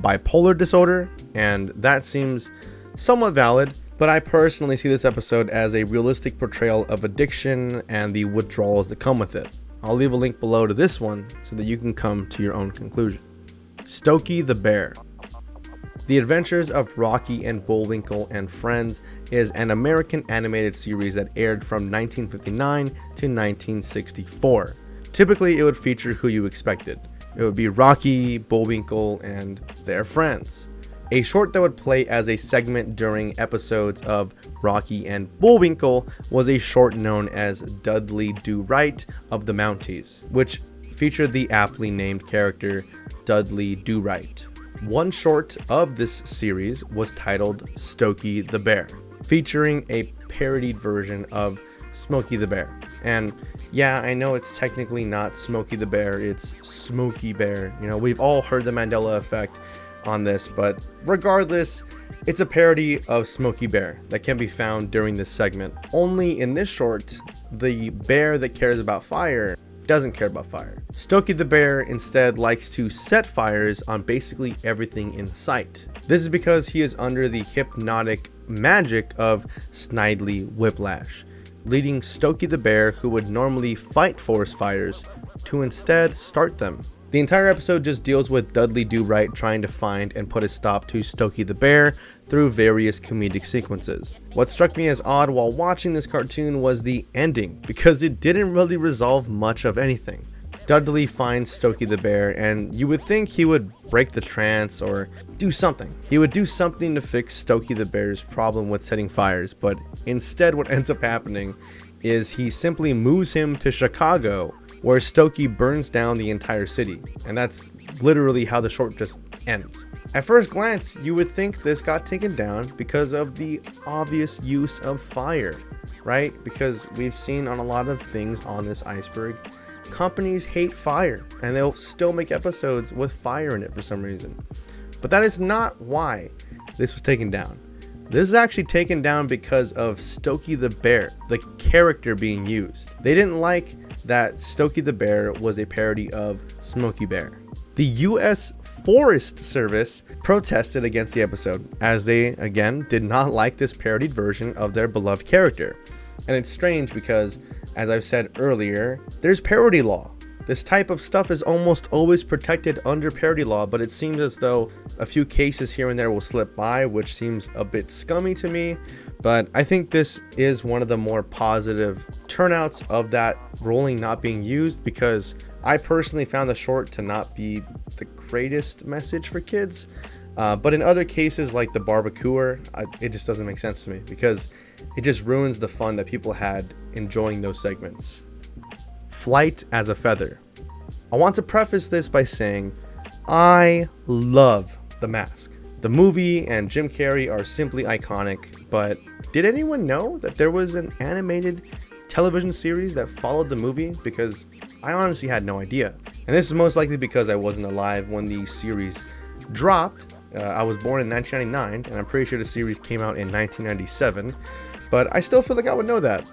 bipolar disorder, and that seems somewhat valid, but I personally see this episode as a realistic portrayal of addiction and the withdrawals that come with it. I'll leave a link below to this one so that you can come to your own conclusion. Stokey the Bear. The Adventures of Rocky and Bullwinkle and Friends is an American animated series that aired from 1959 to 1964. Typically, it would feature who you expected. It would be Rocky, Bullwinkle, and their friends. A short that would play as a segment during episodes of Rocky and Bullwinkle was a short known as Dudley Do Right of the Mounties, which featured the aptly named character Dudley Do Right. One short of this series was titled Stokey the Bear, featuring a parodied version of Smokey the Bear. And yeah, I know it's technically not Smokey the Bear, it's Smokey Bear. You know, we've all heard the Mandela effect on this, but regardless, it's a parody of Smokey Bear that can be found during this segment. Only in this short, the bear that cares about fire doesn't care about fire. Stokey the Bear instead likes to set fires on basically everything in sight. This is because he is under the hypnotic magic of Snidely Whiplash, leading Stokey the Bear, who would normally fight forest fires, to instead start them. The entire episode just deals with Dudley Do Right trying to find and put a stop to Stokey the Bear through various comedic sequences. What struck me as odd while watching this cartoon was the ending, because it didn't really resolve much of anything. Dudley finds Stokey the Bear, and you would think he would break the trance or do something. He would do something to fix Stokey the Bear's problem with setting fires, but instead what ends up happening is he simply moves him to Chicago, where Stokey burns down the entire city, and that's literally how the short just ends. At first glance, you would think this got taken down because of the obvious use of fire, right? Because we've seen on a lot of things on this iceberg, companies hate fire, and they'll still make episodes with fire in it for some reason. But that is not why this was taken down. This is actually taken down because of Stokey the Bear, the character being used. They didn't like that Stokey the Bear was a parody of Smokey Bear. The US Forest Service protested against the episode, as they, again, did not like this parodied version of their beloved character. And it's strange because, as I've said earlier, there's parody law. This type of stuff is almost always protected under parody law, but it seems as though a few cases here and there will slip by, which seems a bit scummy to me. But I think this is one of the more positive turnouts of that ruling not being used, because I personally found the short to not be the greatest message for kids. But in other cases like the barbecuer, it just doesn't make sense to me, because it just ruins the fun that people had enjoying those segments. Flight as a Feather. I want to preface this by saying I love The Mask. The movie and Jim Carrey are simply iconic, but did anyone know that there was an animated television series that followed the movie? Because I honestly had no idea. And this is most likely because I wasn't alive when the series dropped. I was born in 1999, and I'm pretty sure the series came out in 1997, but I still feel like I would know that.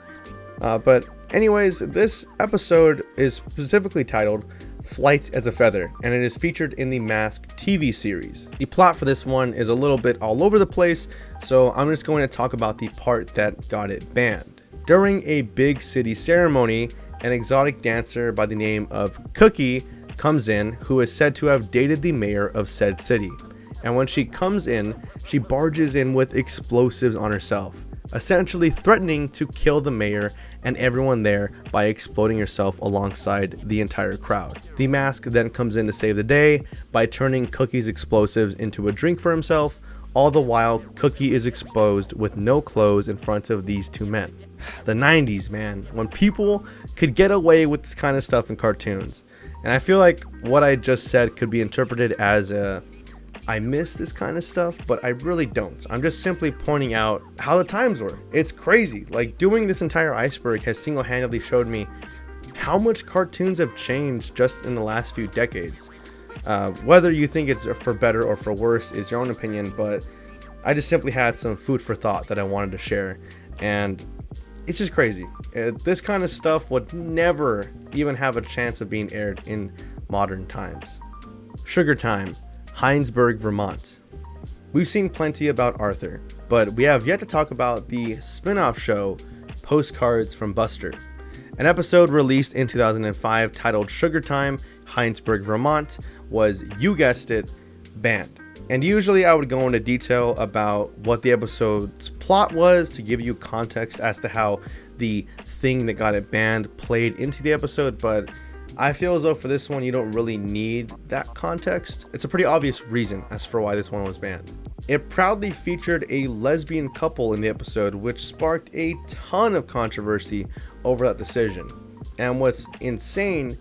But anyways, this episode is specifically titled Flight as a Feather, and it is featured in the Mask TV series. The plot for this one is a little bit all over the place, so I'm just going to talk about the part that got it banned. During a big city ceremony, an exotic dancer by the name of Cookie comes in, who is said to have dated the mayor of said city. And when she comes in, she barges in with explosives on herself, essentially threatening to kill the mayor and everyone there by exploding herself alongside the entire crowd. The Mask then comes in to save the day by turning Cookie's explosives into a drink for himself. All the while, Cookie is exposed with no clothes in front of these two men. The 90s, man, when people could get away with this kind of stuff in cartoons. And I feel like what I just said could be interpreted as I miss this kind of stuff, but I really don't. I'm just simply pointing out how the times were. It's crazy. Like, doing this entire iceberg has single-handedly showed me how much cartoons have changed just in the last few decades. Whether you think it's for better or for worse is your own opinion, but I just simply had some food for thought that I wanted to share, and it's just crazy. This kind of stuff would never even have a chance of being aired in modern times. Sugar Time, Heinsberg, Vermont. We've seen plenty about Arthur, but we have yet to talk about the spin-off show Postcards from Buster. An episode released in 2005 titled Sugar Time, Heinsberg, Vermont was, you guessed it, banned. And usually I would go into detail about what the episode's plot was to give you context as to how the thing that got it banned played into the episode, but I feel as though for this one you don't really need that context. It's a pretty obvious reason as for why this one was banned. It proudly featured a lesbian couple in the episode, which sparked a ton of controversy over that decision. And what's insane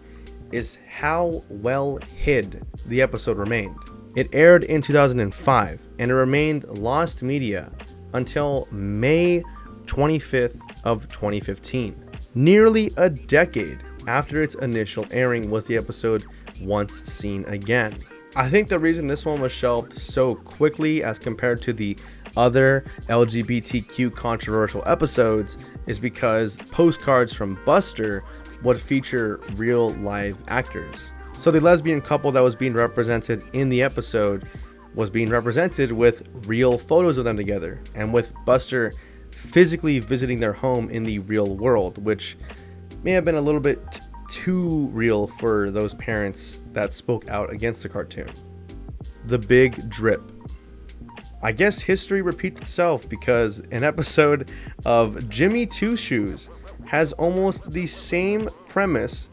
is how well hid the episode remained. It aired in 2005 and it remained lost media until May 25th of 2015. Nearly a decade after its initial airing was the episode once seen again. I think the reason this one was shelved so quickly as compared to the other LGBTQ controversial episodes is because Postcards from Buster would feature real live actors. So the lesbian couple that was being represented in the episode was being represented with real photos of them together, and with Buster physically visiting their home in the real world, which may have been a little bit too real for those parents that spoke out against the cartoon. The Big Drip. I guess history repeats itself because an episode of Jimmy Two Shoes has almost the same premise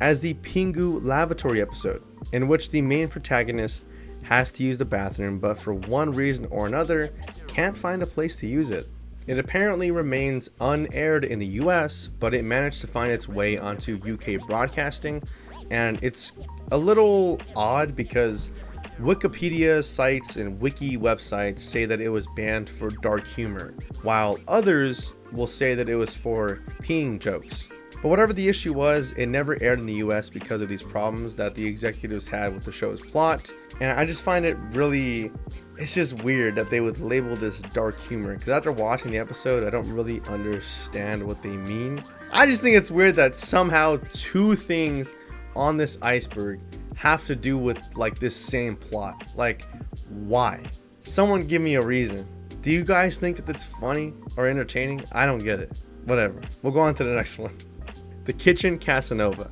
as the Pingu lavatory episode, in which the main protagonist has to use the bathroom but for one reason or another can't find a place to use it. It apparently remains unaired in the US, but it managed to find its way onto UK broadcasting, and it's a little odd because Wikipedia sites and wiki websites say that it was banned for dark humor, while others will say that it was for peeing jokes. But whatever the issue was, it never aired in the US because of these problems that the executives had with the show's plot. And I just find it really, it's just weird that they would label this dark humor, because after watching the episode, I don't really understand what they mean. I just think it's weird that somehow two things on this iceberg have to do with like this same plot. Like, why? Someone give me a reason. Do you guys think that that's funny or entertaining? I don't get it. Whatever. We'll go on to the next one. The Kitchen Casanova.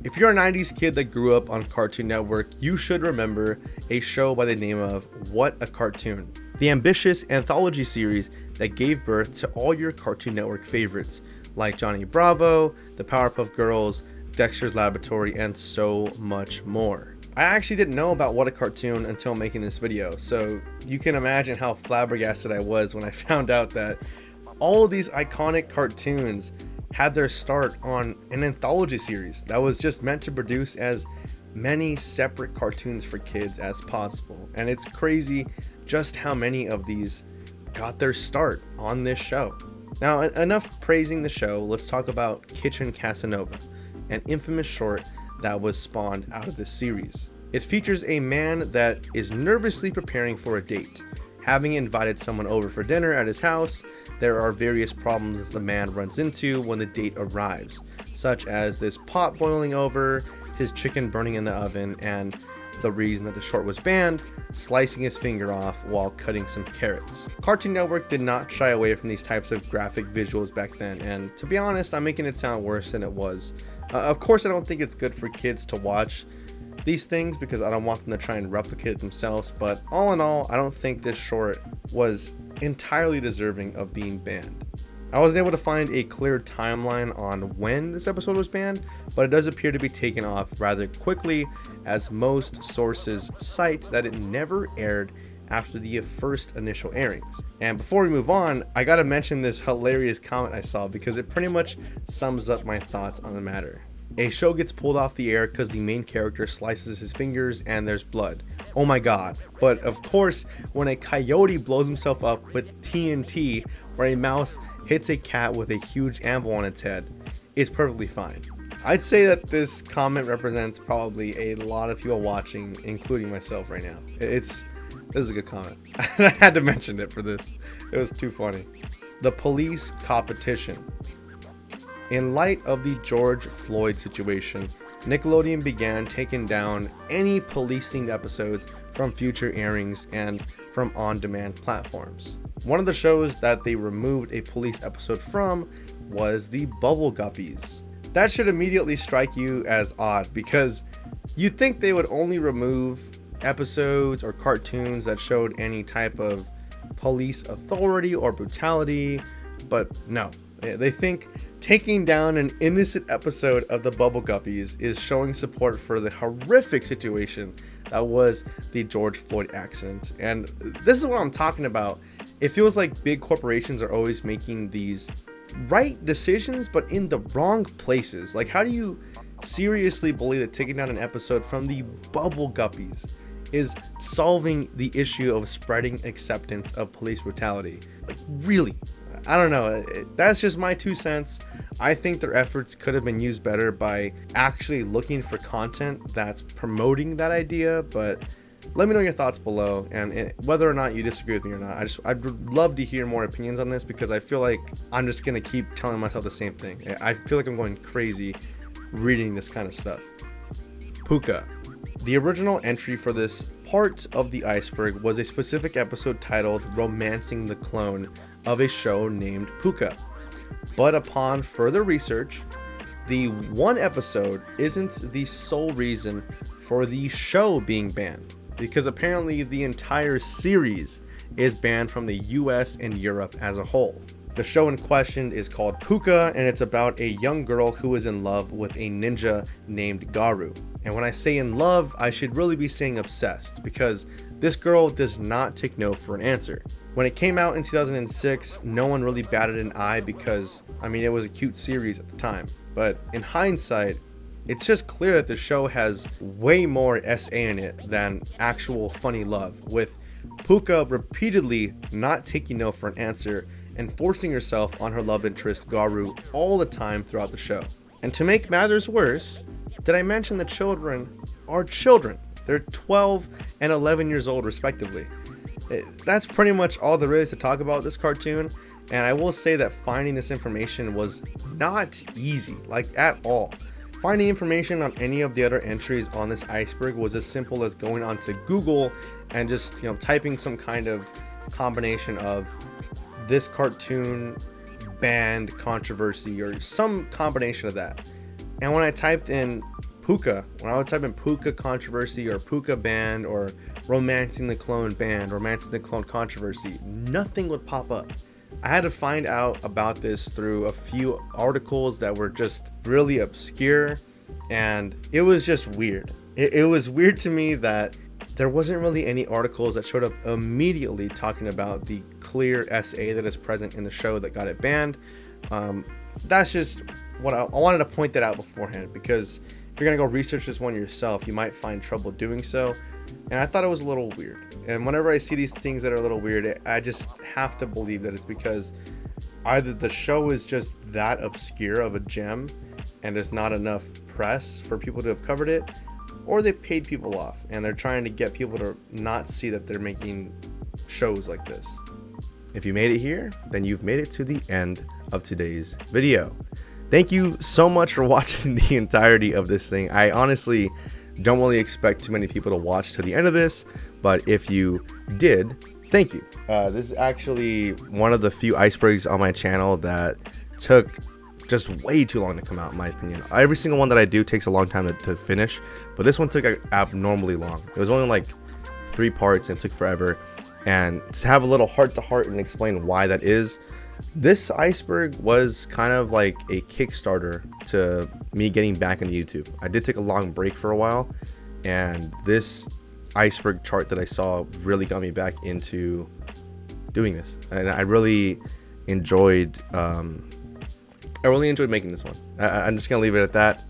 If you're a 90s kid that grew up on Cartoon Network, you should remember a show by the name of What a Cartoon, the ambitious anthology series that gave birth to all your Cartoon Network favorites like Johnny Bravo, the Powerpuff Girls, Dexter's Laboratory, and so much more. I actually didn't know about What a Cartoon until making this video, so you can imagine how flabbergasted I was when I found out that all of these iconic cartoons had their start on an anthology series that was just meant to produce as many separate cartoons for kids as possible. And it's crazy just how many of these got their start on this show. Now, enough praising the show, let's talk about Kitchen Casanova, an infamous short that was spawned out of this series. It features a man that is nervously preparing for a date. Having invited someone over for dinner at his house, there are various problems the man runs into when the date arrives, such as this pot boiling over, his chicken burning in the oven, and the reason that the short was banned, slicing his finger off while cutting some carrots. Cartoon Network did not shy away from these types of graphic visuals back then, and to be honest, I'm making it sound worse than it was. Of course, I don't think it's good for kids to watch these things because I don't want them to try and replicate it themselves, but all in all, I don't think this short was entirely deserving of being banned. I wasn't able to find a clear timeline on when this episode was banned, but it does appear to be taken off rather quickly, as most sources cite that it never aired after the first initial airings. And before we move on, I gotta mention this hilarious comment I saw because it pretty much sums up my thoughts on the matter. A show gets pulled off the air because the main character slices his fingers and there's blood. Oh my god. But of course, when a coyote blows himself up with TNT, or a mouse hits a cat with a huge anvil on its head, is perfectly fine. I'd say that this comment represents probably a lot of people watching, including myself right now. This is a good comment. I had to mention it for this. It was too funny. The Police Cop-etition. In light of the George Floyd situation, Nickelodeon began taking down any police-themed episodes from future airings and from on-demand platforms. One of the shows that they removed a police episode from was the Bubble Guppies. That should immediately strike you as odd, because you'd think they would only remove episodes or cartoons that showed any type of police authority or brutality, but no. They think taking down an innocent episode of the Bubble Guppies is showing support for the horrific situation that was the George Floyd accident. And this is what I'm talking about. It feels like big corporations are always making these right decisions, but in the wrong places. Like, how do you seriously believe that taking down an episode from the Bubble Guppies is solving the issue of spreading acceptance of police brutality? Like, really? I don't know. That's just my 2 cents. I think their efforts could have been used better by actually looking for content that's promoting that idea. But let me know your thoughts below, and whether or not you disagree with me or not. I'd love to hear more opinions on this, because I feel like I'm just gonna keep telling myself the same thing. I feel like I'm going crazy reading this kind of stuff. Puka. The original entry for this part of the iceberg was a specific episode titled Romancing the Clone of a show named Puka. But upon further research, the one episode isn't the sole reason for the show being banned, because apparently the entire series is banned from the US and Europe as a whole. The show in question is called Puka, and it's about a young girl who is in love with a ninja named Garu. And when I say in love, I should really be saying obsessed, because this girl does not take no for an answer. When it came out in 2006, no one really batted an eye, because, I mean, it was a cute series at the time. But in hindsight, it's just clear that the show has way more SA in it than actual funny love, with Puka repeatedly not taking no for an answer and forcing herself on her love interest Garu all the time throughout the show. And to make matters worse, did I mention the children are children? They're 12 and 11 years old respectively. That's pretty much all there is to talk about this cartoon, and I will say that finding this information was not easy, like at all. Finding information on any of the other entries on this iceberg was as simple as going onto Google and just, typing some kind of combination of this cartoon banned controversy or some combination of that. And when I typed in Puka, when I would type in Puka controversy or Puka banned or romancing the clone banned, romancing the clone controversy, nothing would pop up. I had to find out about this through a few articles that were just really obscure, and it was just weird. It was weird to me that there wasn't really any articles that showed up immediately talking about the clear SA that is present in the show that got it banned. That's just what I wanted to point that out beforehand, because if you're gonna go research this one yourself, you might find trouble doing so. And I thought it was a little weird. And whenever I see these things that are a little weird, I just have to believe that it's because either the show is just that obscure of a gem and there's not enough press for people to have covered it, or they paid people off and they're trying to get people to not see that they're making shows like this. If you made it here, then you've made it to the end of today's video. Thank you so much for watching the entirety of this thing. I honestly don't really expect too many people to watch to the end of this, but if you did, thank you. This is actually one of the few icebergs on my channel that took just way too long to come out, in my opinion. Every single one that I do takes a long time to finish, but this one took abnormally long. It was only like 3 parts and it took forever. And to have a little heart-to-heart and explain why that is, this iceberg was kind of like a Kickstarter to me getting back into YouTube. I did take a long break for a while, and this iceberg chart that I saw really got me back into doing this. And I really enjoyed making this one. I'm just gonna leave it at that.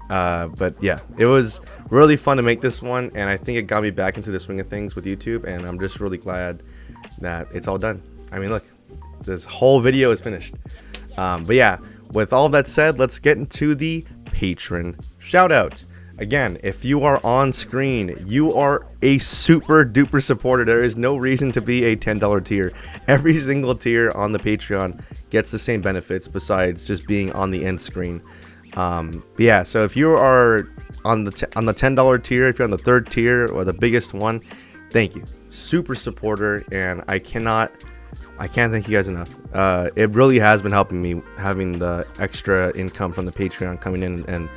But yeah, it was really fun to make this one, and I think it got me back into the swing of things with YouTube, and I'm just really glad that it's all done. I mean, look, this whole video is finished. But yeah, with all that said, let's get into the patron shout out. Again, if you are on screen, you are a super duper supporter. There is no reason to be a $10 tier. Every single tier on the Patreon gets the same benefits besides just being on the end screen. Yeah, so if you are on the $10 tier, if you're on the 3rd tier or the biggest one, thank you. Super supporter, and I can't thank you guys enough. It really has been helping me having the extra income from the Patreon coming in and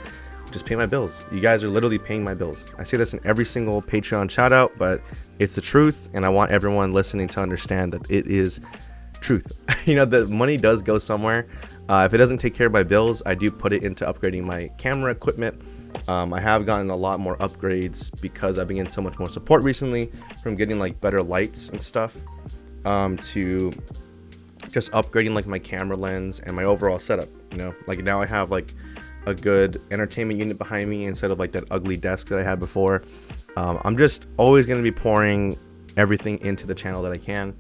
just pay my bills. You guys are literally paying my bills. I say this in every single Patreon shout out, but it's the truth, and I want everyone listening to understand that it is truth. You know, the money does go somewhere. If it doesn't take care of my bills, I do put it into upgrading my camera equipment. I have gotten a lot more upgrades because I've been getting so much more support recently, from getting like better lights and stuff to just upgrading like my camera lens and my overall setup. You know, like now I have like a good entertainment unit behind me instead of like that ugly desk that I had before. I'm just always going to be pouring everything into the channel that I can,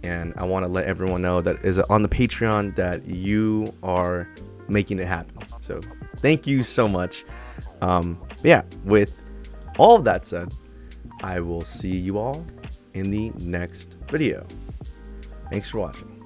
and I want to let everyone know that is on the Patreon that you are making it happen. So thank you so much. Yeah, with all of that said, I will see you all in the next video. Thanks for watching.